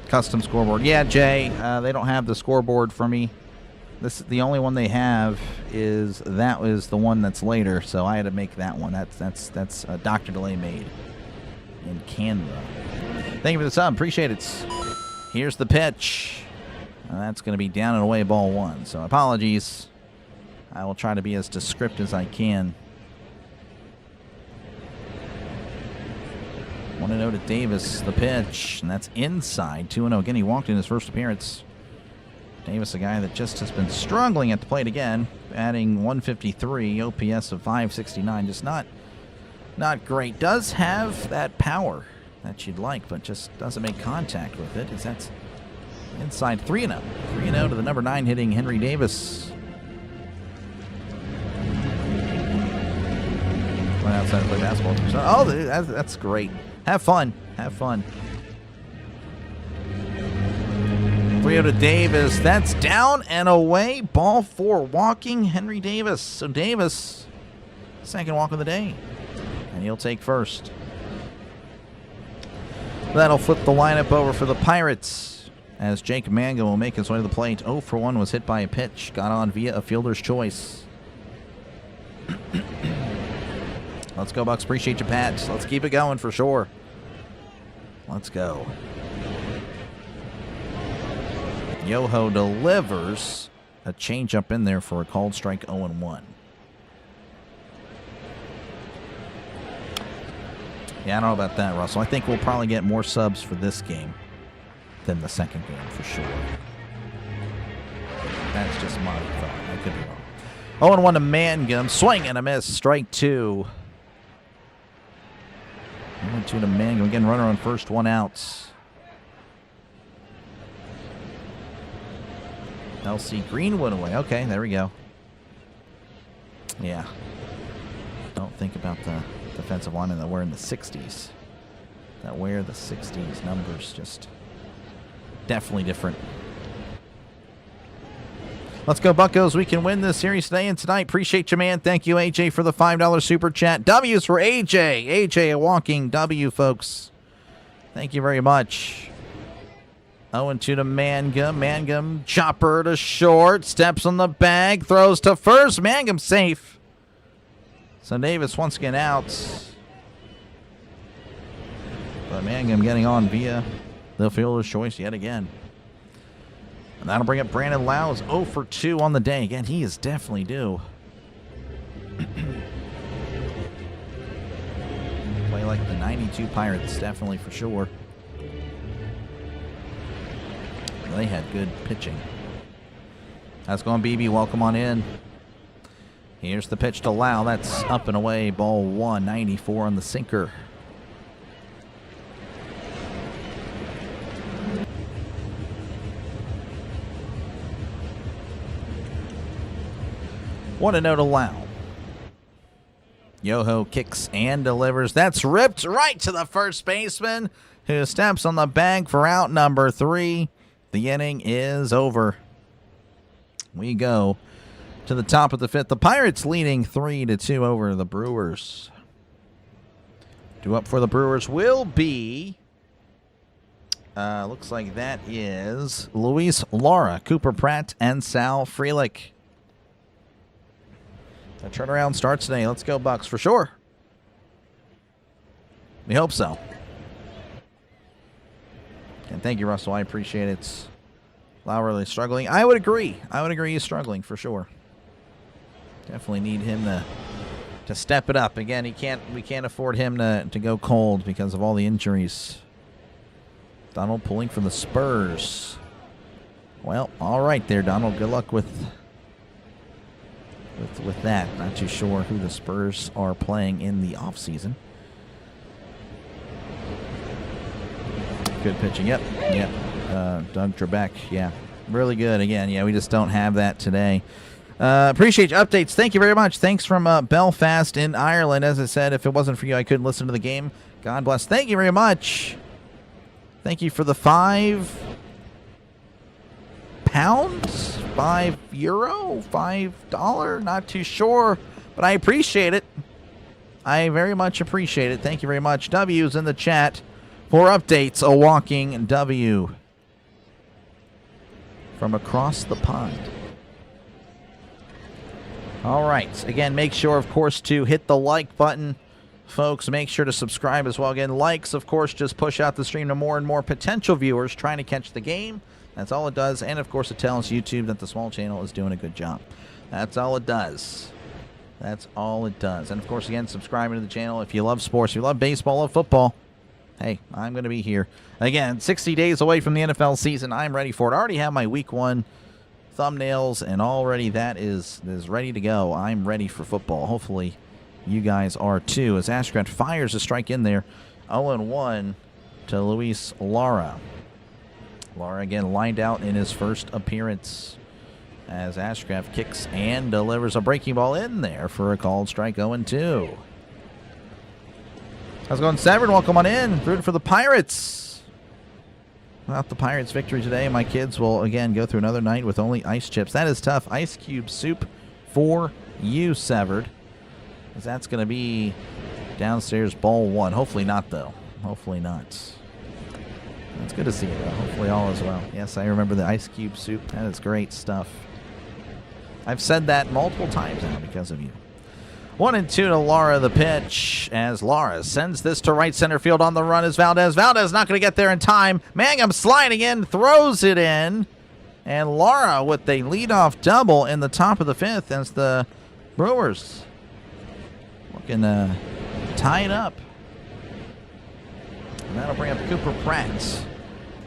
Custom scoreboard. Yeah, Jay, they don't have the scoreboard for me. This the only one they have is that was the one that's later, so I had to make that one. That's Dr. Delay made in Canva. Thank you for the sub. Appreciate it. Here's the pitch. That's going to be down and away, ball 1. So apologies. I will try to be as descriptive as I can. 1-0 to Davis, the pitch, and that's inside. 2-0. Again, he walked in his first appearance. Davis, a guy that just has been struggling at the plate again, adding 153, OPS of 569. Just not great. Does have that power that you'd like, but just doesn't make contact with it. That's inside. 3-0. 3-0 to the number 9 hitting Henry Davis. Went outside to play basketball. Oh, that's great. Have fun. Have fun. 3-0 to Davis. That's down and away. Ball 4. Walking Henry Davis. So Davis, second walk of the day. And he'll take first. That'll flip the lineup over for the Pirates as Jake Manga will make his way to the plate. 0 for 1 was hit by a pitch. Got on via a fielder's choice. Let's go, Bucs. Appreciate you, Pat. Let's keep it going for sure. Let's go. Yoho delivers a changeup in there for a called strike. 0-1. Yeah, I don't know about that, Russell. I think we'll probably get more subs for this game than the second game for sure. That's just my thought. I could be wrong. 0-1 to Mangum. Swing and a miss. Strike 2. 1-2 to Mangum. Again, runner on first, 1 out. LC Greenwood away. Okay, there we go. Yeah. Don't think about the defensive linemen that were in the 60s. That wear the 60s numbers. Just definitely different. Let's go, Buccos. We can win this series today and tonight. Appreciate you, man. Thank you, AJ, for the $5 super chat. W's for AJ. AJ, a walking W, folks. Thank you very much. 0-2 to Mangum. Mangum, chopper to short. Steps on the bag. Throws to first. Mangum safe. So Davis once again out. But Mangum getting on via the fielder's choice yet again. And that'll bring up Brandon Lau's 0 for 2 on the day. Again, he is definitely due. Play like the 92 Pirates, definitely for sure. They had good pitching. How's it going, BB? Welcome on in. Here's the pitch to Lau. That's up and away. Ball 1, 94 on the sinker. Want to know to Lau. Yoho kicks and delivers. That's ripped right to the first baseman, who steps on the bag for out number 3. The inning is over. We go to the top of the 5th. The Pirates leading 3-2 over the Brewers. Due up for the Brewers will be, looks like that is Luis Lara, Cooper Pratt, and Sal Frelick. The turnaround starts today. Let's go, Bucs, for sure. We hope so. And thank you, Russell. I appreciate it. Lau really struggling. I would agree. I would agree he's struggling for sure. Definitely need him to step it up. Again, we can't afford him to go cold because of all the injuries. Donald pulling for the Spurs. Well, all right there, Donald. Good luck with that. Not too sure who the Spurs are playing in the offseason. Good pitching. Yep. Doug Trebek. Yeah. Really good. Again, yeah, we just don't have that today. Appreciate your updates. Thank you very much. Thanks from Belfast in Ireland. As I said, if it wasn't for you, I couldn't listen to the game. God bless. Thank you very much. Thank you for the £5, €5, $5. Not too sure, but I appreciate it. I very much appreciate it. Thank you very much. W's in the chat for updates. A walking W from across the pond. All right. Again, make sure, of course, to hit the like button. Folks, make sure to subscribe as well. Again, likes, of course, just push out the stream to more and more potential viewers trying to catch the game. That's all it does. And, of course, it tells YouTube that the small channel is doing a good job. That's all it does. That's all it does. And, of course, again, subscribing to the channel. If you love sports, if you love baseball, love football, hey, I'm going to be here. Again, 60 days away from the NFL season. I'm ready for it. I already have my week 1 thumbnails, and already that is ready to go. I'm ready for football. Hopefully, you guys are too. As Ashcraft fires a strike in there, 0-1 to Luis Lara. Lara again lined out in his first appearance as Ashcraft kicks and delivers a breaking ball in there for a called strike. 0-2. How's it going, Severn? Welcome on in. Rooting for the Pirates. Without the Pirates' victory today, my kids will again go through another night with only ice chips. That is tough. Ice cube soup for you, Severed. Because that's going to be downstairs bowl 1. Hopefully not, though. Hopefully not. It's good to see you, though. Hopefully all is well. Yes, I remember the ice cube soup. That is great stuff. I've said that multiple times now because of you. 1-2 to Lara, the pitch, as Lara sends this to right center field. On the run is Valdez. Valdez not going to get there in time. Mangum sliding in, throws it in. And Lara with a leadoff double in the top of the 5th as the Brewers looking to tie it up. And that'll bring up Cooper Pratt.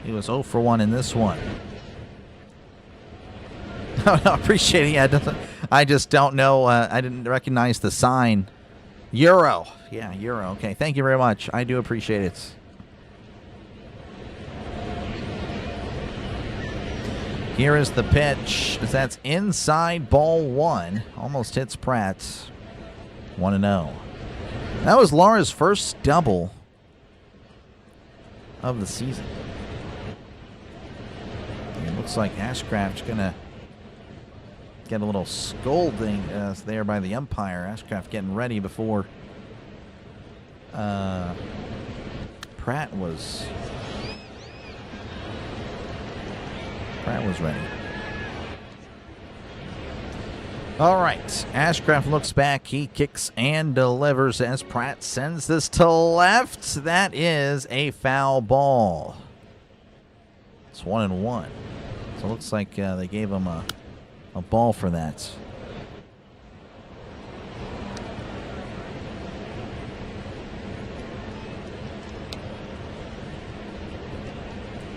He was 0 for 1 in this one. No, appreciate it. Yeah, I just don't know. I didn't recognize the sign. Euro. Yeah, Euro. Okay, thank you very much. I do appreciate it. Here is the pitch. That's inside ball 1. Almost hits Pratt. 1-0. That was Lara's first double of the season. And it looks like Ashcraft's going to get a little scolding there by the umpire. Ashcraft getting ready before Pratt was ready. All right, Ashcraft looks back. He kicks and delivers as Pratt sends this to left. That is a foul ball. It's 1-1. So it looks like they gave him a ball for that.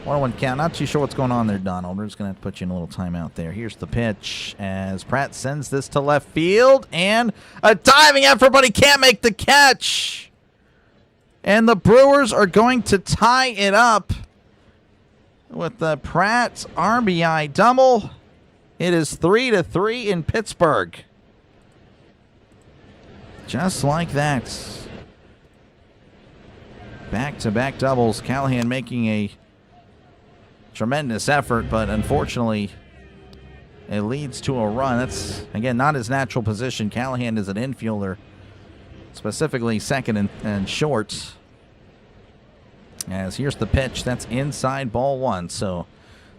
1-1 count. Not too sure what's going on there, Donald. We're just going to have to put you in a little timeout there. Here's the pitch as Pratt sends this to left field. And a diving effort, but he can't make the catch. And the Brewers are going to tie it up with the Pratt's RBI double. It is 3-3 in Pittsburgh. Just like that. Back-to-back doubles. Callahan making a tremendous effort, but unfortunately it leads to a run. That's, again, not his natural position. Callahan is an infielder, specifically second and short. As here's the pitch. That's inside ball 1. So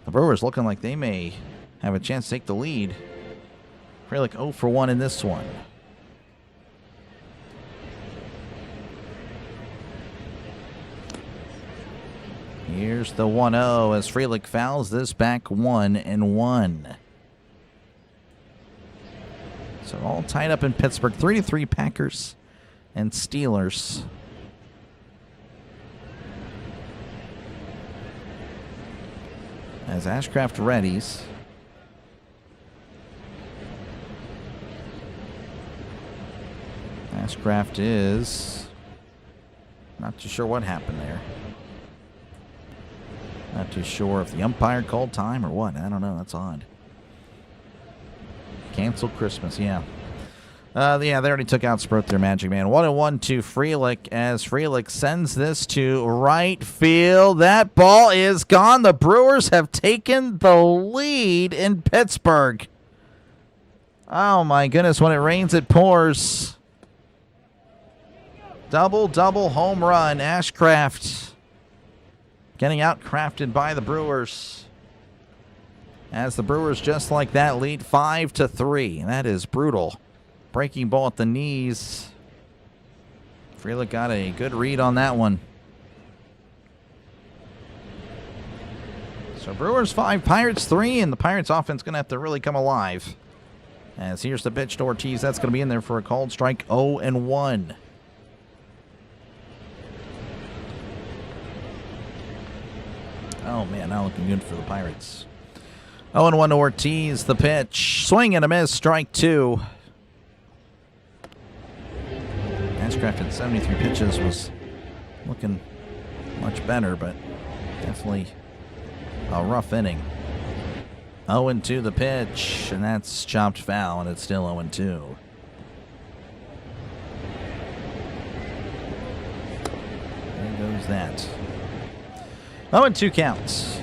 the Brewers looking like they may have a chance to take the lead. Frelick 0 for 1 in this one. Here's the 1-0 as Frelick fouls this back 1-1. So all tied up in Pittsburgh. 3-3 Packers and Steelers. as Ashcraft readies. Ashcraft is not too sure what happened there. Not too sure if the umpire called time or what. I don't know. That's odd. Cancel Christmas, yeah. They already took out Sprott, their Magic Man. 1-1 to Frelick as Frelick sends this to right field. That ball is gone. The Brewers have taken the lead in Pittsburgh. Oh, my goodness. When it rains, it pours. Double home run. Ashcraft getting outcrafted by the Brewers. As the Brewers, just like that, lead 5-3. That is brutal. Breaking ball at the knees. Frelick got a good read on that one. So Brewers 5, Pirates 3, and the Pirates offense going to have to really come alive. As here's the pitch to Ortiz. That's going to be in there for a called strike. 0-1. Oh, man, not looking good for the Pirates. 0-1 to Ortiz. The pitch. Swing and a miss. Strike 2. Ashcraft at 73 pitches was looking much better, but definitely a rough inning. 0-2 the pitch, and that's chopped foul, and it's still 0-2. There goes that. 0-2 counts.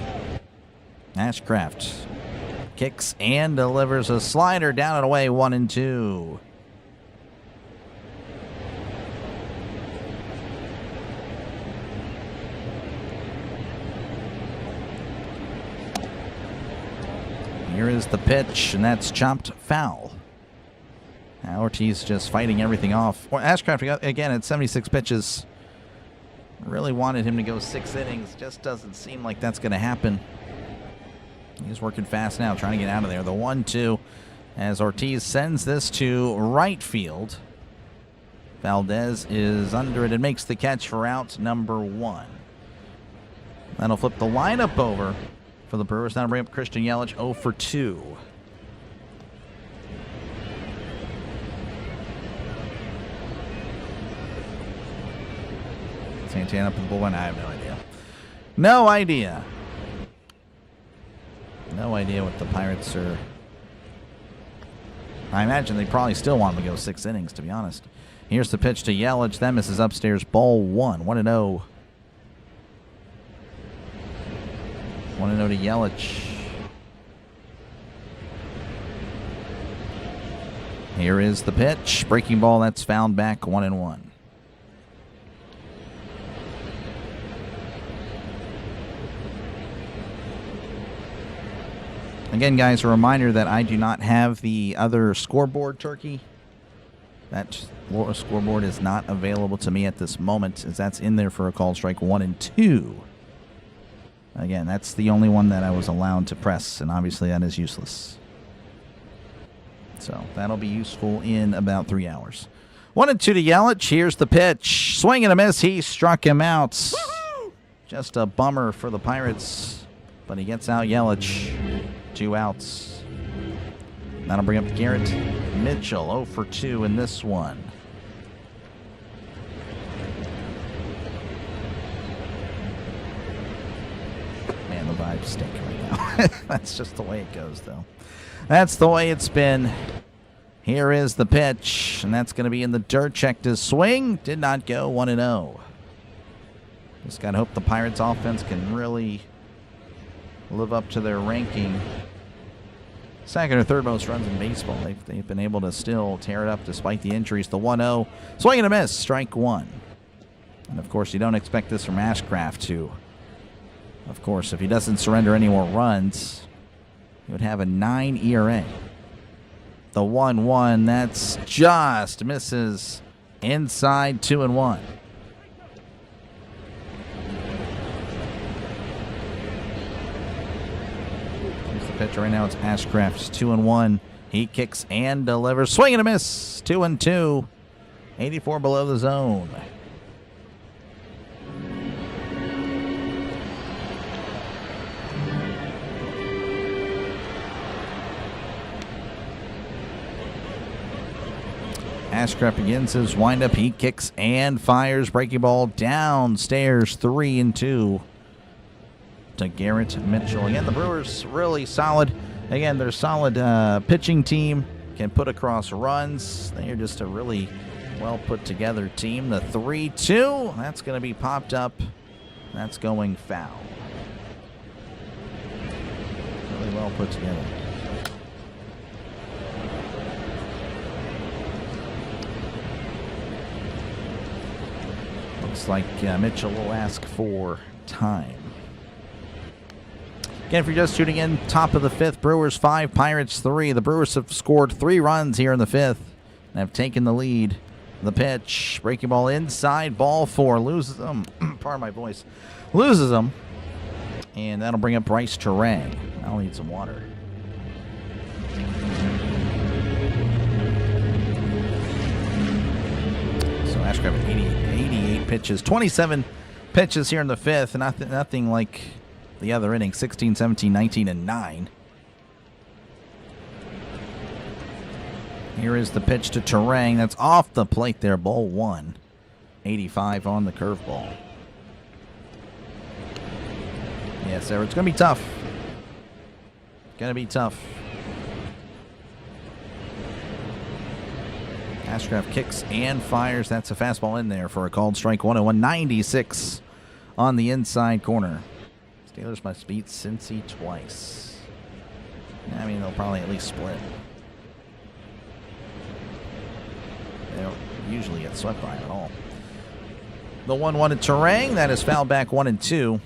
Ashcraft kicks and delivers a slider down and away, 1-2. Here is the pitch, and that's chopped foul. Now Ortiz just fighting everything off. Ashcraft, again, at 76 pitches. Really wanted him to go 6 innings. Just doesn't seem like that's going to happen. He's working fast now, trying to get out of there. The 1-2 as Ortiz sends this to right field. Valdez is under it and makes the catch for out number 1. That'll flip the lineup over for the Brewers. Now bring up Christian Yelich, 0 for 2. Santana up in the bullpen. I have no idea. No idea. No idea what the Pirates are. I imagine they probably still want him to go 6 innings, to be honest. Here's the pitch to Yelich. That misses upstairs. Ball 1. 1-0. 1-0 to Yelich. Here is the pitch. Breaking ball. That's fouled back. 1-1. Again, guys, a reminder that I do not have the other scoreboard turkey. That scoreboard is not available to me at this moment, as that's in there for a call strike 1 and 2. Again, that's the only one that I was allowed to press, and obviously that is useless. So that'll be useful in about 3 hours. 1-2 to Yelich. Here's the pitch. Swing and a miss. He struck him out. Woo-hoo! Just a bummer for the Pirates, but he gets out Yelich. 2 outs. That'll bring up Garrett Mitchell, 0 for 2 in this one. Man, the vibes stink right now. That's just the way it goes, though. That's the way it's been. Here is the pitch, and that's going to be in the dirt. Checked his swing. Did not go. 1-0. Just got to hope the Pirates offense can really live up to their ranking. Second or third most runs in baseball. They've been able to still tear it up despite the injuries. The 1-0. Swing and a miss. Strike 1. And, of course, you don't expect this from Ashcraft to. Of course, if he doesn't surrender any more runs, he would have a 9 ERA. The 1-1, that's just misses inside 2-1. Pitcher right now, it's Ashcraft's 2-1. He kicks and delivers. Swing and a miss. 2-2. 84 below the zone. Ashcraft begins his windup. He kicks and fires. Breaking ball downstairs. 3-2 to Garrett Mitchell. Again, the Brewers really solid. Again, they're a solid pitching team. Can put across runs. They are just a really well put together team. The 3-2. That's going to be popped up. That's going foul. Really well put together. Looks like Mitchell will ask for time. Again, if you're just tuning in, top of the fifth, Brewers 5, Pirates 3. The Brewers have scored 3 runs here in the fifth and have taken the lead. The pitch, breaking ball inside, ball 4, loses them. Pardon my voice. Loses them. And that'll bring up Bryce Terang. I'll need some water. So Ashcraft 88 pitches, 27 pitches here in the fifth. Nothing like the other innings, 16, 17, 19, and 9. Here is the pitch to Terang. That's off the plate there, ball 1. 85 on the curveball. Yes, sir, it's going to be tough. Going to be tough. Ashcraft kicks and fires. That's a fastball in there for a called strike. 101, 96 on the inside corner. Steelers must beat Cincy twice. I mean, they'll probably at least split. They don't usually get swept by at all. The 1-1 to Terang. That is fouled back 1-2.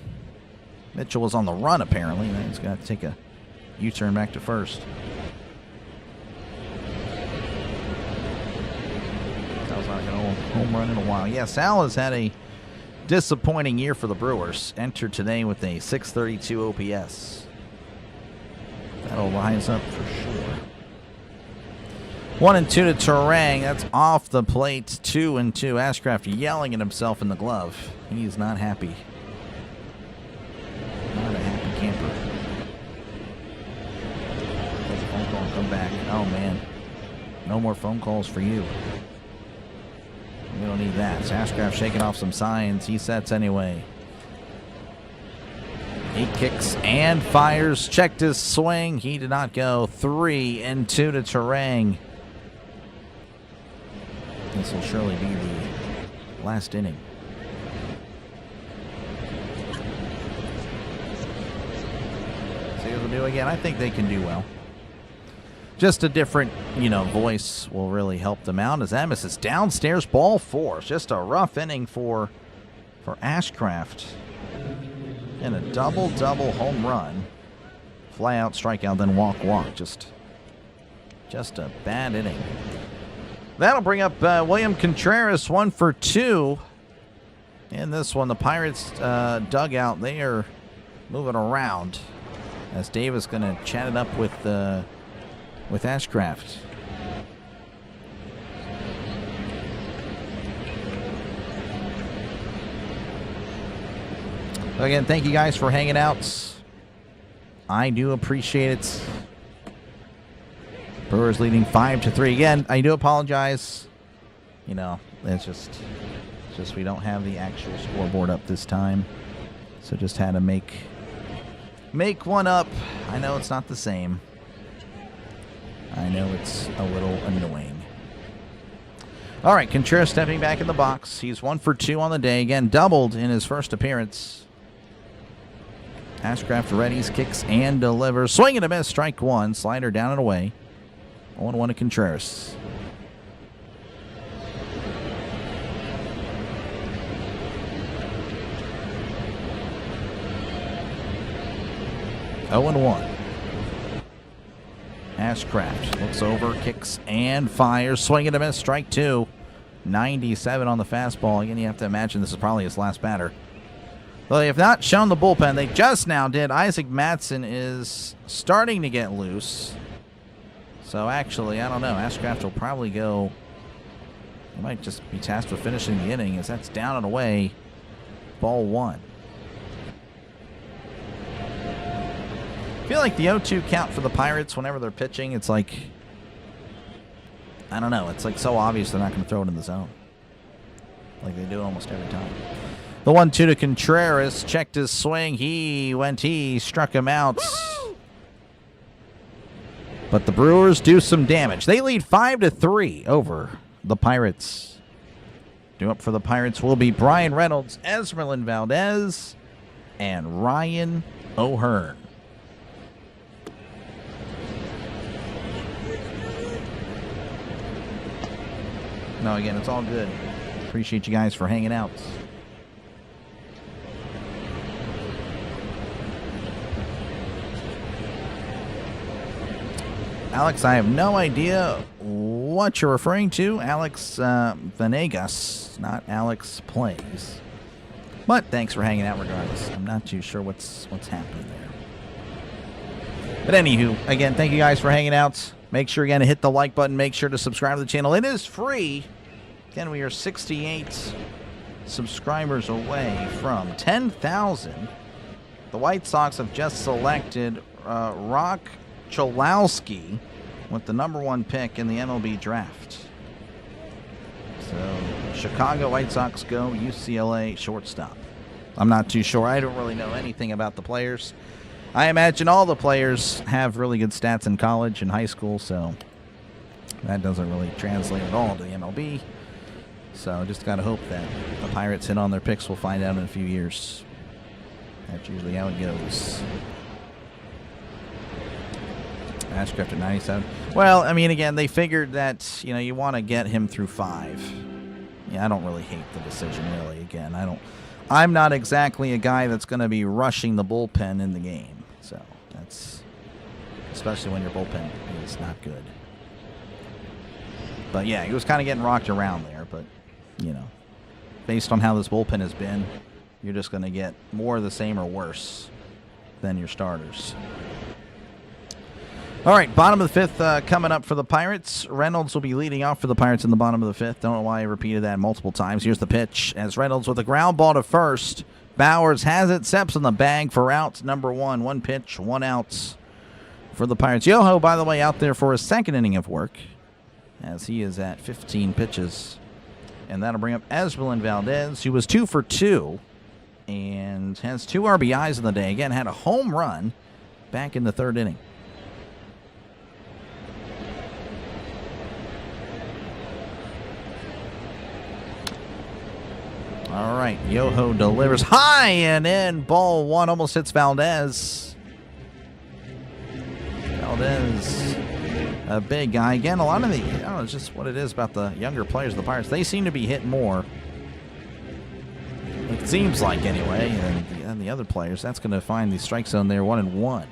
Mitchell was on the run, apparently. Now he's got to take a U-turn back to first. Sal's not going to home run in a while. Yeah, Sal has had a disappointing year for the Brewers. Entered today with a 632 OPS. That'll rise up for sure. 1-2 to Terang. That's off the plate. 2-2. Ashcraft yelling at himself in the glove. He's not happy. Not a happy camper. Take a phone call and come back. Oh, man. No more phone calls for you. We don't need that. So Ashcraft shaking off some signs. He sets anyway. He kicks and fires. Checked his swing. He did not go. 3-2 to Terang. This will surely be the last inning. See what they'll do again. I think they can do well. Just a different, voice will really help them out. As Amos is downstairs, ball 4. It's just a rough inning for Ashcraft. And a double home run. Fly out, strikeout, then walk. Just a bad inning. That'll bring up William Contreras, 1 for 2. In this one, the Pirates dugout, they are moving around. As Davis going to chat it up with Ashcraft. So again, thank you guys for hanging out. I do appreciate it. Brewers leading 5-3. Again, I do apologize. It's just we don't have the actual scoreboard up this time. So just had to make one up. I know it's not the same. I know it's a little annoying. All right, Contreras stepping back in the box. He's 1 for 2 on the day. Again, doubled in his first appearance. Ashcraft readies, kicks, and delivers. Swing and a miss, strike 1. Slider down and away. 1-1 to Contreras. Oh, 1. Ashcraft looks over, kicks, and fires. Swing and a miss, strike 2. 97 on the fastball. Again, you have to imagine this is probably his last batter. Well, they have not shown the bullpen. They just now did. Isaac Madsen is starting to get loose. So, actually, I don't know. Ashcraft will probably go. He might just be tasked with finishing the inning as that's down and away. Ball 1. I feel like the 0-2 count for the Pirates whenever they're pitching, it's like I don't know. It's like so obvious they're not going to throw it in the zone. Like they do almost every time. The 1-2 to Contreras. Checked his swing. He struck him out. But the Brewers do some damage. They lead 5-3 over the Pirates. Due up for the Pirates will be Brian Reynolds, Esmeralyn Valdez, and Ryan O'Hearn. No, again, it's all good. Appreciate you guys for hanging out. Alex, I have no idea what you're referring to. Alex Venegas, not Alex Plays. But thanks for hanging out regardless. I'm not too sure what's happening there. But anywho, again, thank you guys for hanging out. Make sure again to hit the like button. Make sure to subscribe to the channel. It is free. Again, we are 68 subscribers away from 10,000. The White Sox have just selected Rock Cholowski with the #1 pick in the MLB draft. So, Chicago White Sox go UCLA shortstop. I'm not too sure. I don't really know anything about the players. I imagine all the players have really good stats in college and high school, so that doesn't really translate at all to the MLB. So just got to hope that the Pirates hit on their picks. We'll find out in a few years. That's usually how it goes. Ashcraft at 97. Well, I mean, again, they figured that, you know, you want to get him through 5. Yeah, I don't really hate the decision, really. Again, I'm not exactly a guy that's going to be rushing the bullpen in the game. So that's, especially when your bullpen is not good. But yeah, he was kind of getting rocked around there. But, you know, based on how this bullpen has been, you're just going to get more of the same or worse than your starters. All right, bottom of the 5th coming up for the Pirates. Reynolds will be leading off for the Pirates in the bottom of the 5th. Don't know why I repeated that multiple times. Here's the pitch as Reynolds with a ground ball to first. Bowers has it. Seps in the bag for out #1. 1 pitch, 1 out for the Pirates. Yoho, by the way, out there for his 2nd inning of work as he is at 15 pitches. And that'll bring up Esmeralyn Valdez, who was 2 for 2 and has 2 RBIs in the day. Again, had a home run back in the 3rd inning. All right, Yoho delivers high and in. Ball 1 almost hits Valdez. Valdez, a big guy. Again, a lot of the, I don't know, it's just what it is about the younger players of the Pirates. They seem to be hit more. It seems like, anyway. And the other players, that's going to find the strike zone there, 1-1.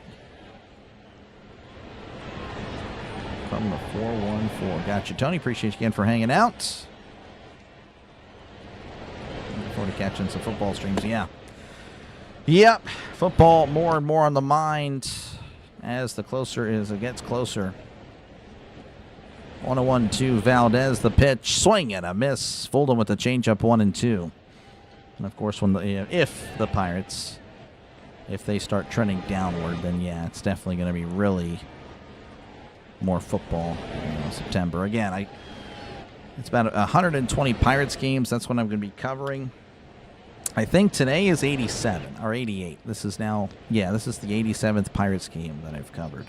From the 4-1-4. Gotcha. Tony, appreciate you again for hanging out. To catching some football streams. Yep, football more and more on the mind as it gets closer. 1-1-2 Valdez, the pitch, swing and a miss. Fooled him with the changeup, 1-2. And of course, if the Pirates, if they start trending downward, then yeah, it's definitely going to be really more football in September. Again, it's about 120 Pirates games. That's what I'm going to be covering. I think today is 87 or 88. This is now, yeah, this is the 87th Pirates game that I've covered.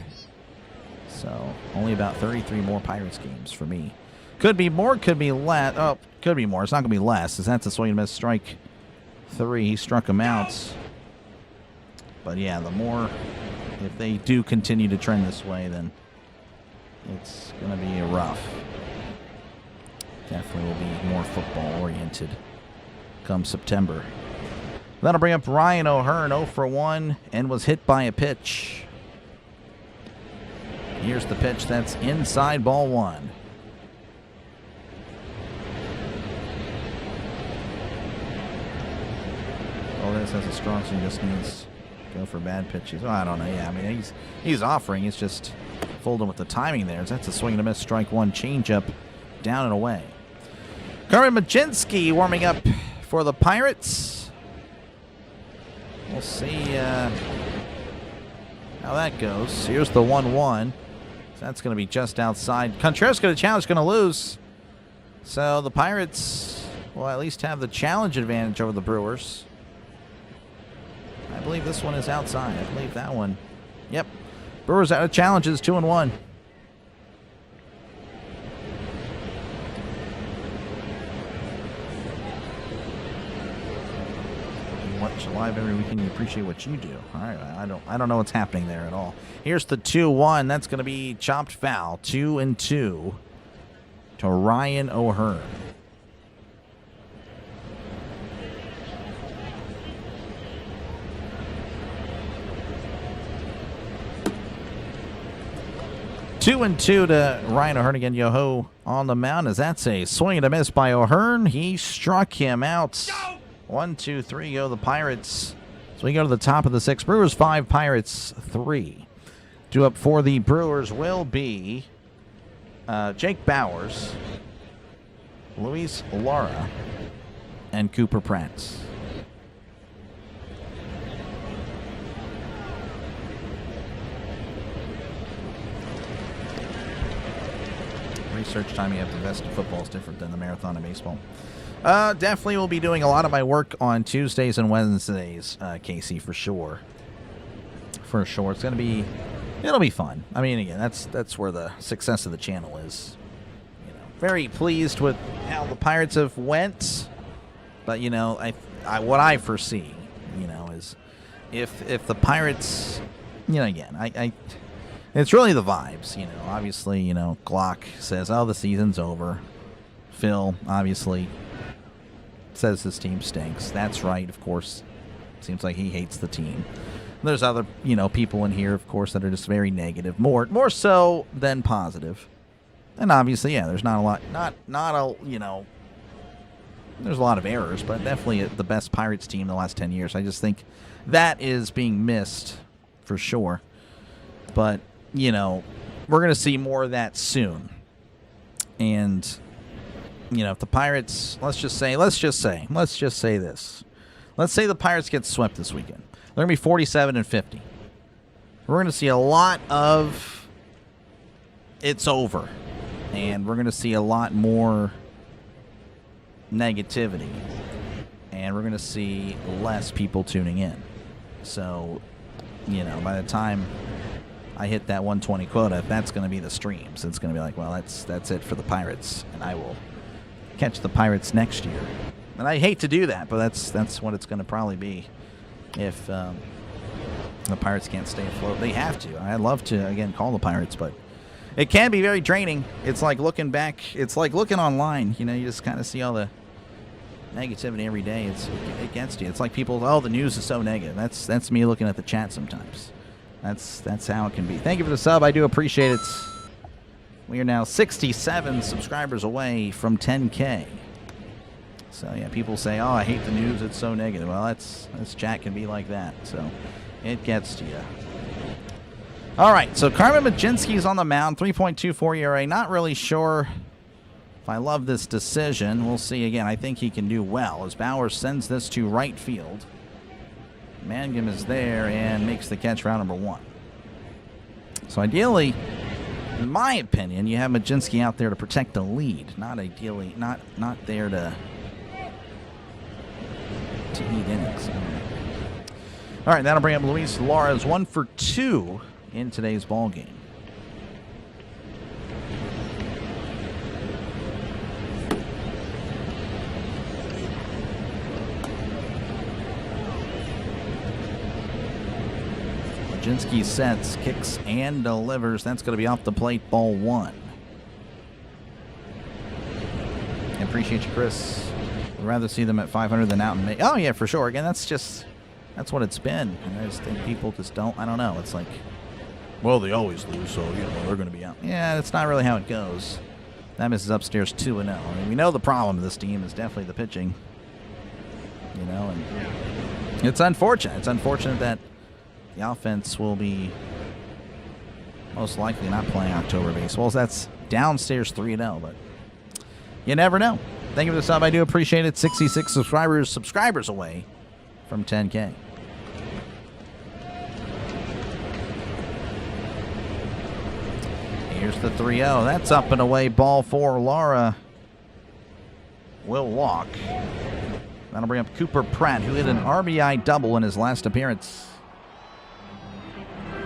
So only about 33 more Pirates games for me. Could be more, could be less. Oh, could be more. It's not going to be less, because that's a swing and miss strike 3. He struck him out. But yeah, the more, if they do continue to trend this way, then it's going to be rough. Definitely will be more football oriented come September. That'll bring up Ryan O'Hearn, 0 for 1, and was hit by a pitch. Here's the pitch that's inside, ball 1. Oh, this has a strong swing, just needs to go for bad pitches. Oh, I don't know. Yeah, I mean, he's offering. He's just folding with the timing there. That's a swing and a miss, strike 1, changeup, down and away. Carmen Machinsky warming up for the Pirates. We'll see how that goes. Here's the 1-1. So that's going to be just outside. Contreras going to challenge, going to lose. So the Pirates will at least have the challenge advantage over the Brewers. I believe this one is outside. I believe that one. Yep. Brewers out of challenges, 2-1. Watch live every weekend. You appreciate what you do. All right, I don't know what's happening there at all. Here's the 2-1. That's going to be chopped foul. 2-2 to Ryan O'Hearn. Two and two to Ryan O'Hearn again. Yoho on the mound as that's a swing and a miss by O'Hearn. He struck him out. 1, 2, 3 go the Pirates. So we go to the top of the 6. Brewers 5, Pirates 3. Due up for the Brewers will be Jake Bowers, Luis Lara, and Cooper Pratt. Research time you have to invest in football is different than the marathon of baseball. Definitely will be doing a lot of my work on Tuesdays and Wednesdays, Casey, for sure. For sure. It's going to be, it'll be fun. I mean, again, that's where the success of the channel is. You know, very pleased with how the Pirates have went. But, you know, what I foresee, you know, is if the Pirates, you know, again, it's really the vibes, you know. Obviously, you know, Glock says, oh, the season's over. Phil, obviously, says his team stinks. That's right, of course. Seems like he hates the team. There's other, you know, people in here, of course, that are just very negative. More so than positive. And obviously, yeah, there's not a lot, not a, you know, there's a lot of errors, but definitely the best Pirates team in the last 10 years. I just think that is being missed for sure. But, you know, we're going to see more of that soon. And, you know, if the Pirates, let's just say this. Let's say the Pirates get swept this weekend. They're going to be 47-50. We're going to see a lot of it's over. And we're going to see a lot more negativity. And we're going to see less people tuning in. So, you know, by the time I hit that 120 quota, that's going to be the streams. It's going to be like, well, that's it for the Pirates, and I will catch the Pirates next year. And I hate to do that, but that's what it's going to probably be if the Pirates can't stay afloat. They have to. I'd love to, again, call the Pirates, but it can be very draining. It's like looking back. It's like looking online. You know, you just kind of see all the negativity every day. It gets to you. It's like people, oh, the news is so negative. That's me looking at the chat sometimes. That's how it can be. Thank you for the sub. I do appreciate it. We are now 67 subscribers away from 10K. So, yeah, people say, oh, I hate the news. It's so negative. Well, this chat can be like that. So, it gets to you. All right, so Carmen Mlodzinski's on the mound. 3.24 ERA. Not really sure if I love this decision. We'll see again. I think he can do well as Bauer sends this to right field. Mangum is there and makes the catch round number 1. So ideally, in my opinion, you have Mlodzinski out there to protect the lead. Not ideally, not there to eat innings. All right, that'll bring up Luis Lara's 1 for 2 in today's ball game. Mlodzinski sets, kicks, and delivers. That's going to be off the plate, ball 1. I appreciate you, Chris. I'd rather see them at 500 than out in May. Oh, yeah, for sure. Again, that's what it's been. And I just think people just don't, I don't know. It's like, well, they always lose, so, you know, they're going to be out. Yeah, that's not really how it goes. That misses upstairs 2-0. I mean, we know the problem of this team is definitely the pitching. You know, and it's unfortunate. It's unfortunate that the offense will be most likely not playing October baseball. So that's downstairs 3-0, but you never know. Thank you for the sub. I do appreciate it. 66 subscribers away from 10K. Here's the 3-0. That's up and away. Ball 4. Lara will walk. That'll bring up Cooper Pratt, who hit an RBI double in his last appearance.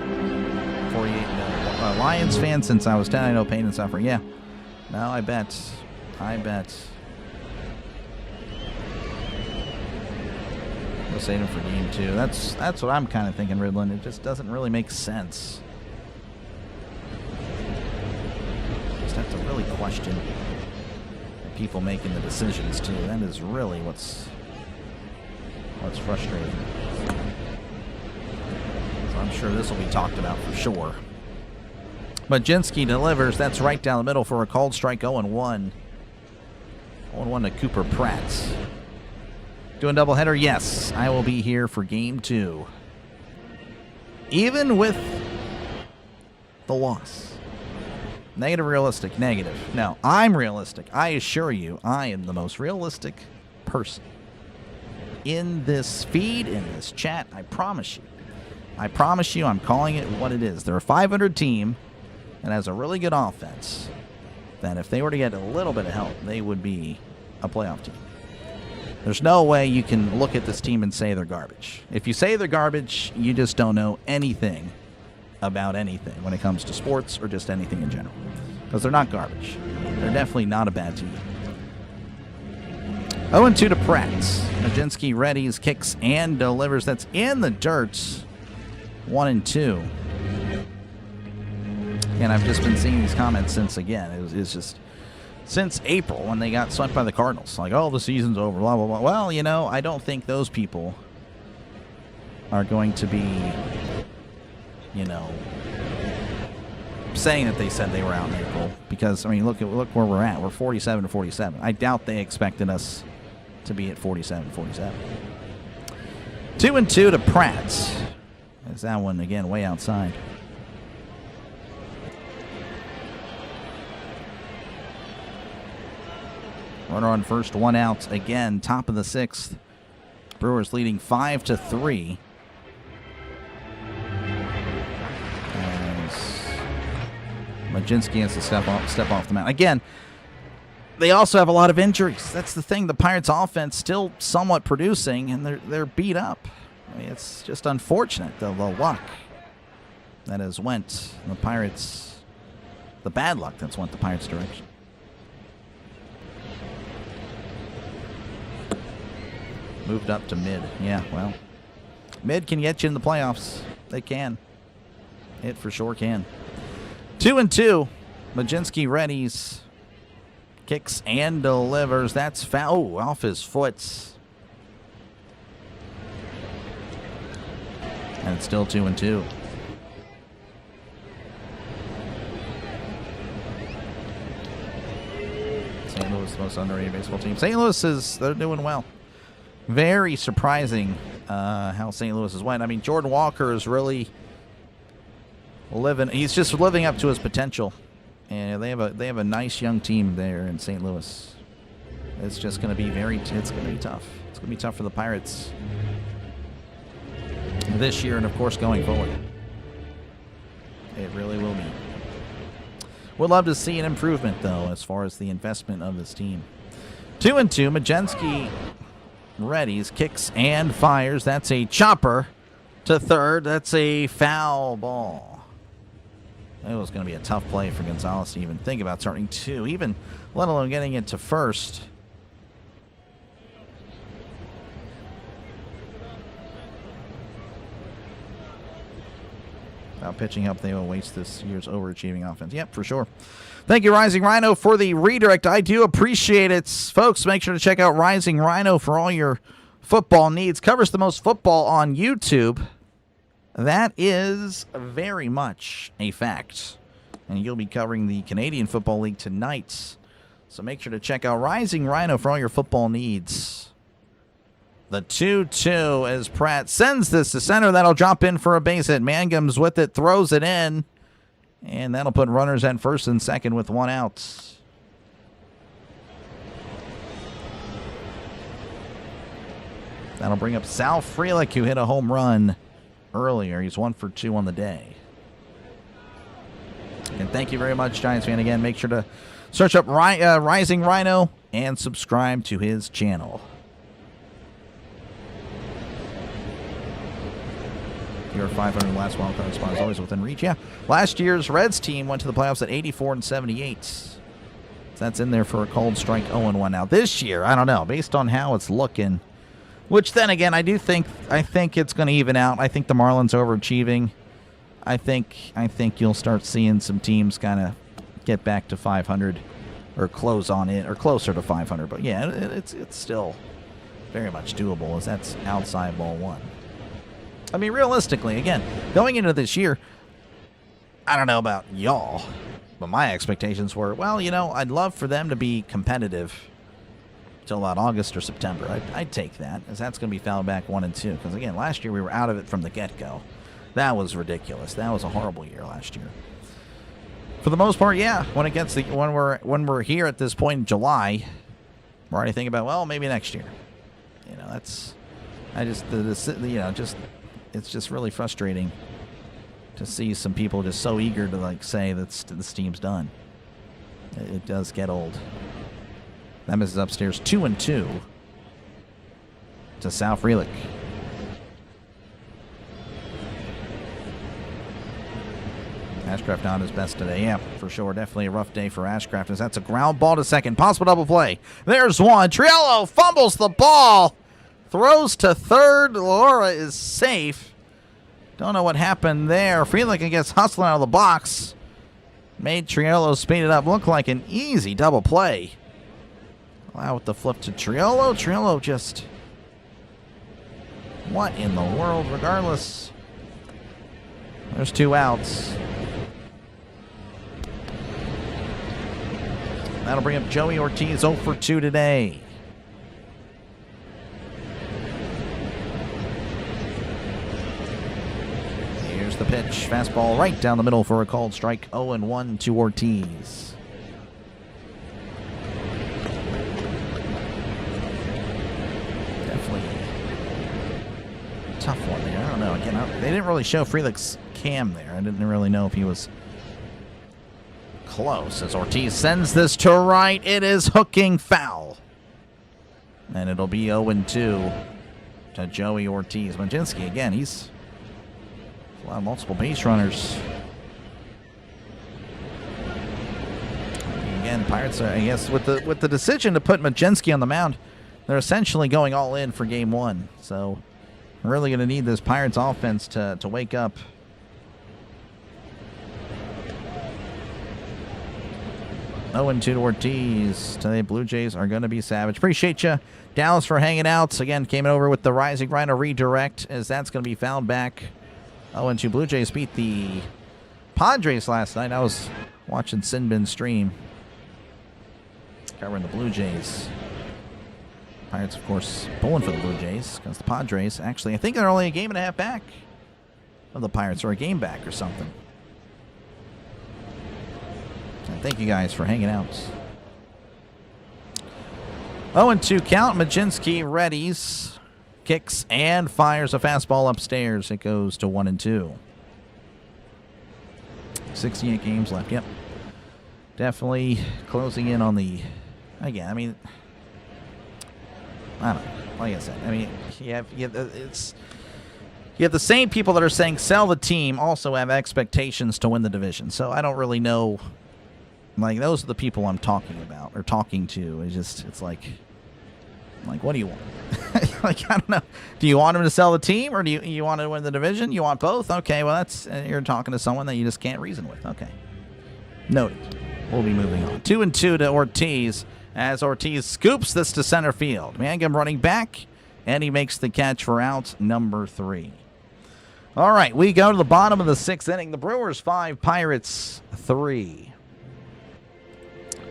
48 Lions fan since I was 10. I know pain and suffering. Yeah. No, I bet. We'll save him for game 2. That's what I'm kind of thinking, Ridlin. It just doesn't really make sense. Just have to really question the people making the decisions too. That is really what's frustrating. So I'm sure this will be talked about for sure. Majinski delivers. That's right down the middle for a called strike. 0-1. 0-1 to Cooper Pratt. Doing doubleheader? Yes. I will be here for game 2. Even with the loss. Negative, realistic, negative. No, I'm realistic. I assure you, I am the most realistic person in this feed, in this chat. I promise you. I promise you, I'm calling it what it is. They're a 500 team and has a really good offense that if they were to get a little bit of help, they would be a playoff team. There's no way you can look at this team and say they're garbage. If you say they're garbage, you just don't know anything about anything when it comes to sports or just anything in general. Because they're not garbage. They're definitely not a bad team. 0-2 to Pratt. Majinski readies, kicks, and delivers. That's in the dirt. 1-2. And I've just been seeing these comments since, again, it's just since April when they got swept by the Cardinals. Like, oh, the season's over, blah, blah, blah. Well, you know, I don't think those people are going to be, you know, saying that they said they were out in April. Because, I mean, look where we're at. We're 47-47. I doubt they expected us to be at 47-47. 2-2 to Pratt. There's that one, again, way outside. Runner on first, 1 out. Again, top of the 6th. Brewers leading 5-3. As Majinski has to step off the mound. Again, they also have a lot of injuries. That's the thing. The Pirates' offense still somewhat producing, and they're beat up. I mean, it's just unfortunate, the luck that has went the Pirates, the bad luck that's went the Pirates' direction. Moved up to mid. Yeah, well, mid can get you in the playoffs. They can. It for sure can. 2-2. Majinski readies, kicks, and delivers. That's foul. Off his foot. And it's still 2-2. St. Louis, the most underrated baseball team. St. Louis they're doing well. Very surprising how St. Louis has went. I mean, Jordan Walker is really he's just living up to his potential. And they have a nice young team there in St. Louis. It's just going to be it's going to be tough. It's going to be tough for the Pirates this year and, of course, going forward. It really will be. We'd love to see an improvement, though, as far as the investment of this team. 2-2. Majinski readies, kicks, and fires. That's a chopper to third. That's a foul ball. It was going to be a tough play for Gonzalez to even think about starting 2, even let alone getting it to first. Without pitching help, they will waste this year's overachieving offense. Yep, for sure. Thank you, Rising Rhino, for the redirect. I do appreciate it. Folks, make sure to check out Rising Rhino for all your football needs. Covers the most football on YouTube. That is very much a fact. And you'll be covering the Canadian Football League tonight. So make sure to check out Rising Rhino for all your football needs. The 2-2 as Pratt sends this to center. That'll drop in for a base hit. Mangum's with it, throws it in. And that'll put runners at first and second with 1 out. That'll bring up Sal Frelick, who hit a home run earlier. He's 1 for 2 on the day. And thank you very much, Giants fan. Again, make sure to search up Rising Rhino and subscribe to his channel. Your 500 last wildcard spot is always within reach. Yeah, last year's Reds team went to the playoffs at 84-78. So that's in there for a cold strike 0-1. Now this year, I don't know. Based on how it's looking, which then again, I think it's going to even out. I think the Marlins are overachieving. I think you'll start seeing some teams kind of get back to 500 or close on it or closer to 500. But yeah, it's still very much doable as that's outside ball one. I mean, realistically, again, going into this year, I don't know about y'all, but my expectations were, well, I'd love for them to be competitive till about August or September. I'd take that, as that's going to be fouled back 1 and 2. Because again, last year we were out of it from the get-go. That was ridiculous. That was a horrible year last year. For the most part, yeah. When we're here at this point in July, we're already thinking about, well, maybe next year. It's just really frustrating to see some people just so eager to say that this team's done. It does get old. That misses upstairs 2-2 to Sal Frelick. Ashcraft not his best today. Yeah, for sure. Definitely a rough day for Ashcraft as that's a ground ball to second. Possible double play. There's one. Triello fumbles the ball. Throws to third. Laura is safe. Don't know what happened there. Frelick gets hustling out of the box. Made Triello speed it up. Looked like an easy double play. Wow, with the flip to Triello. Triello just... what in the world? Regardless, there's 2 outs. That'll bring up Joey Ortiz 0 for 2 today. Here's the pitch. Fastball right down the middle for a called strike. 0-1 to Ortiz. Definitely tough one there. I don't know. Again, they didn't really show Frelick's cam there. I didn't really know if he was close as Ortiz sends this to right. It is hooking foul. And it'll be 0-2 to Joey Ortiz. Majinski, again, he's a lot of multiple base runners. Again, Pirates, I guess, with the decision to put Majinski on the mound, they're essentially going all in for game 1. So we're really going to need this Pirates offense to wake up. 0-2 to Ortiz. Today, Blue Jays are going to be savage. Appreciate you, Dallas, for hanging out. Again, came over with the Rising Rhino redirect, as that's going to be fouled back. 0-2. Blue Jays beat the Padres last night. I was watching Sinbin's stream, covering the Blue Jays. Pirates, of course, pulling for the Blue Jays because the Padres, actually, I think they're only a game and a half back of the Pirates, or a game back or something. And thank you guys for hanging out. 0-2 count. Majinski readies, kicks, and fires a fastball upstairs. It goes to 1-2. 68 games left. Yep. Definitely closing in on the... again, I mean... I don't know. Like I said, I mean, you have the same people that are saying sell the team also have expectations to win the division. So I don't really know. Like, those are the people I'm talking about or talking to. It's like, what do you want? Like, I don't know. Do you want him to sell the team, or do you want to win the division? You want both? Okay, well, that's you're talking to someone that you just can't reason with. Okay. Noted. We'll be moving on. 2-2 to Ortiz as Ortiz scoops this to center field. Mangum running back, and he makes the catch for out number 3. All right, we go to the bottom of the 6th inning. The Brewers 5, Pirates 3.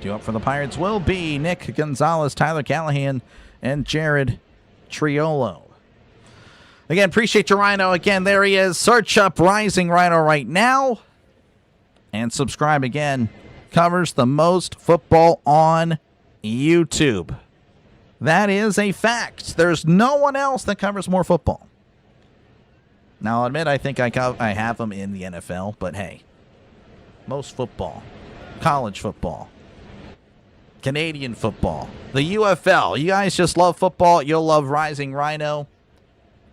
Due up for the Pirates will be Nick Gonzalez, Tyler Callahan, and Jared Triolo. Again, appreciate your Rhino. Again, there he is. Search up Rising Rhino right now. And subscribe again. Covers the most football on YouTube. That is a fact. There's no one else that covers more football. Now, I'll admit, I think I have them in the NFL, but hey. most football, college football, Canadian football, the UFL. You guys just love football. You'll love Rising Rhino.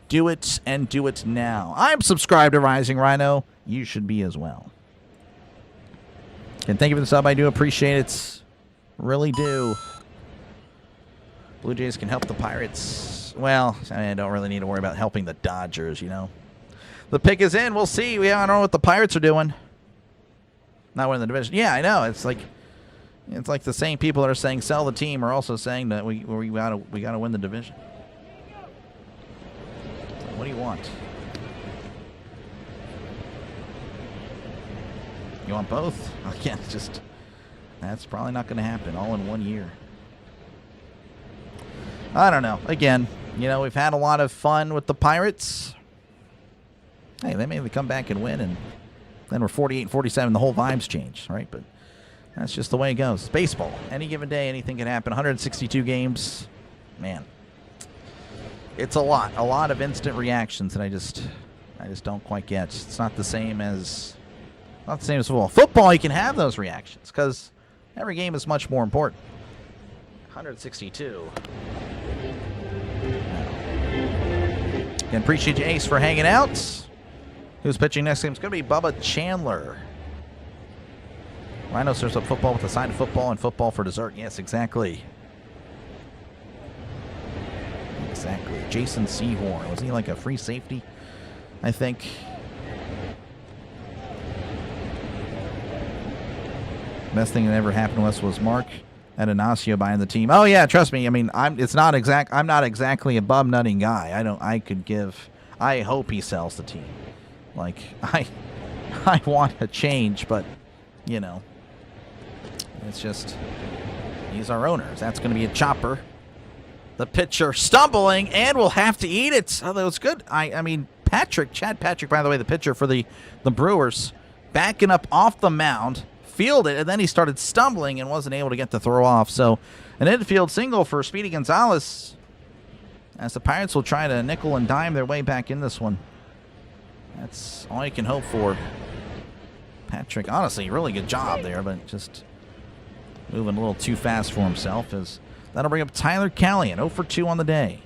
Do it and do it now. I'm subscribed to Rising Rhino. You should be as well. And thank you for the sub. I do appreciate it. Really do. Blue Jays can help the Pirates. Well, I don't really need to worry about helping the Dodgers, you know. The pick is in. We'll see. I don't know what the Pirates are doing. Not winning the division. Yeah, I know. It's like the same people that are saying sell the team are also saying that we gotta win the division. What do you want? You want both? Again, that's probably not going to happen all in 1 year. I don't know. Again, you know, we've had a lot of fun with the Pirates. Hey, they maybe come back and win, and then we're 48-47. The whole vibes change, right? But that's just the way it goes. It's baseball. Any given day, anything can happen. 162 games. Man. It's a lot of instant reactions that I just don't quite get. It's not the same as football. Football, you can have those reactions because every game is much more important. 162. Again, appreciate you, Ace, for hanging out. Who's pitching next game? It's going to be Bubba Chandler. Rhino serves up football with a side of football and football for dessert. Yes, exactly. Exactly. Jason Sehorn. Was he like a free safety? I think. Best thing that ever happened to us was Mark Atanasio buying the team. Oh yeah, trust me. I mean, I'm not exactly a bum nutting guy. I hope he sells the team. Like I want a change, but you know, it's just he's our owner. That's going to be a chopper. The pitcher stumbling and will have to eat it. Oh, that was good. I mean, Chad Patrick, by the way, the pitcher for the Brewers, backing up off the mound, fielded, and then he started stumbling and wasn't able to get the throw off. So an infield single for Speedy Gonzalez as the Pirates will try to nickel and dime their way back in this one. That's all you can hope for. Patrick, honestly, really good job there, but just moving a little too fast for himself. That'll bring up Tyler Callahan, 0 for 2 on the day.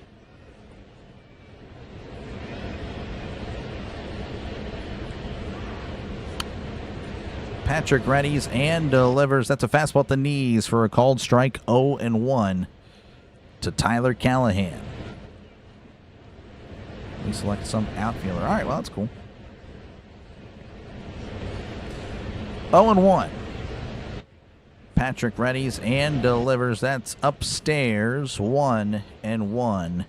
Patrick readies and delivers. That's a fastball at the knees for a called strike. 0-1 to Tyler Callahan. We select some outfielder. All right, well, that's cool. 0-1. Patrick readies and delivers. That's upstairs. 1-1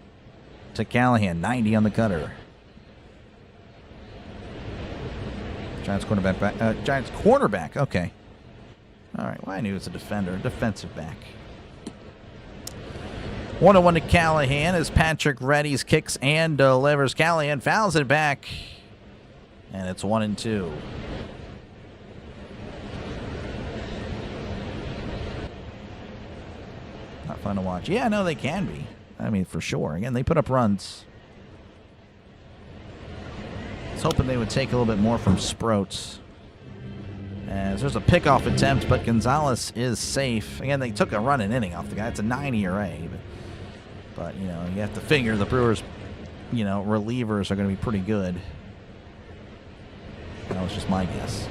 to Callahan. 90 on the cutter. Giants cornerback. Okay. All right. Well, I knew it was a defender. Defensive back. 1-1 to Callahan as Patrick readies, kicks, and delivers. Callahan fouls it back. And it's 1-2. Not fun to watch. Yeah, no, they can be. I mean, for sure. Again, they put up runs. I was hoping they would take a little bit more from Sproats. As there's a pickoff attempt, but Gonzalez is safe. Again, they took a run and inning off the guy. It's a 9 ERA. But you know, you have to figure the Brewers, you know, relievers are going to be pretty good. That was just my guess.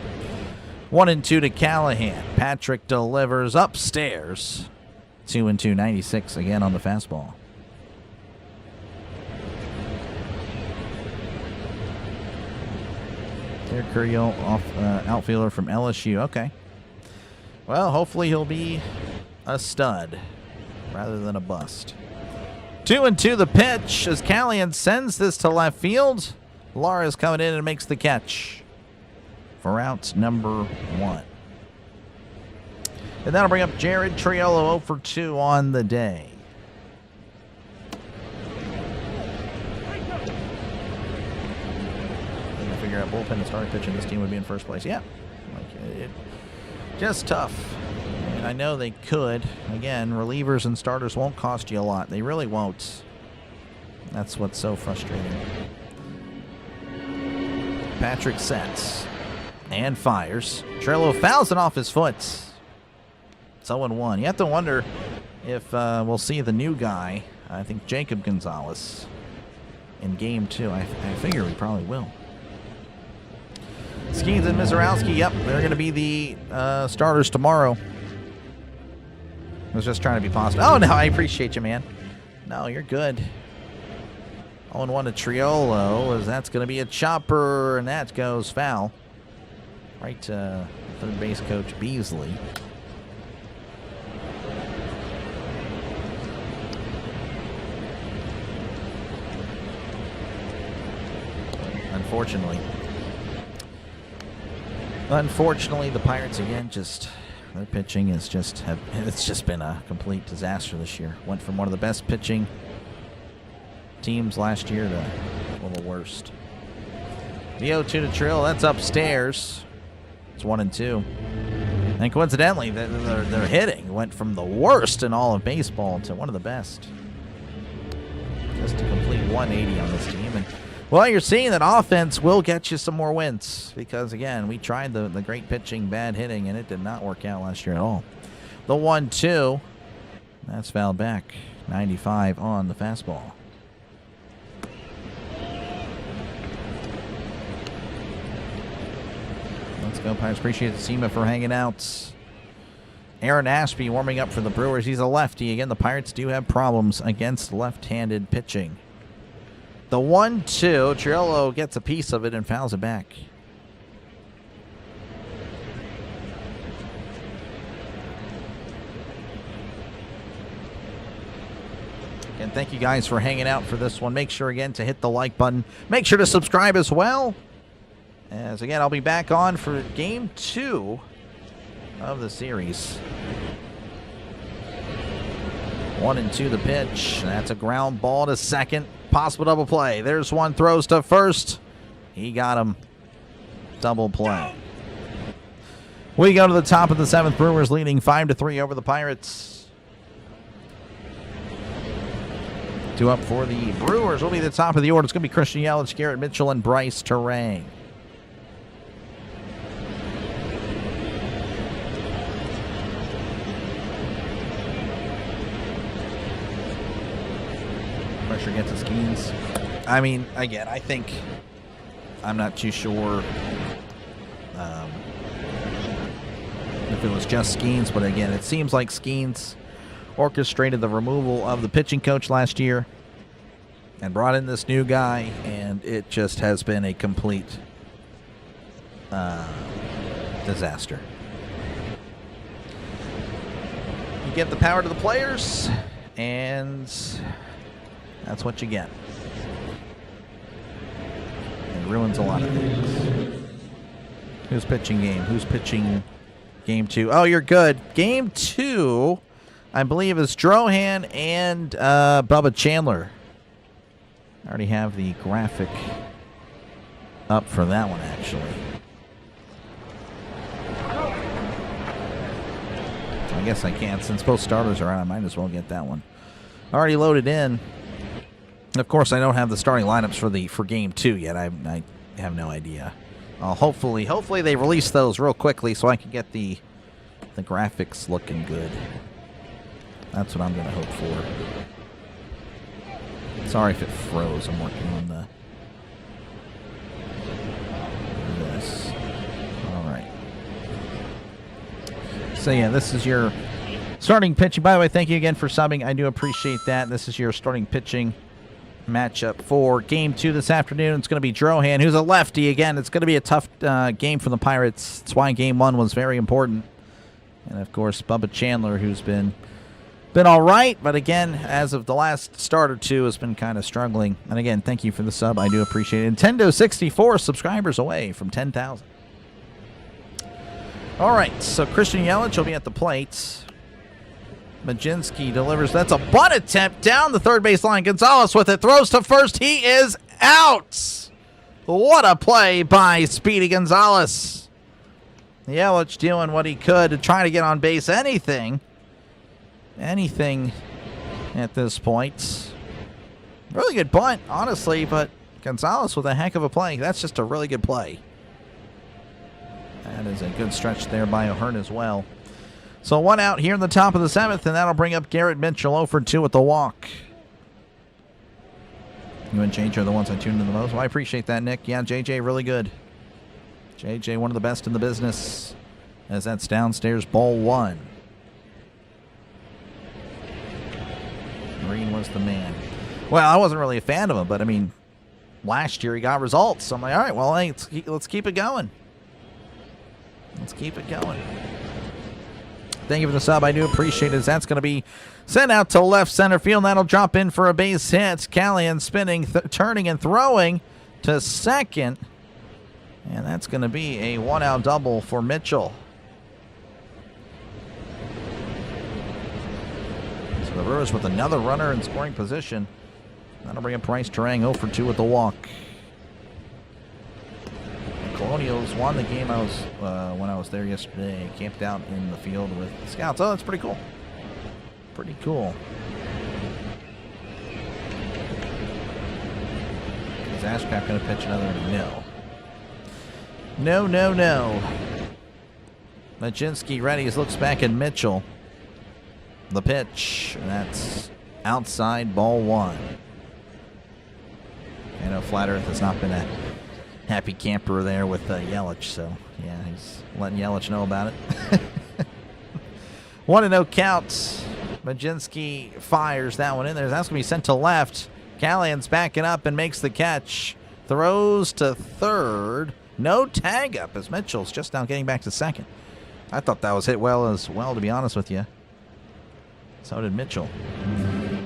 1-2 to Callahan. Patrick delivers upstairs. 2-2, 96 again on the fastball. Derek Curiel, outfielder from LSU. Okay. Well, hopefully he'll be a stud rather than a bust. 2-2 the pitch as Callahan sends this to left field. Lara's coming in and makes the catch for out number 1. And that'll bring up Jared Triolo, 0 for 2 on the day. I figure out bullpen and starting pitching, this team would be in first place. Yeah, just tough. And I know they could. Again, relievers and starters won't cost you a lot. They really won't. That's what's so frustrating. Patrick sets. And fires. Trillo fouls it off his foot. It's 0-1. You have to wonder if we'll see the new guy, I think Jacob Gonzalez, in game 2. I figure we probably will. Skeens and Mizorowski, yep, they're going to be the starters tomorrow. I was just trying to be positive. Oh, no, I appreciate you, man. No, you're good. 0-1 to Triolo, as that's going to be a chopper, and that goes foul. Right to third base coach Beasley. Unfortunately, the Pirates again their pitching is it's just been a complete disaster this year. Went from one of the best pitching teams last year to one of the worst. The 0-2 to Trill, that's upstairs. It's 1-2. And coincidentally, their hitting went from the worst in all of baseball to one of the best. Just a complete 180 on this team. And well, you're seeing that offense will get you some more wins because, again, we tried the great pitching, bad hitting, and it did not work out last year at all. The 1-2, that's fouled back. 95 on the fastball. Let's go, Pirates. Appreciate Seema for hanging out. Aaron Ashby warming up for the Brewers. He's a lefty. Again, the Pirates do have problems against left-handed pitching. The 1-2, Triolo gets a piece of it and fouls it back. Again, thank you guys for hanging out for this one. Make sure, again, to hit the like button. Make sure to subscribe as well. As, again, I'll be back on for Game 2 of the series. 1-2 the pitch. That's a ground ball to second. Possible double play. There's one, throws to first. He got him. Double play. We go to the top of the 7th. Brewers leading 5-3 over the Pirates. 2 up for the Brewers. Will be the top of the order. It's going to be Christian Yelich, Garrett Mitchell, and Bryce Terang. Pressure gets his Skeens. I mean, again, I'm not too sure if it was just Skeens, but again, it seems like Skeens orchestrated the removal of the pitching coach last year and brought in this new guy, and it just has been a complete disaster. You give the power to the players, and that's what you get. It ruins a lot of things. Who's pitching game? Who's pitching game 2? Oh, you're good. Game 2, I believe, is Drohan and Bubba Chandler. I already have the graphic up for that one, actually. I guess I can. Since both starters are out, I might as well get that one. Already loaded in. Of course, I don't have the starting lineups for game 2 yet. I have no idea. Hopefully they release those real quickly so I can get the graphics looking good. That's what I'm going to hope for. Sorry if it froze. I'm working on this. All right. So yeah, this is your starting pitching. By the way, thank you again for subbing. I do appreciate that. This is your starting pitching matchup for game 2 this afternoon. It's going to be Drohan, who's a lefty. Again, it's going to be a tough game for the Pirates. That's why game 1 was very important. And of course, Bubba Chandler, who's been all right, but again, as of the last start or two, has been kind of struggling. And again, thank you for the sub. I do appreciate it. Nintendo 64 subscribers away from 10,000. All right, so Christian Yelich will be at the plate. Majinski delivers. That's a bunt attempt down the third base line. Gonzalez with it. Throws to first. He is out. What a play by Speedy Gonzalez. Yelich doing what he could to try to get on base. Anything at this point. Really good bunt, honestly, but Gonzalez with a heck of a play. That's just a really good play. That is a good stretch there by O'Hearn as well. So 1 out here in the top of the 7th, and that'll bring up Garrett Mitchell 0 for 2 with the walk. You and JJ are the ones I tuned in the most. Well, I appreciate that, Nick. Yeah, JJ really good. JJ, one of the best in the business, as that's downstairs, ball 1. Green was the man. Well, I wasn't really a fan of him, but I mean, last year he got results. So I'm like, all right, well, hey, let's keep it going. Let's keep it going. Thank you for the sub. I do appreciate it. That's going to be sent out to left center field, and that'll drop in for a base hit. Callahan spinning, turning, and throwing to second. And that's going to be a 1-out double for Mitchell. So the Brewers with another runner in scoring position. That'll bring up Bryce Terang 0 for 2 with the walk. The Colonials won the game. When I was there yesterday, camped out in the field with the scouts. Oh, that's pretty cool. Pretty cool. Is Ashcraft going to pitch another? No. No. Majinski ready. He looks back at Mitchell. The pitch. And that's outside, ball 1. I know Flat Earth has not been a happy camper there with Yelich, so yeah, he's letting Yelich know about it. 1-0 count. Majinski fires that one in there. That's going to be sent to left. Callahan's backing up and makes the catch. Throws to third. No tag up as Mitchell's just now getting back to second. I thought that was hit well as well, to be honest with you. So did Mitchell.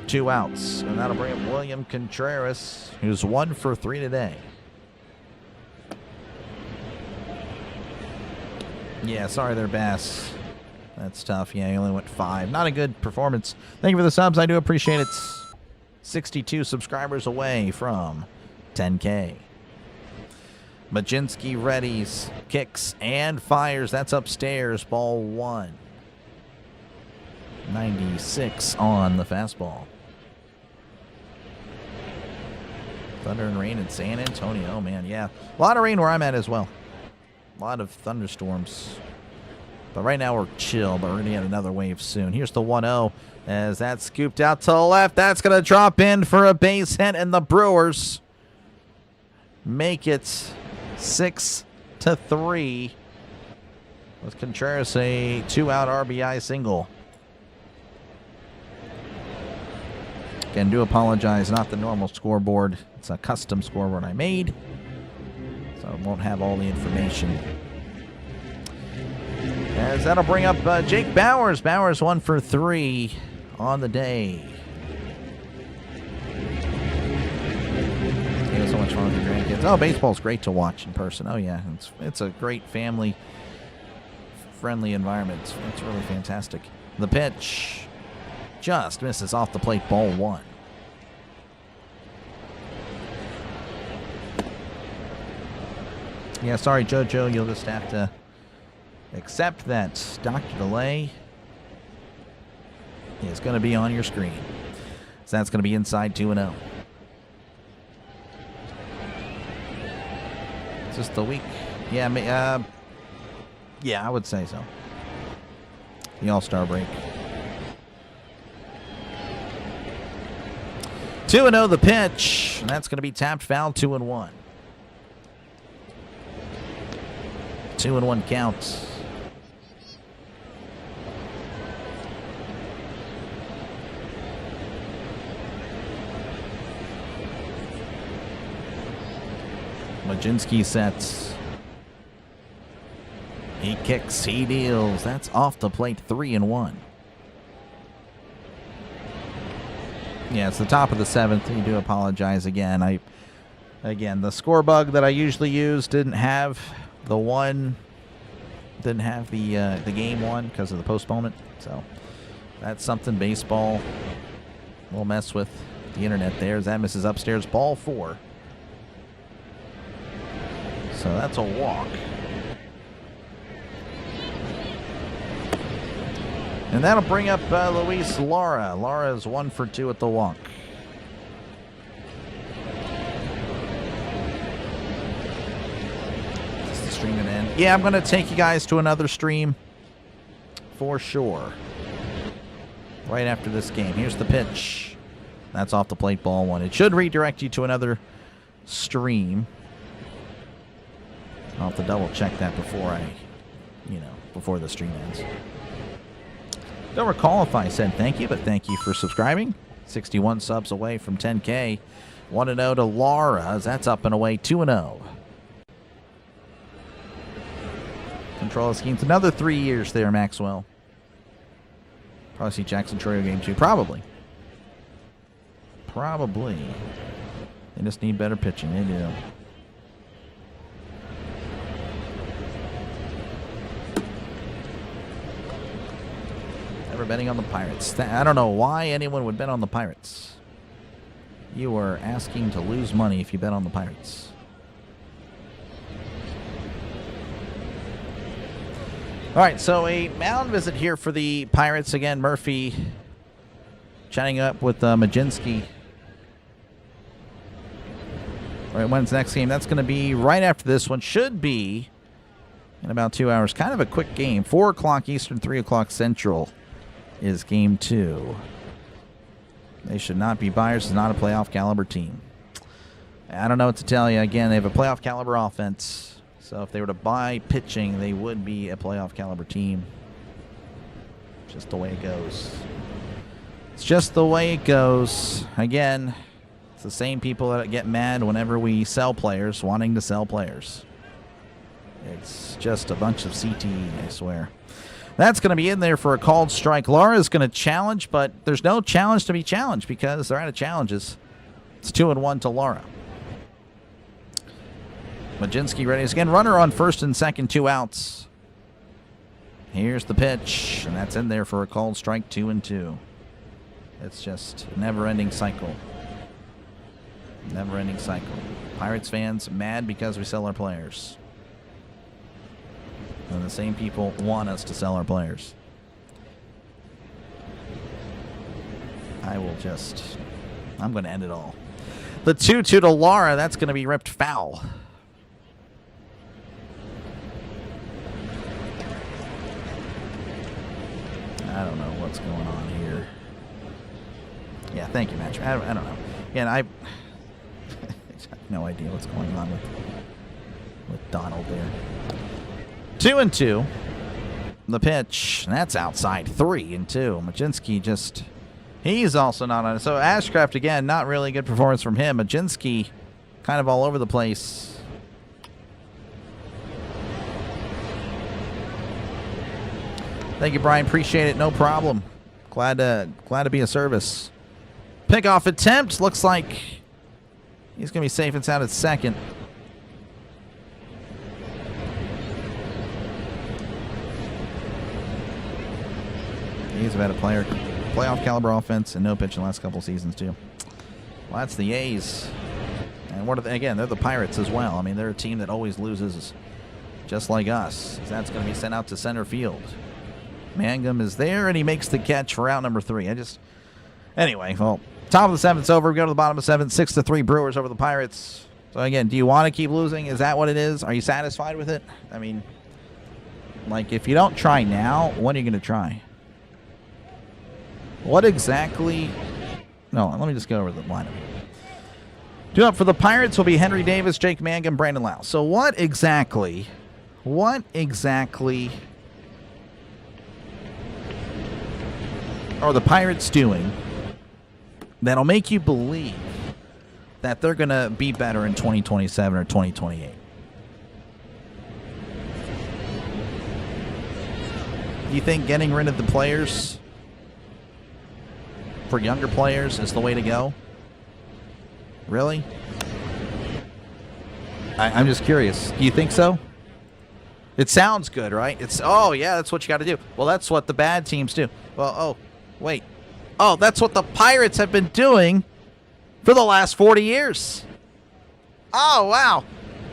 2 outs. And that'll bring up William Contreras, who's 1 for 3 today. Yeah, sorry there, Bass. That's tough. Yeah, he only went 5. Not a good performance. Thank you for the subs. I do appreciate it. 62 subscribers away from 10K. Majinski readies, kicks, and fires. That's upstairs. Ball 1. 96 on the fastball. Thunder and rain in San Antonio. Oh, man, yeah. A lot of rain where I'm at as well. A lot of thunderstorms. But right now we're chill, but we're going to get another wave soon. Here's the 1-0 as that's scooped out to the left. That's going to drop in for a base hit, and the Brewers make it 6-3 with Contreras a 2-out RBI single. Again, do apologize, not the normal scoreboard. It's a custom scoreboard I made, so it won't have all the information. As that'll bring up Jake Bowers. Bowers 1 for 3 on the day. You have so much fun with your grandkids. Oh, baseball's great to watch in person. Oh yeah, it's a great family-friendly environment. It's really fantastic. The pitch just misses off the plate. Ball 1. Yeah, sorry, JoJo. You'll just have to accept that Dr. Delay is going to be on your screen. So that's going to be inside 2-0. Is this the week? Yeah, yeah, I would say so. The All-Star break. 2-0 the pitch, and that's going to be tapped foul. 2-1. 2-1 count. Majinski sets. He kicks, he deals. That's off the plate. 3-1. Yeah, it's the top of the 7th. You do apologize again. Again, the score bug that I usually use didn't have the game one because of the postponement. So that's something baseball will mess with the internet there. As that misses upstairs. Ball 4. So that's a walk. And that'll bring up Luis Lara. Lara's 1 for 2 at the walk. This is stream and end. Yeah, I'm going to take you guys to another stream for sure. Right after this game. Here's the pitch. That's off the plate, ball one. It should redirect you to another stream. I'll have to double check that before before the stream ends. Don't recall if I said thank you, but thank you for subscribing. 61 subs away from 10K. 1-0 to Laura. That's up and away 2-0. Control schemes. Another 3 years there, Maxwell. Probably see Jackson Troyo game 2. Probably. They just need better pitching. They do. Never betting on the Pirates. I don't know why anyone would bet on the Pirates. You are asking to lose money if you bet on the Pirates. All right, so a mound visit here for the Pirates. Again, Murphy chatting up with Majinski. All right, when's the next game? That's going to be right after this one. Should be in about 2 hours. Kind of a quick game. 4 o'clock Eastern, 3 o'clock Central is game 2. They should not be buyers. It's not a playoff caliber team. I don't know what to tell you. Again, they have a playoff caliber offense. So if they were to buy pitching, they would be a playoff caliber team. Just the way it goes. It's just the way it goes. Again, it's the same people that get mad whenever we sell players, wanting to sell players. It's just a bunch of CTE, I swear. That's going to be in there for a called strike. Laura's going to challenge, but there's no challenge to be challenged because they're out of challenges. It's 2-1 to Laura. Majinski ready again. Runner on first and second, 2 outs. Here's the pitch, and that's in there for a called strike, 2-2. It's just a never-ending cycle. Never-ending cycle. Pirates fans mad because we sell our players. And the same people want us to sell our players. I'm going to end it all. The 2-2 to Laura, that's going to be ripped foul. I don't know what's going on here. Yeah, thank you, Match. I don't know. Again, I have no idea what's going on with Donald there. 2-2. The pitch. That's outside. 3-2. Majinski he's also not on it. So Ashcraft, again, not really good performance from him. Majinski kind of all over the place. Thank you, Brian. Appreciate it. No problem. Glad to be of service. Pickoff attempt. Looks like he's going to be safe and sound at second. He's about a playoff caliber offense and no pitch in the last couple seasons too. Well, that's the A's, and what are they, again? They're the Pirates as well. I mean, they're a team that always loses, just like us. That's going to be sent out to center field. Mangum is there, and he makes the catch for out number 3. Anyway, well, top of the 7th's over. We go to the bottom of 7. 6-3 Brewers over the Pirates. So again, do you want to keep losing? Is that what it is? Are you satisfied with it? I mean, like, if you don't try now, when are you going to try? What exactly? No, let me just go over the lineup. Due up for the Pirates will be Henry Davis, Jake Mangum, Brandon Lau. So what exactly are the Pirates doing that'll make you believe that they're going to be better in 2027 or 2028? Do you think getting rid of the players for younger players is the way to go? Really? I'm just curious. Do you think so? It sounds good, right? Oh, yeah, that's what you got to do. Well, that's what the bad teams do. Well, oh, wait. Oh, that's what the Pirates have been doing for the last 40 years. Oh, wow.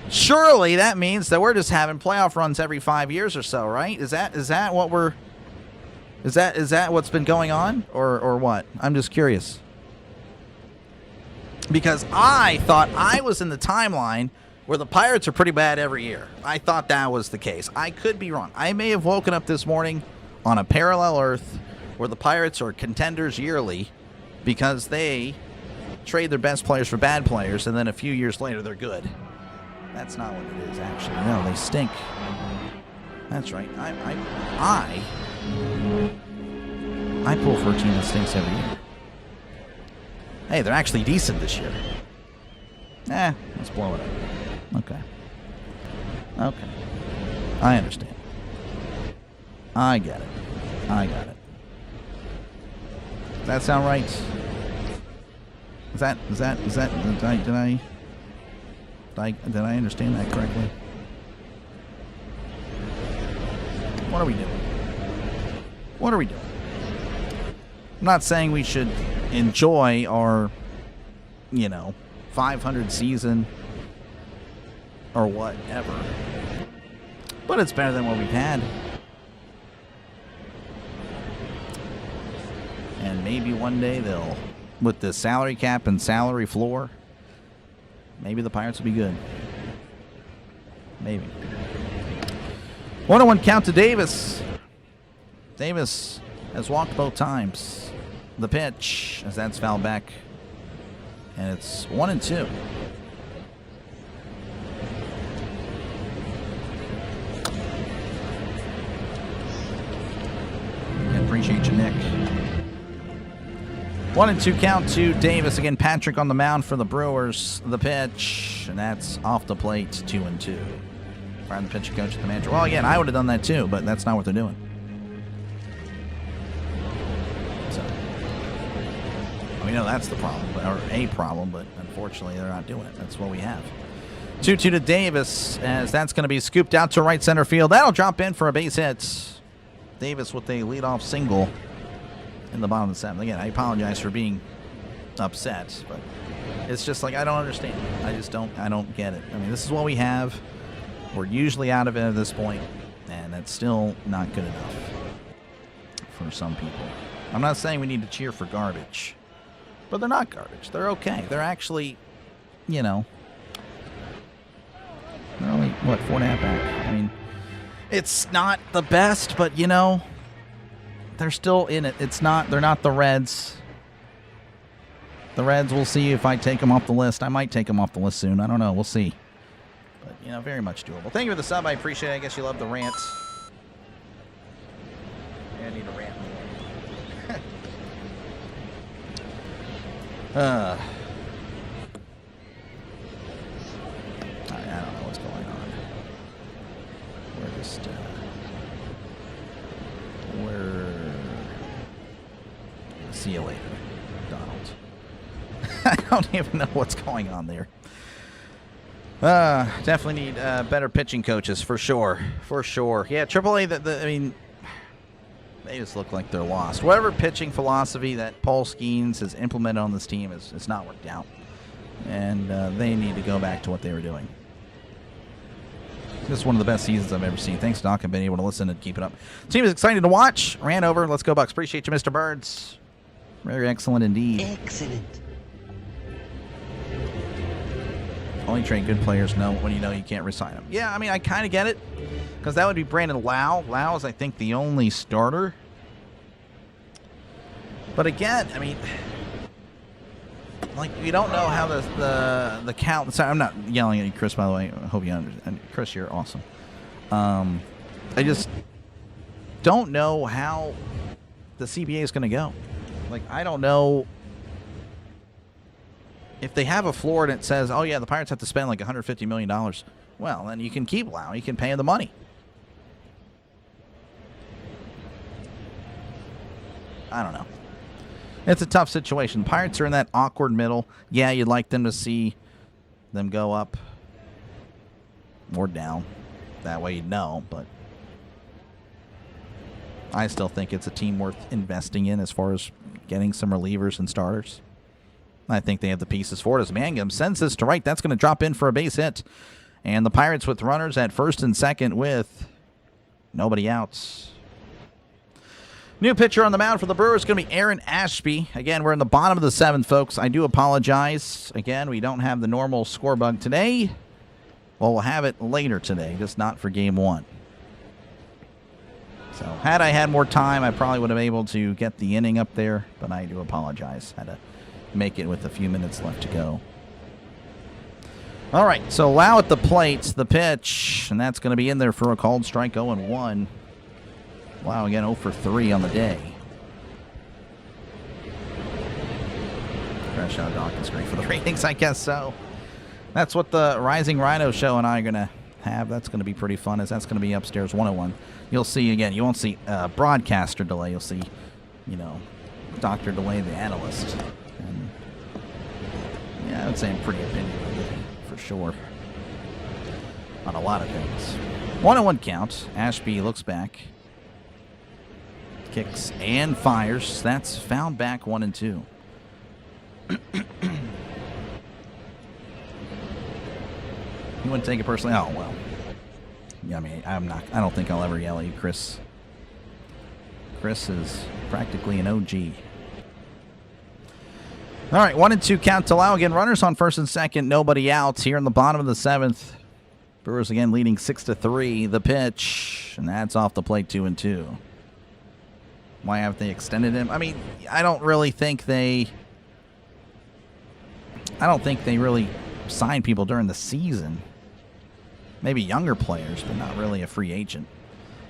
Surely that means that we're just having playoff runs every 5 years or so, right? Is that what we're... Is that what's been going on, or what? I'm just curious. Because I thought I was in the timeline where the Pirates are pretty bad every year. I thought that was the case. I could be wrong. I may have woken up this morning on a parallel Earth where the Pirates are contenders yearly because they trade their best players for bad players, and then a few years later they're good. That's not what it is, actually. No, they stink. That's right. I pull for a team that stinks every year. Hey, they're actually decent this year. Let's blow it up. Okay. I understand. I get it. I got it. Does that sound right? Did I understand that correctly? What are we doing? I'm not saying we should enjoy our, 500 season or whatever, but it's better than what we've had. And maybe one day they'll, with the salary cap and salary floor, maybe the Pirates will be good. Maybe. 1-1 count to Davis. Davis has walked both times. The pitch, as that's fouled back. And it's 1-2. I appreciate you, Nick. 1-2 count to Davis. Again, Patrick on the mound for the Brewers. The pitch, and that's off the plate, 2-2. Firing the pitcher coach at the manager. Well, again, I would have done that too, but that's not what they're doing. So, we know that's the problem, or a problem, but unfortunately they're not doing it. That's what we have. 2-2 to Davis, as that's going to be scooped out to right center field. That'll drop in for a base hit. Davis with a leadoff single in the bottom of the seventh. Again, I apologize for being upset, but it's just like I don't understand. I don't get it. I mean, this is what we have. We're usually out of it at this point, and it's still not good enough for some people. I'm not saying we need to cheer for garbage, but they're not garbage. They're okay. They're actually, they're only, 4.5 back. I mean, it's not the best, but, they're still in it. They're not the Reds. The Reds, we'll see if I take them off the list. I might take them off the list soon. I don't know. We'll see. But, very much doable. Thank you for the sub. I appreciate it. I guess you love the rant. Yeah, I need a rant. I don't know what's going on. We're just, see you later, Donald. I don't even know what's going on there. Definitely need better pitching coaches, for sure. For sure. Yeah, AAA, they just look like they're lost. Whatever pitching philosophy that Paul Skeens has implemented on this team is not worked out. And they need to go back to what they were doing. This is one of the best seasons I've ever seen. Thanks, Doc. I've been able to listen and keep it up. The team is excited to watch. Ran over. Let's go, Bucs. Appreciate you, Mr. Birds. Very excellent indeed. Excellent. Only trade good players when you can't resign them. Yeah, I kind of get it. Because that would be Brandon Lau. Lau is, I think, the only starter. But again, you don't know how the count. Sorry, I'm not yelling at you, Chris, by the way. I hope you understand. Chris, you're awesome. I just don't know how the CBA is going to go. I don't know if they have a floor and it says, oh, yeah, the Pirates have to spend $150 million. Well, then you can keep Lau. You can pay him the money. I don't know. It's a tough situation. Pirates are in that awkward middle. Yeah, you'd like them to see them go up or down. That way you'd know, but I still think it's a team worth investing in as far as getting some relievers and starters. I think they have the pieces for it as Mangum sends this to right. That's going to drop in for a base hit. And the Pirates with runners at first and second with nobody outs. New pitcher on the mound for the Brewers is going to be Aaron Ashby. Again, we're in the bottom of the seventh, folks. I do apologize. Again, we don't have the normal score bug today. Well, we'll have it later today, just not for Game 1. So, had I had more time, I probably would have been able to get the inning up there, but I do apologize. Had to make it with a few minutes left to go. All right, so Lau at the plate, the pitch, and that's going to be in there for a called strike, 0-1. Lau again 0 for 3 on the day. Crash out Dawkins, great for the ratings, I guess so. That's what the Rising Rhino show and I are going to have. That's going to be pretty fun, as that's going to be upstairs 101. You'll see, again, you won't see broadcaster delay. You'll see, you know, Dr. Delay, the analyst. And, yeah, I would say I'm pretty opinionated, for sure, on a lot of things. 1-1 count. Ashby looks back. Kicks and fires. That's found back 1-2. You wouldn't take it personally? Oh, well. Yeah, I mean, I don't think I'll ever yell at you, Chris. Chris is practically an OG. All right, 1-2 count to Lau. Again, runners on first and second, nobody out here in the bottom of the 7th. Brewers again leading 6-3. The pitch, and that's off the plate, 2-2. Why haven't they extended him? I mean, I don't think they really sign people during the season. Maybe younger players, but not really a free agent.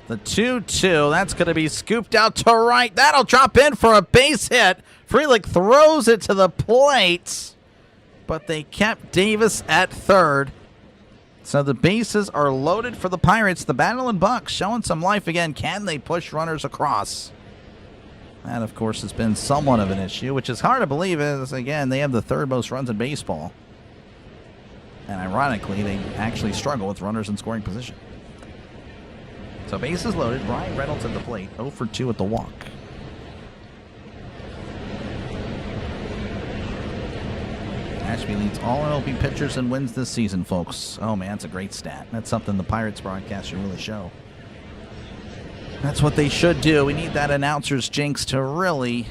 The 2-2, that's going to be scooped out to right. That'll drop in for a base hit. Frelick throws it to the plate, but they kept Davis at third. So the bases are loaded for the Pirates. The Battling Bucs showing some life again. Can they push runners across? That, of course, has been somewhat of an issue, which is hard to believe, as, again, they have the 3rd most runs in baseball. And ironically, they actually struggle with runners in scoring position. So bases loaded. Brian Reynolds at the plate. 0 for 2 at the walk. Ashby leads all MLB pitchers and wins this season, folks. Oh, man, that's a great stat. That's something the Pirates broadcast should really show. That's what they should do. We need that announcer's jinx to really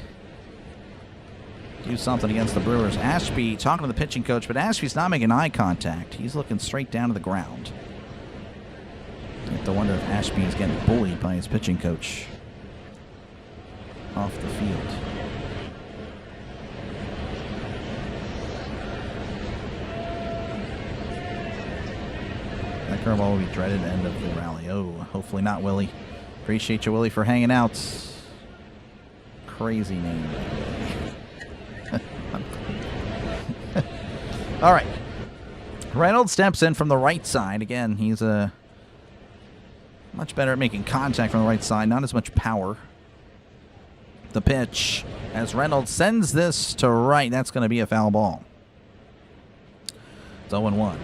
do something against the Brewers. Ashby talking to the pitching coach, but Ashby's not making eye contact. He's looking straight down to the ground. You have to wonder if Ashby is getting bullied by his pitching coach off the field. That curveball will be dreaded end of the rally. Oh, hopefully not, Willie. Appreciate you, Willie, for hanging out. Crazy name. All right. Reynolds steps in from the right side. Again, he's much better at making contact from the right side. Not as much power. The pitch as Reynolds sends this to right. That's going to be a foul ball. It's 0-1.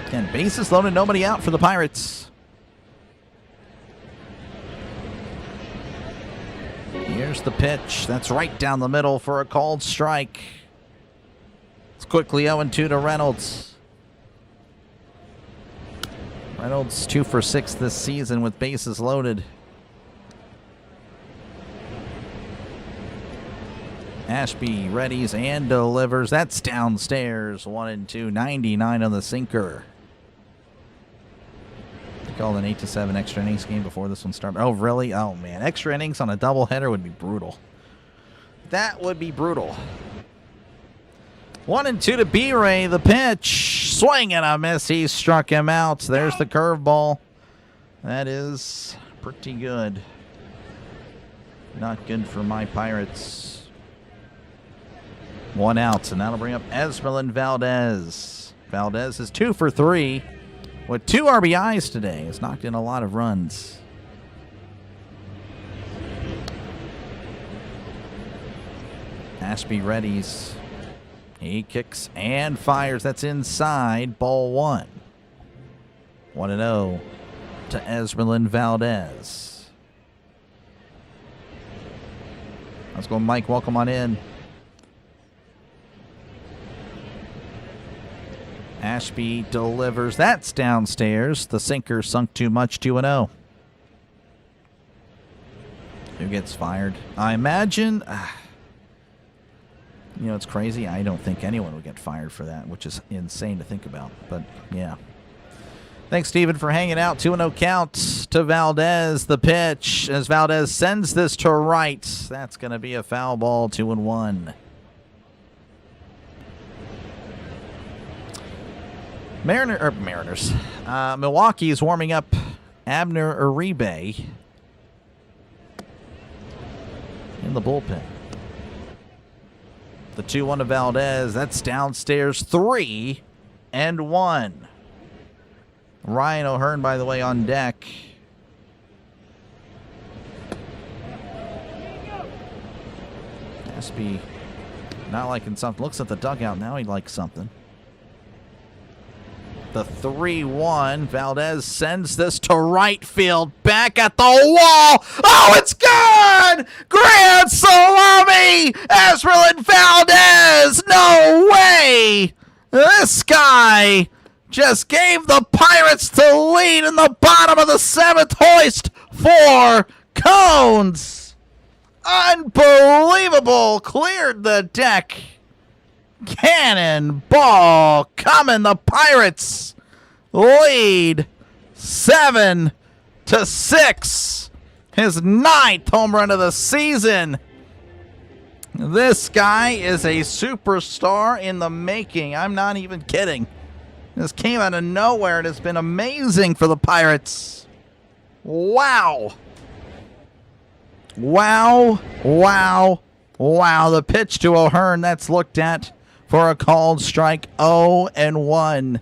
Again, bases loaded, nobody out for the Pirates. Here's the pitch. That's right down the middle for a called strike. It's quickly 0-2 to Reynolds. Reynolds 2 for 6 this season with bases loaded. Ashby readies and delivers. That's downstairs. 1-2. 99 on the sinker. Called an 8-7 extra innings game before this one started. Oh, really? Oh, man. Extra innings on a doubleheader would be brutal. That would be brutal. 1-2 to B-Ray. The pitch. Swing and a miss. He struck him out. There's the curveball. That is pretty good. Not good for my Pirates. 1 out, and that'll bring up Esmeralyn Valdez. Valdez is 2 for 3. With 2 RBIs today. Has knocked in a lot of runs. Ashby readies. He kicks and fires. That's inside. Ball 1. 1-0 to Esmeralyn Valdez. Let's go, Mike. Welcome on in. Ashby delivers. That's downstairs. The sinker sunk too much. 2-0. Who gets fired? I imagine You know, it's crazy. I don't think anyone would get fired for that, which is insane to think about. But, yeah. Thanks, Steven, for hanging out. 2-0 count to Valdez. The pitch as Valdez sends this to right. That's going to be a foul ball, 2-1. Mariners. Milwaukee is warming up Abner Uribe in the bullpen. The 2-1 to Valdez. That's downstairs 3-1. Ryan O'Hearn, by the way, on deck. Has to be not liking something. Looks at the dugout now. He likes something. The 3-1. Valdez sends this to right field. Back at the wall. Oh, it's gone! Grand salami! Ezreal Valdez! No way! This guy just gave the Pirates the lead in the bottom of the 7th. Hoist 4 cones. Unbelievable. Cleared the deck. Cannonball coming. The Pirates lead 7-6. His 9th home run of the season. This guy is a superstar in the making. I'm not even kidding. This came out of nowhere and it's been amazing for the Pirates. Wow. Wow. Wow. Wow. The pitch to O'Hearn. That's looked at for a called strike. 0-1.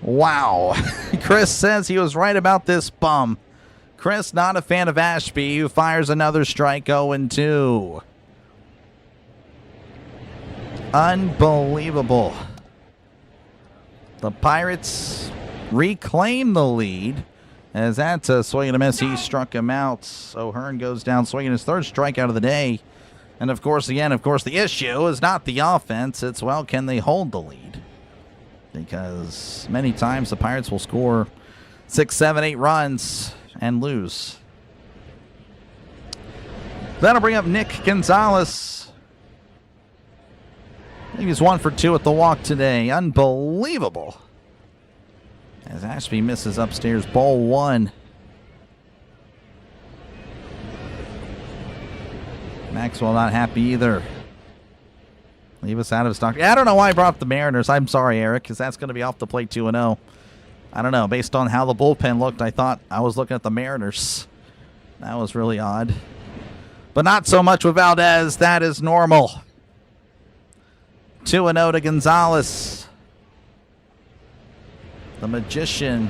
Wow. Chris says he was right about this bum. Chris, not a fan of Ashby, who fires another strike. 0-2. Unbelievable. The Pirates reclaim the lead as that's a swing and a miss. He struck him out. O'Hearn goes down swinging his 3rd strikeout of the day. And, of course, the issue is not the offense. It's, well, can they hold the lead? Because many times the Pirates will score 6, 7, 8 runs and lose. That'll bring up Nick Gonzalez. I think he's 1 for 2 at the walk today. Unbelievable. As Ashby misses upstairs, ball 1. Maxwell not happy either. Leave us out of stock. I don't know why I brought up the Mariners. I'm sorry, Eric, because that's going to be off the plate 2-0. I don't know. Based on how the bullpen looked, I thought I was looking at the Mariners. That was really odd. But not so much with Valdez. That is normal. 2-0 to Gonzalez. The magician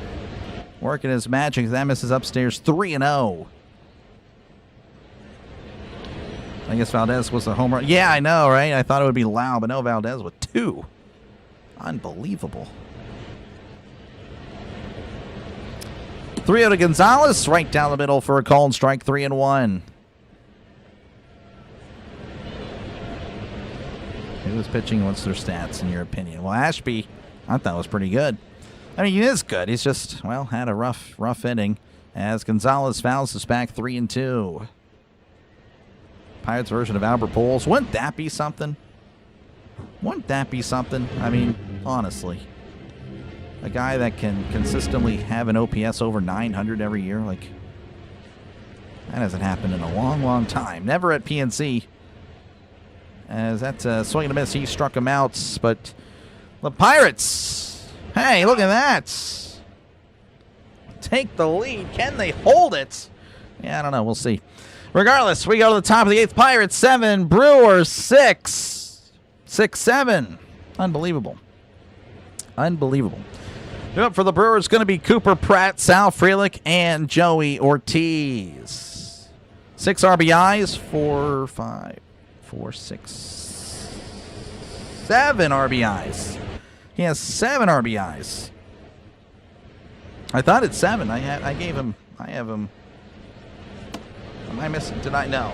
working his magic. That misses upstairs 3-0. I guess Valdez was a home run. Yeah, I know, right? I thought it would be Lau, but no, Valdez with 2. Unbelievable. 3-0 to Gonzalez. Right down the middle for a called strike. 3-1. Who is pitching? What's their stats in your opinion? Well, Ashby, I thought was pretty good. I mean, he is good. He's just, well, had a rough inning as Gonzalez fouls us back 3-2. Pirates version of Albert Pujols. Wouldn't that be something? Wouldn't that be something? I mean, honestly. A guy that can consistently have an OPS over 900 every year. Like, that hasn't happened in a long, long time. Never at PNC. As that's a swing and a miss. He struck him out. But the Pirates, hey, look at that. Take the lead. Can they hold it? Yeah, I don't know. We'll see. Regardless, we go to the top of the 8th. Pirates 7, Brewers 6. 6-7. Unbelievable. Unbelievable. Up for the Brewers going to be Cooper Pratt, Sal Frelick, and Joey Ortiz. 6 RBIs, 4, 5, 4, 6, 7 RBIs. He has 7 RBIs. I thought it's 7. I have him. Am I missing? Did I know?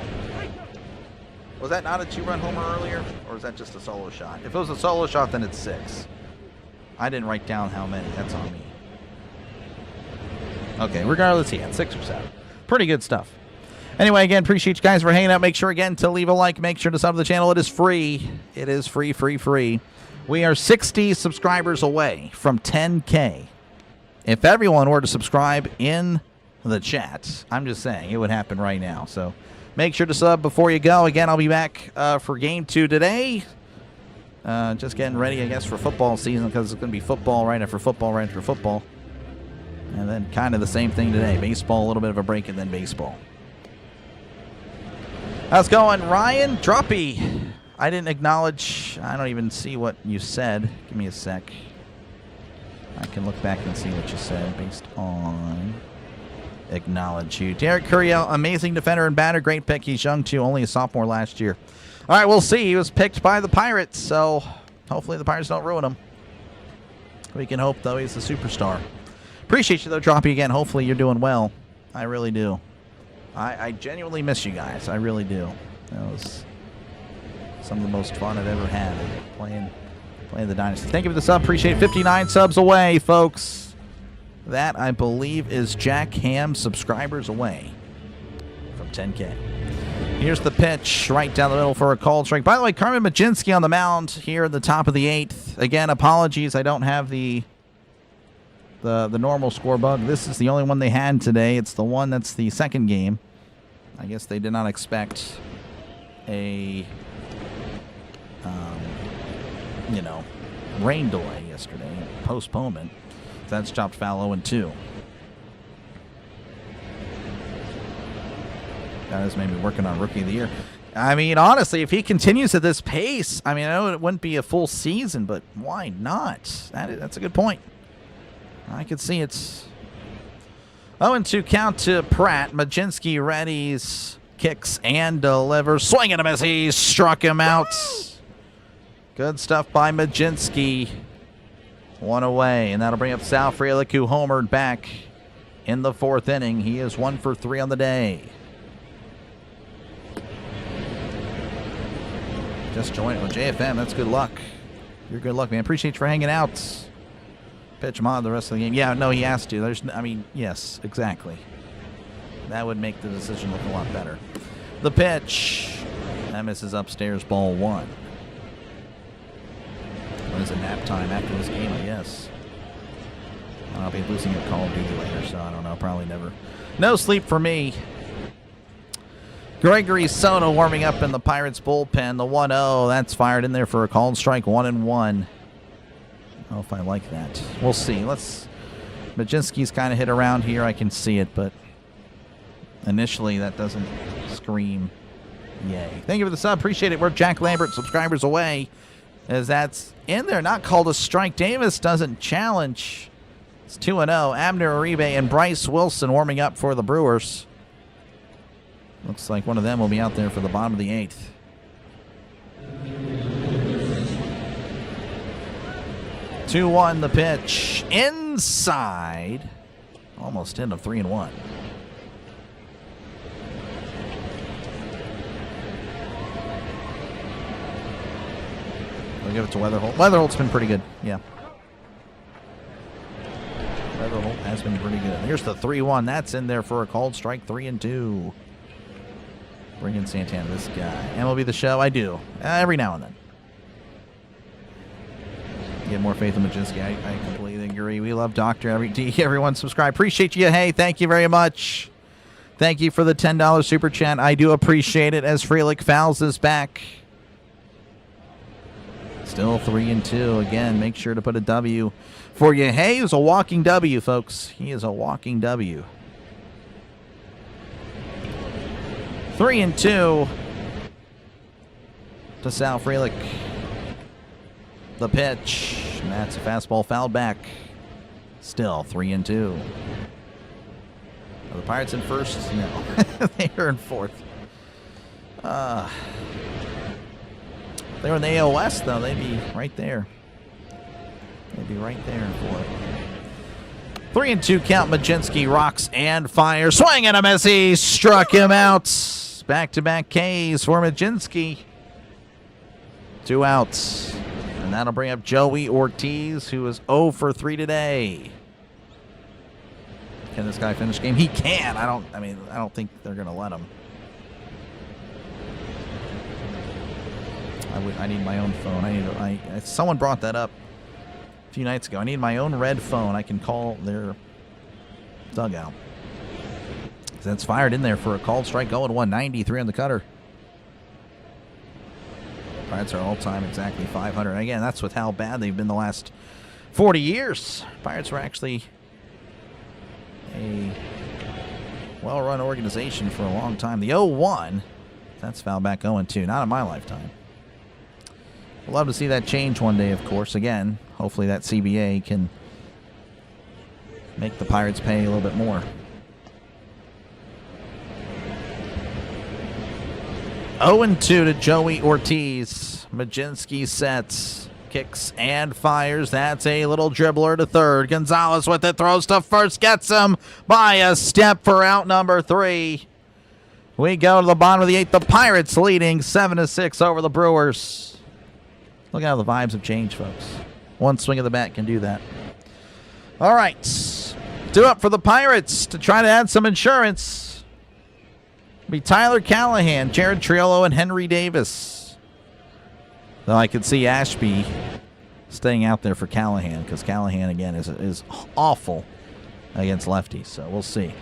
Was that not a 2-run homer earlier? Or is that just a solo shot? If it was a solo shot, then it's 6. I didn't write down how many. That's on me. Okay, regardless, he had 6 or 7. Pretty good stuff. Anyway, again, appreciate you guys for hanging out. Make sure, again, to leave a like. Make sure to sub to the channel. It is free. It is free, free, free. We are 60 subscribers away from 10K. If everyone were to subscribe in the chat, I'm just saying, it would happen right now. So make sure to sub before you go. Again, I'll be back for Game 2 today. Just getting ready, I guess, for football season, because it's going to be football right after football right after football. And then kind of the same thing today. Baseball, a little bit of a break, and then baseball. How's it going, Ryan? Droppy. I didn't acknowledge. I don't even see what you said. Give me a sec. I can look back and see what you said based on acknowledge you. Derek Curiel, amazing defender and batter. Great pick. He's young, too. Only a sophomore last year. All right, we'll see. He was picked by the Pirates, so hopefully the Pirates don't ruin him. We can hope, though, he's a superstar. Appreciate you, though, Droppy, again. Hopefully you're doing well. I really do. I genuinely miss you guys. I really do. That was some of the most fun I've ever had playing the Dynasty. Thank you for the sub. Appreciate it. 59 subs away, folks. That, I believe, is Jack Ham subscribers away from 10K. Here's the pitch right down the middle for a called strike. By the way, Carmen Majinski on the mound here at the top of the 8th. Again, apologies. I don't have the normal score bug. This is the only one they had today. It's the one that's the second game. I guess they did not expect a, rain delay yesterday. Postponement. That's chopped foul 0-2. Guys maybe working on Rookie of the Year. I mean, honestly, if he continues at this pace, I mean, I know it wouldn't be a full season, but why not? That's a good point. I could see it's 0-2 count to Pratt. Majinski readies, kicks, and delivers. Swing and a miss. He struck him out. Good stuff by Majinski. One away, and that'll bring up Sal Frelick, who homered back in the 4th inning. He is 1 for 3 on the day. Just joined with JFM. That's good luck. You're good luck, man. Appreciate you for hanging out. Pitch him on the rest of the game. Yeah, no, he has to. Yes, exactly. That would make the decision look a lot better. The pitch. That misses upstairs, ball 1. When is it, nap time after this game, I guess? I'll be losing a Call of Duty later, so I don't know. Probably never. No sleep for me. Gregory Soto warming up in the Pirates bullpen. The 1-0, that's fired in there for a called strike, 1-1. I don't know if I like that. We'll see. Majinski's kind of hit around here. I can see it, but initially that doesn't scream yay. Thank you for the sub. Appreciate it. We're Jack Lambert, subscribers away, as that's in there. Not called a strike. Davis doesn't challenge. It's 2-0. Abner Uribe and Bryce Wilson warming up for the Brewers. Looks like one of them will be out there for the bottom of the 8th. Two-1 the pitch. Inside. Almost into 3-1. We'll give it to Weatherholt. Weatherholt's been pretty good, yeah. Weatherholt has been pretty good. Here's the 3-1. That's in there for a called strike, 3-2. Bring in Santana, this guy. MLB The Show, I do. Every now and then. Get more faith in Majinski. I completely agree. We love Dr. Everyone subscribe. Appreciate you. Hey, thank you very much. Thank you for the $10 super chat. I do appreciate it as Frelick fouls this back. Still 3-2. Again, make sure to put a W for you. Hey, he was a walking W, folks. He is a walking W. 3-2 to Sal Frelick. The pitch. And that's a fastball fouled back. Still 3-2. Are the Pirates in first? No. They are in 4th. If they were in the AL West, though, they'd be right there. They'd be right there in 4th. 3-2 count. Majinski rocks and fires. Swing and a miss. He struck him out. Back-to-back Ks for Majinski. 2 outs. And that'll bring up Joey Ortiz, who is 0 for 3 today. Can this guy finish the game? He can. I don't think they're going to let him. I need my own phone. Someone brought that up a few nights ago. I need my own red phone. I can call their dugout. That's fired in there for a called strike. Going 193 on the cutter. Pirates are all-time exactly 500. Again, that's with how bad they've been the last 40 years. Pirates were actually a well-run organization for a long time. The 0-1, that's foul back 0-2. Not in my lifetime. We'd love to see that change one day, of course. Again, hopefully that CBA can make the Pirates pay a little bit more. 0-2 to Joey Ortiz. Majinski sets, kicks, and fires. That's a little dribbler to third. Gonzalez with it, throws to first, gets him by a step for out number 3. We go to the bottom of the 8th. The Pirates leading 7-6 over the Brewers. Look how the vibes have changed, folks. One swing of the bat can do that. All right. 2 up for the Pirates to try to add some insurance. Be Tyler Callahan, Jared Triolo, and Henry Davis. Though I could see Ashby staying out there for Callahan, because Callahan, again, is awful against lefties. So we'll see.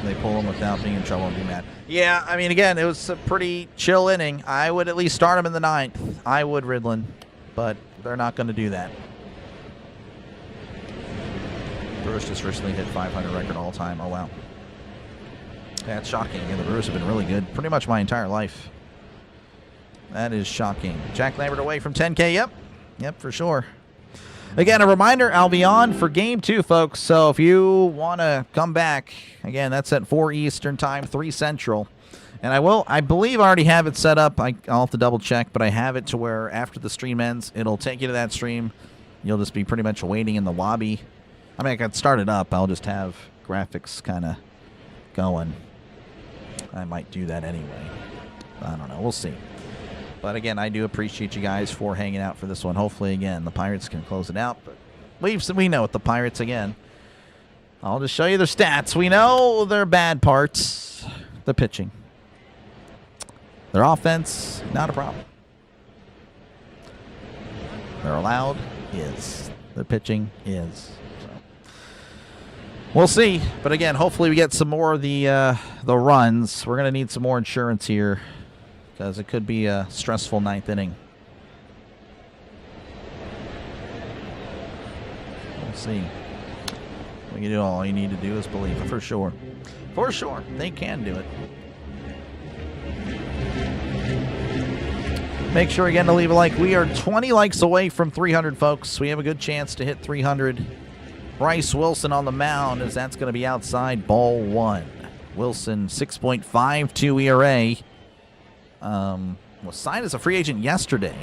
They pull him without being in trouble and be mad. Yeah, I mean, again, it was a pretty chill inning. I would at least start him in the 9th. I would, Ridlin, but they're not going to do that. Brewers just recently hit 500 record all time. Oh, wow. That's shocking. Yeah, the Brewers have been really good pretty much my entire life. That is shocking. Jack Lambert away from 10K. Yep, for sure. Again, a reminder, I'll be on for Game 2, folks. So if you want to come back, again, that's at 4 Eastern Time, 3 Central. And I believe I already have it set up. I'll have to double check, but I have it to where after the stream ends, it'll take you to that stream. You'll just be pretty much waiting in the lobby. I mean, I can start it up. I'll just have graphics kind of going. I might do that anyway. I don't know. We'll see. But again, I do appreciate you guys for hanging out for this one. Hopefully, again, the Pirates can close it out. But we know with the Pirates, again, I'll just show you their stats. We know their bad parts. The pitching. Their offense, not a problem. They're allowed, is. Their pitching is. We'll see, but again, hopefully we get some more of the runs. We're going to need some more insurance here because it could be a stressful 9th inning. We'll see. We can do all you need to do is believe, for sure. For sure, they can do it. Make sure again to leave a like. We are 20 likes away from 300, folks. We have a good chance to hit 300. Bryce Wilson on the mound, as that's going to be outside ball 1. Wilson, 6.52 ERA. Was signed as a free agent yesterday.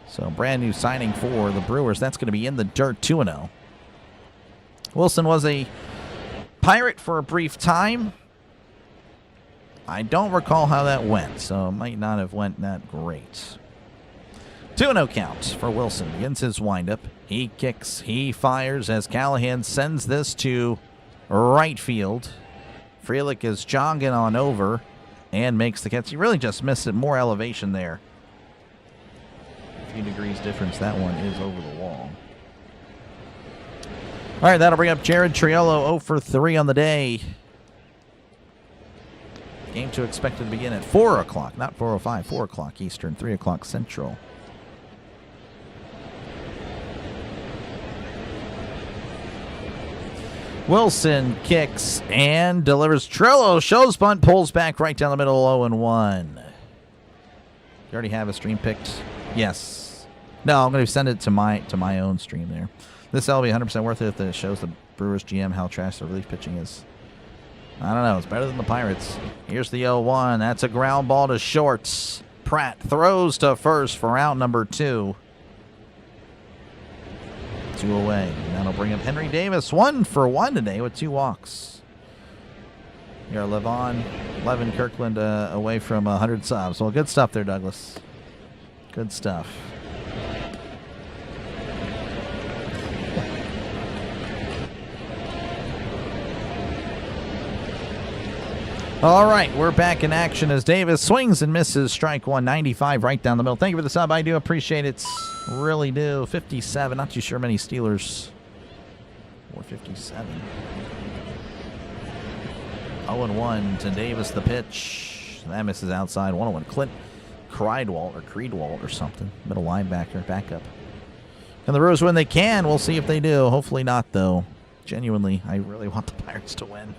So brand new signing for the Brewers. That's going to be in the dirt, 2-0. Wilson was a Pirate for a brief time. I don't recall how that went, so it might not have went that great. 2-0 count for Wilson. Begins his windup. He kicks, he fires as Callahan sends this to right field. Frelick is jogging on over and makes the catch. He really just missed it. More elevation there. A few degrees difference. That one is over the wall. All right, that'll bring up Jared Triolo, 0 for 3 on the day. Game 2 expected to begin at 4 o'clock, not 4:05, 4 o'clock Eastern, 3 o'clock Central. Wilson kicks and delivers. Trillo shows bunt, pulls back right down the middle, 0-1. You already have a stream picked? Yes. No, I'm going to send it to my own stream there. This will be 100% worth it if it shows the Brewers GM how trash the relief pitching is. I don't know. It's better than the Pirates. Here's the 0-1. That's a ground ball to shorts. Pratt throws to first for out number 2. 2 away. And that'll bring up Henry Davis. 1 for 1 today with 2 walks. You're Levin Kirkland away from 100 subs. Well, good stuff there, Douglas. Good stuff. All right, we're back in action as Davis swings and misses. Strike one, 95 right down the middle. Thank you for the sub. I do appreciate it. Really do. 57. Not too sure many Steelers. 457. 0-1 to Davis, the pitch. That misses outside. 1-1. Clint Creedwalt or something. Middle linebacker, backup. Can the Brewers win? They can. We'll see if they do. Hopefully not, though. Genuinely, I really want the Pirates to win.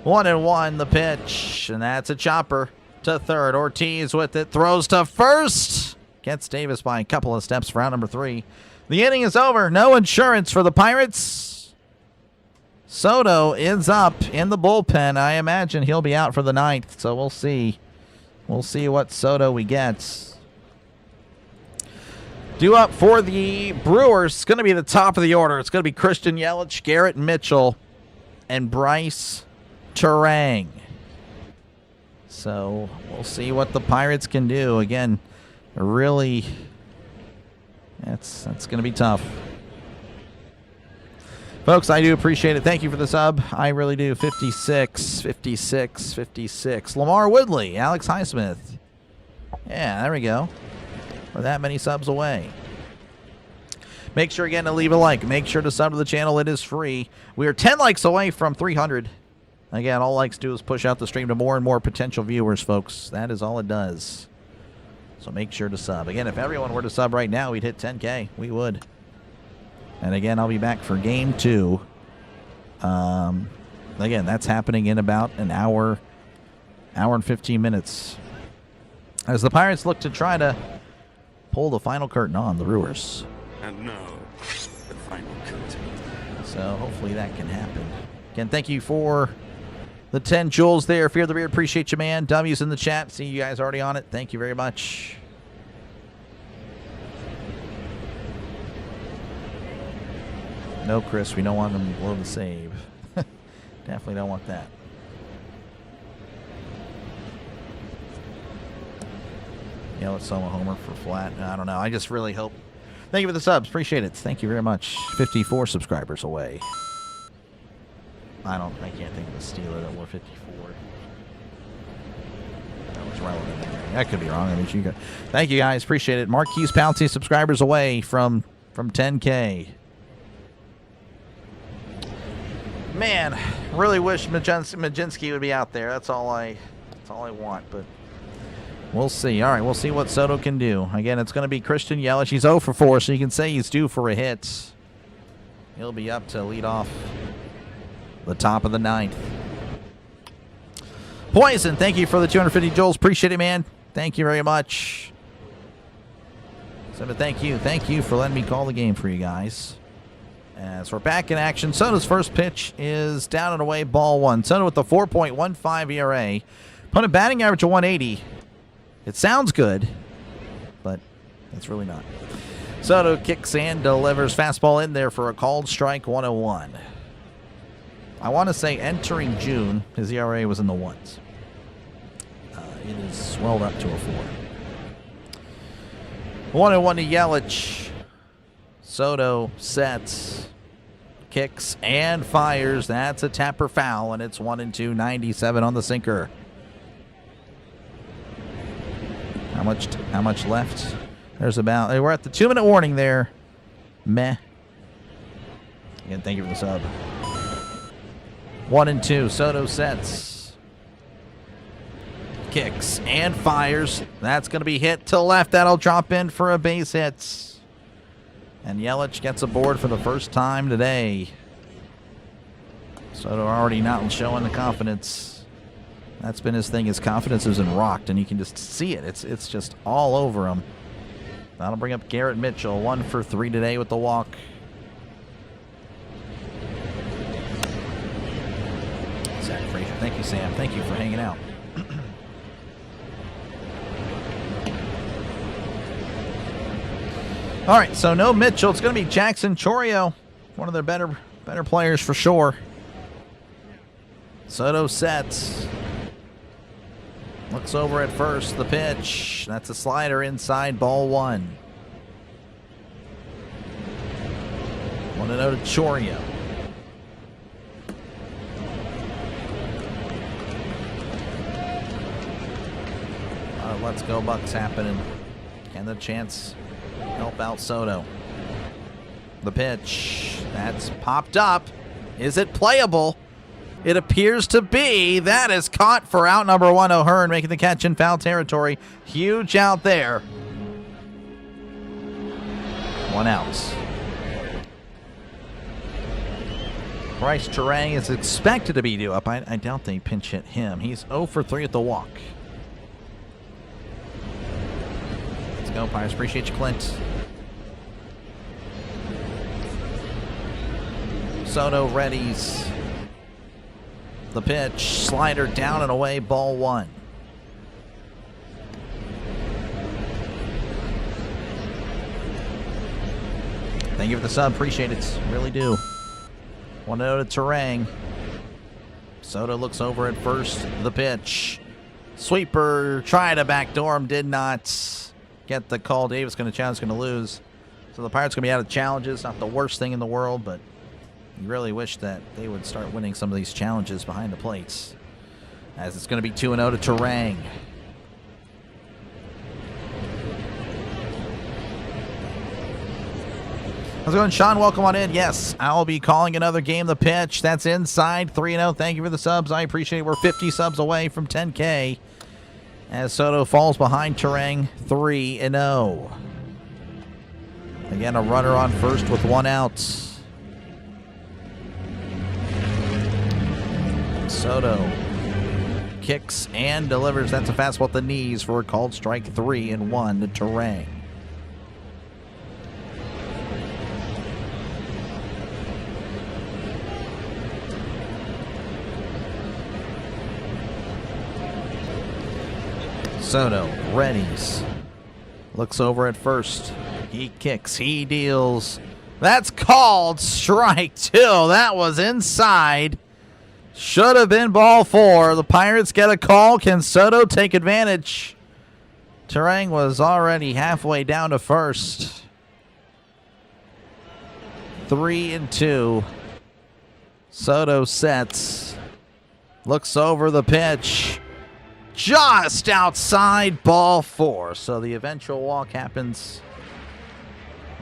1-1, the pitch, and that's a chopper to third. Ortiz with it, throws to first. Gets Davis by a couple of steps for out number 3. The inning is over. No insurance for the Pirates. Soto is up in the bullpen. I imagine he'll be out for the 9th, so we'll see. We'll see what Soto we get. Due up for the Brewers, it's going to be the top of the order. It's going to be Christian Yelich, Garrett Mitchell, and Bryce Terang. So we'll see what the Pirates can do. Again, really, that's going to be tough. Folks, I do appreciate it. Thank you for the sub. I really do. 56, 56, 56. Lamar Woodley, Alex Highsmith. Yeah, there we go. We're that many subs away. Make sure again to leave a like. Make sure to sub to the channel. It is free. We are 10 likes away from 300. Again, all likes do is push out the stream to more and more potential viewers, folks. That is all it does. So make sure to sub. Again, if everyone were to sub right now, we'd hit 10K. We would. And again, I'll be back for Game 2. Again, that's happening in about an hour and 15 minutes. As the Pirates look to try to pull the final curtain on the Brewers. And now, the final curtain. So hopefully that can happen. Again, thank you for the 10 jewels there. Fear the Beard, appreciate you, man. W's in the chat. See you guys already on it. Thank you very much. No, Chris, we don't want them below the save. Definitely don't want that. Yeah, let's sell a homer for flat. I don't know. I just really hope. Thank you for the subs. Appreciate it. Thank you very much. 54 subscribers away. I can't think of a Steeler that wore 54. That was relevant. That could be wrong. I mean, you got. Thank you guys. Appreciate it. Marquise Pouncey subscribers away from 10K. Man, really wish Majinski would be out there. That's all I want, but we'll see. All right, we'll see what Soto can do. Again, it's going to be Christian Yelich. He's 0 for 4, so you can say he's due for a hit. He'll be up to lead off the top of the 9th. Poison, thank you for the 250 joules. Appreciate it, man. Thank you very much. So, thank you for letting me call the game for you guys. As we're back in action, Soto's first pitch is down and away, ball 1. Soto with the 4.15 ERA. Opponent batting average of 180. It sounds good, but it's really not. Soto kicks and delivers. Fastball in there for a called strike, 1-1. I want to say entering June, his ERA was in the 1s. It is swelled up to a 4. 1-1 to Yelich. Soto sets, kicks, and fires. That's a tapper foul, and it's 1-2, 97 on the sinker. How much left? There's about. We're at the 2-minute warning there. Meh. Again, thank you for the sub. 1-2. Soto sets, kicks, and fires. That's going to be hit to left. That'll drop in for a base hit. And Yelich gets aboard for the first time today. Soto already not showing the confidence. That's been his thing. His confidence isn't rocked, and you can just see it. It's just all over him. That'll bring up Garrett Mitchell. 1 for 3 today with the walk. Zach Frazier. Thank you, Sam. Thank you for hanging out. All right, so no Mitchell. It's going to be Jackson Chourio, one of their better players for sure. Soto sets. Looks over at first. The pitch. That's a slider inside, ball 1. 1-0 to Chourio. let's go Bucs happening. Can the chance help out Soto? The pitch. That's popped up. Is it playable? It appears to be. That is caught for out number 1. O'Hearn making the catch in foul territory. Huge out there. 1 out. Bryce Terang is expected to be due up. I doubt they pinch hit him. He's 0 for 3 at the walk. Let's go, Pirates. Appreciate you, Clint. Soto readies. The pitch. Slider down and away. Ball 1. Thank you for the sub. Appreciate it. Really do. 1-0 to Terang. Soto looks over at first. The pitch. Sweeper. Try to backdoor him. Did not get the call. Davis going to challenge. Going to lose. So the Pirates going to be out of challenges. Not the worst thing in the world, but you really wish that they would start winning some of these challenges behind the plates. As it's going to be 2-0 to Terang. How's it going, Sean? Welcome on in. Yes, I'll be calling another game. The pitch. That's inside. 3-0. Thank you for the subs. I appreciate it. We're 50 subs away from 10K. As Soto falls behind Terang. 3-0. Again, a runner on first with 1 out. Soto kicks and delivers. That's a fastball at the knees for a called strike. 3-1 to Terang. Soto readies. Looks over at first. He kicks. He deals. That's called strike 2. That was inside. Should have been ball 4. The Pirates get a call. Can Soto take advantage? Terang was already halfway down to first. 3-2. Soto sets. Looks over the pitch. Just outside, ball 4. So the eventual walk happens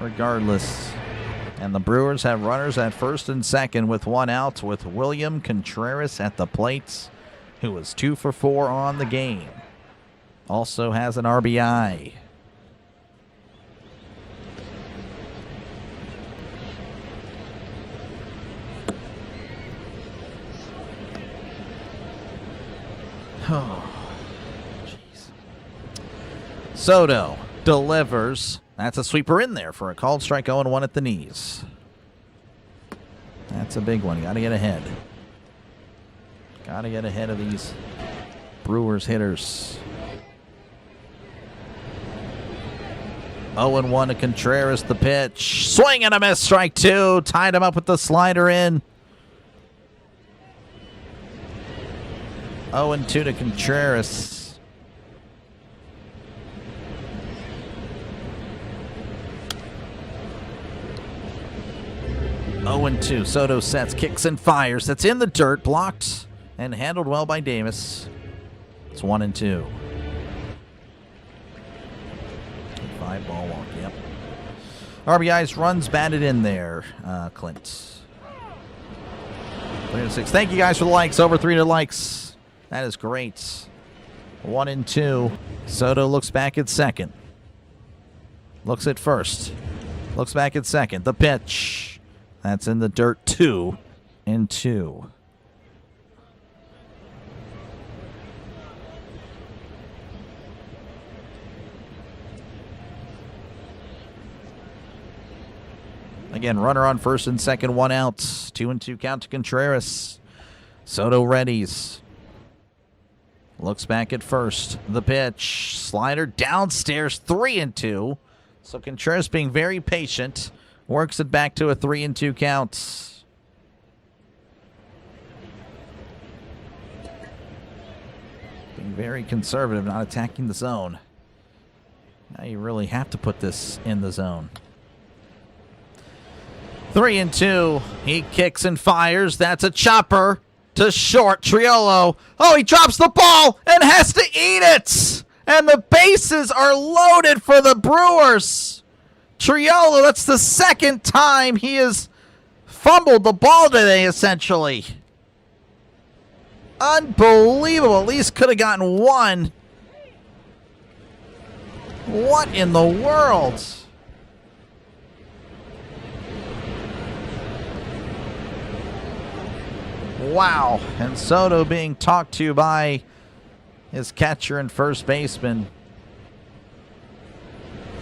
regardless. And the Brewers have runners at first and second with 1 out, with William Contreras at the plate, who was 2 for 4 on the game. Also has an RBI. Oh. Soto delivers. That's a sweeper in there for a called strike. 0-1 at the knees. That's a big one. Got to get ahead. Got to get ahead of these Brewers hitters. 0-1 to Contreras. The pitch. Swing and a miss. Strike 2. Tied him up with the slider in. 0-2 to Contreras. 0-2. Soto sets, kicks and fires. That's in the dirt, blocked and handled well by Davis. It's 1-2. 5-ball walk. Yep. RBIs, runs batted in there. Clint. 3-6. Thank you guys for the likes. Over 300 likes. That is great. 1-2. Soto looks back at second. Looks at first. Looks back at second. The pitch. That's in the dirt. 2-2. Again, runner on first and second, 1 out. 2-2 count to Contreras. Soto readies. Looks back at first. The pitch. Slider downstairs. 3-2. So Contreras being very patient. Works it back to a 3-2 count. Being very conservative, not attacking the zone. Now you really have to put this in the zone. 3-2. He kicks and fires. That's a chopper to short. Triolo. Oh, he drops the ball and has to eat it. And the bases are loaded for the Brewers. Triolo, that's the second time he has fumbled the ball today, essentially. Unbelievable. At least could have gotten one. What in the world? Wow. And Soto being talked to by his catcher and first baseman.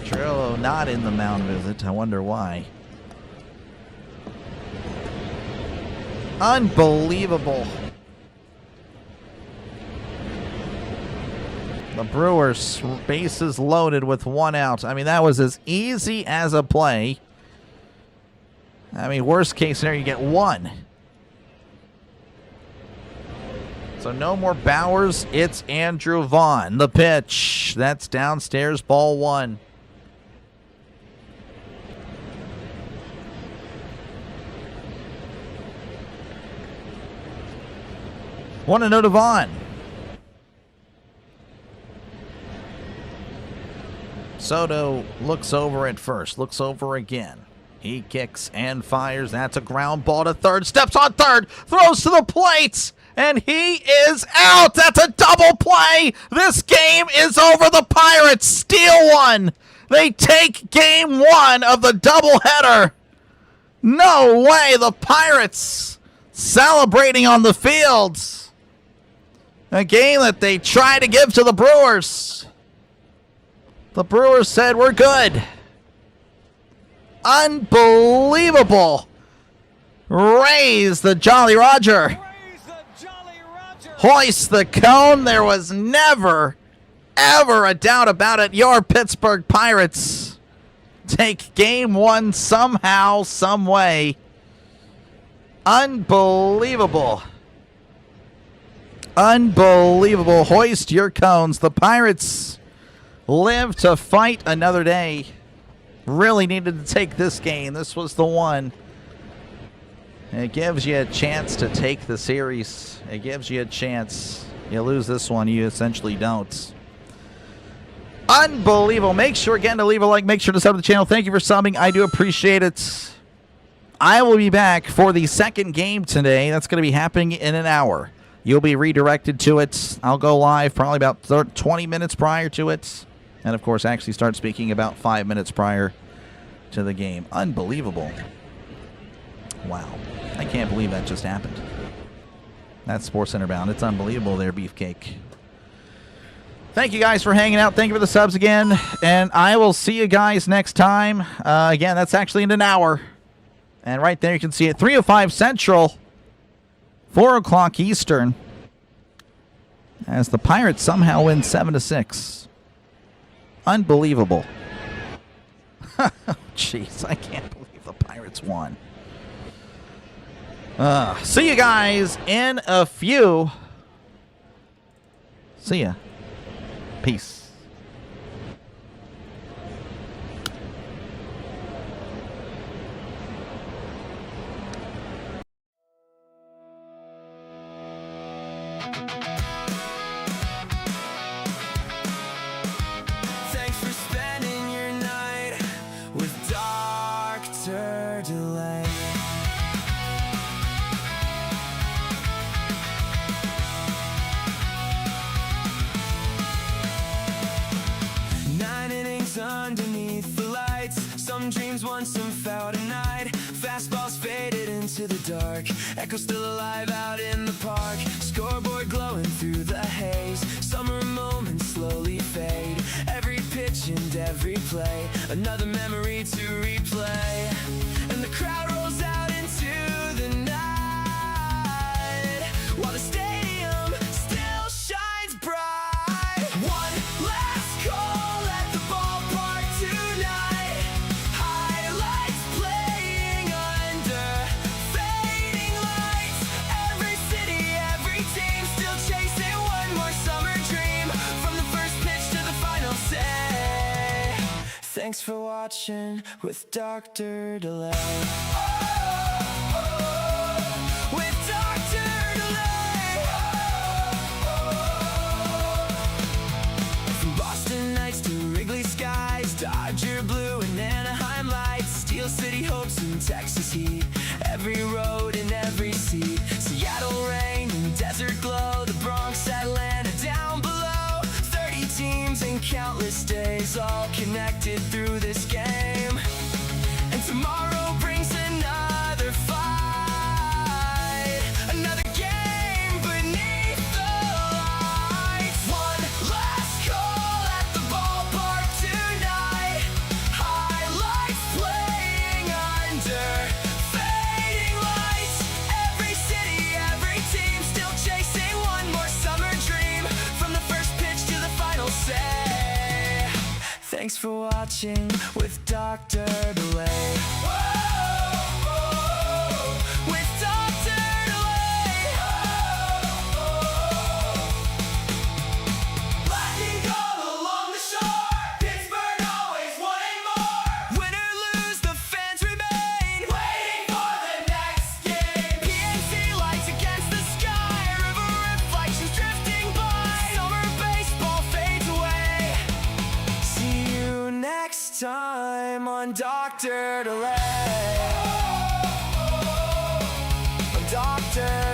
Triolo not in the mound visit. I wonder why. Unbelievable. The Brewers, bases loaded with one out. I mean, that was as easy as a play. I mean, worst case scenario, you get one. So no more Bowers. It's Andrew Vaughn. The pitch. That's downstairs, ball one. Want to know to Vaughn. Soto looks over at first, looks over again. He kicks and fires. That's a ground ball to third. Steps on third, throws to the plate, and he is out. That's a double play. This game is over. The Pirates steal one. They take game one of the doubleheader. No way. The Pirates celebrating on the field. A game that they try to give to the Brewers. The Brewers said, we're good. Unbelievable. Raise the Jolly Roger. Hoist the cone. There was never, ever a doubt about it. Your Pittsburgh Pirates take game one somehow, some way. Unbelievable. Unbelievable. Hoist your cones. The Pirates live to fight another day. Really needed to take this game. This was the one. It gives you a chance to take the series. It gives you a chance. You lose this one, you essentially don't. Unbelievable. Make sure again to leave a like. Make sure to sub to the channel. Thank you for subbing. I do appreciate it. I will be back for the second game today. That's going to be happening in an hour. You'll be redirected to it. I'll go live probably about 20 minutes prior to it. And, of course, actually start speaking about 5 minutes prior to the game. Unbelievable. Wow. I can't believe that just happened. That's Sports Center Bound. It's unbelievable there, Beefcake. Thank you guys for hanging out. Thank you for the subs again. And I will see you guys next time. Again, that's actually in an hour. And right there you can see it. 3:05 Central. 4 o'clock Eastern. As the Pirates somehow win 7-6. Unbelievable. Jeez, I can't believe the Pirates won. See you guys in a few. See ya. Peace. Thanks for spending your night with Dr. Delay. Nine innings underneath the lights. Some dreams won, some fell tonight. Fastballs faded into the dark. Echo still alive out in the park. Scoreboard glowing through the haze. Summer moments slowly fade. Every pitch and every play, another memory to replay. And the crowd rolls out into the night, while the stadium still shines bright. One last call at the ballpark tonight. Highlights playing under fading lights. Every city, every team still chasing one more summer dream. From the first pitch to the final say. Thanks for watching with Dr. Delay. With Dr. Delay. From Chicago, the Bronx, Atlanta, down below. 30 teams and countless days, all connected through this game. And tomorrow brings another fight, another game beneath the lights. One last call at the ballpark tonight. Highlights playing under fading lights. Every city, every team still chasing one more summer dream. From the first pitch to the final say. Thanks for watching with Dr. Delay. With Dr. Delay. Lightning all along the shore. Pittsburgh always wanting more. Win or lose, the fans remain waiting for the next game. PNC lights against the sky. River reflections drifting by. Summer baseball fades away. See you next time on Dr. Delay. On Dr.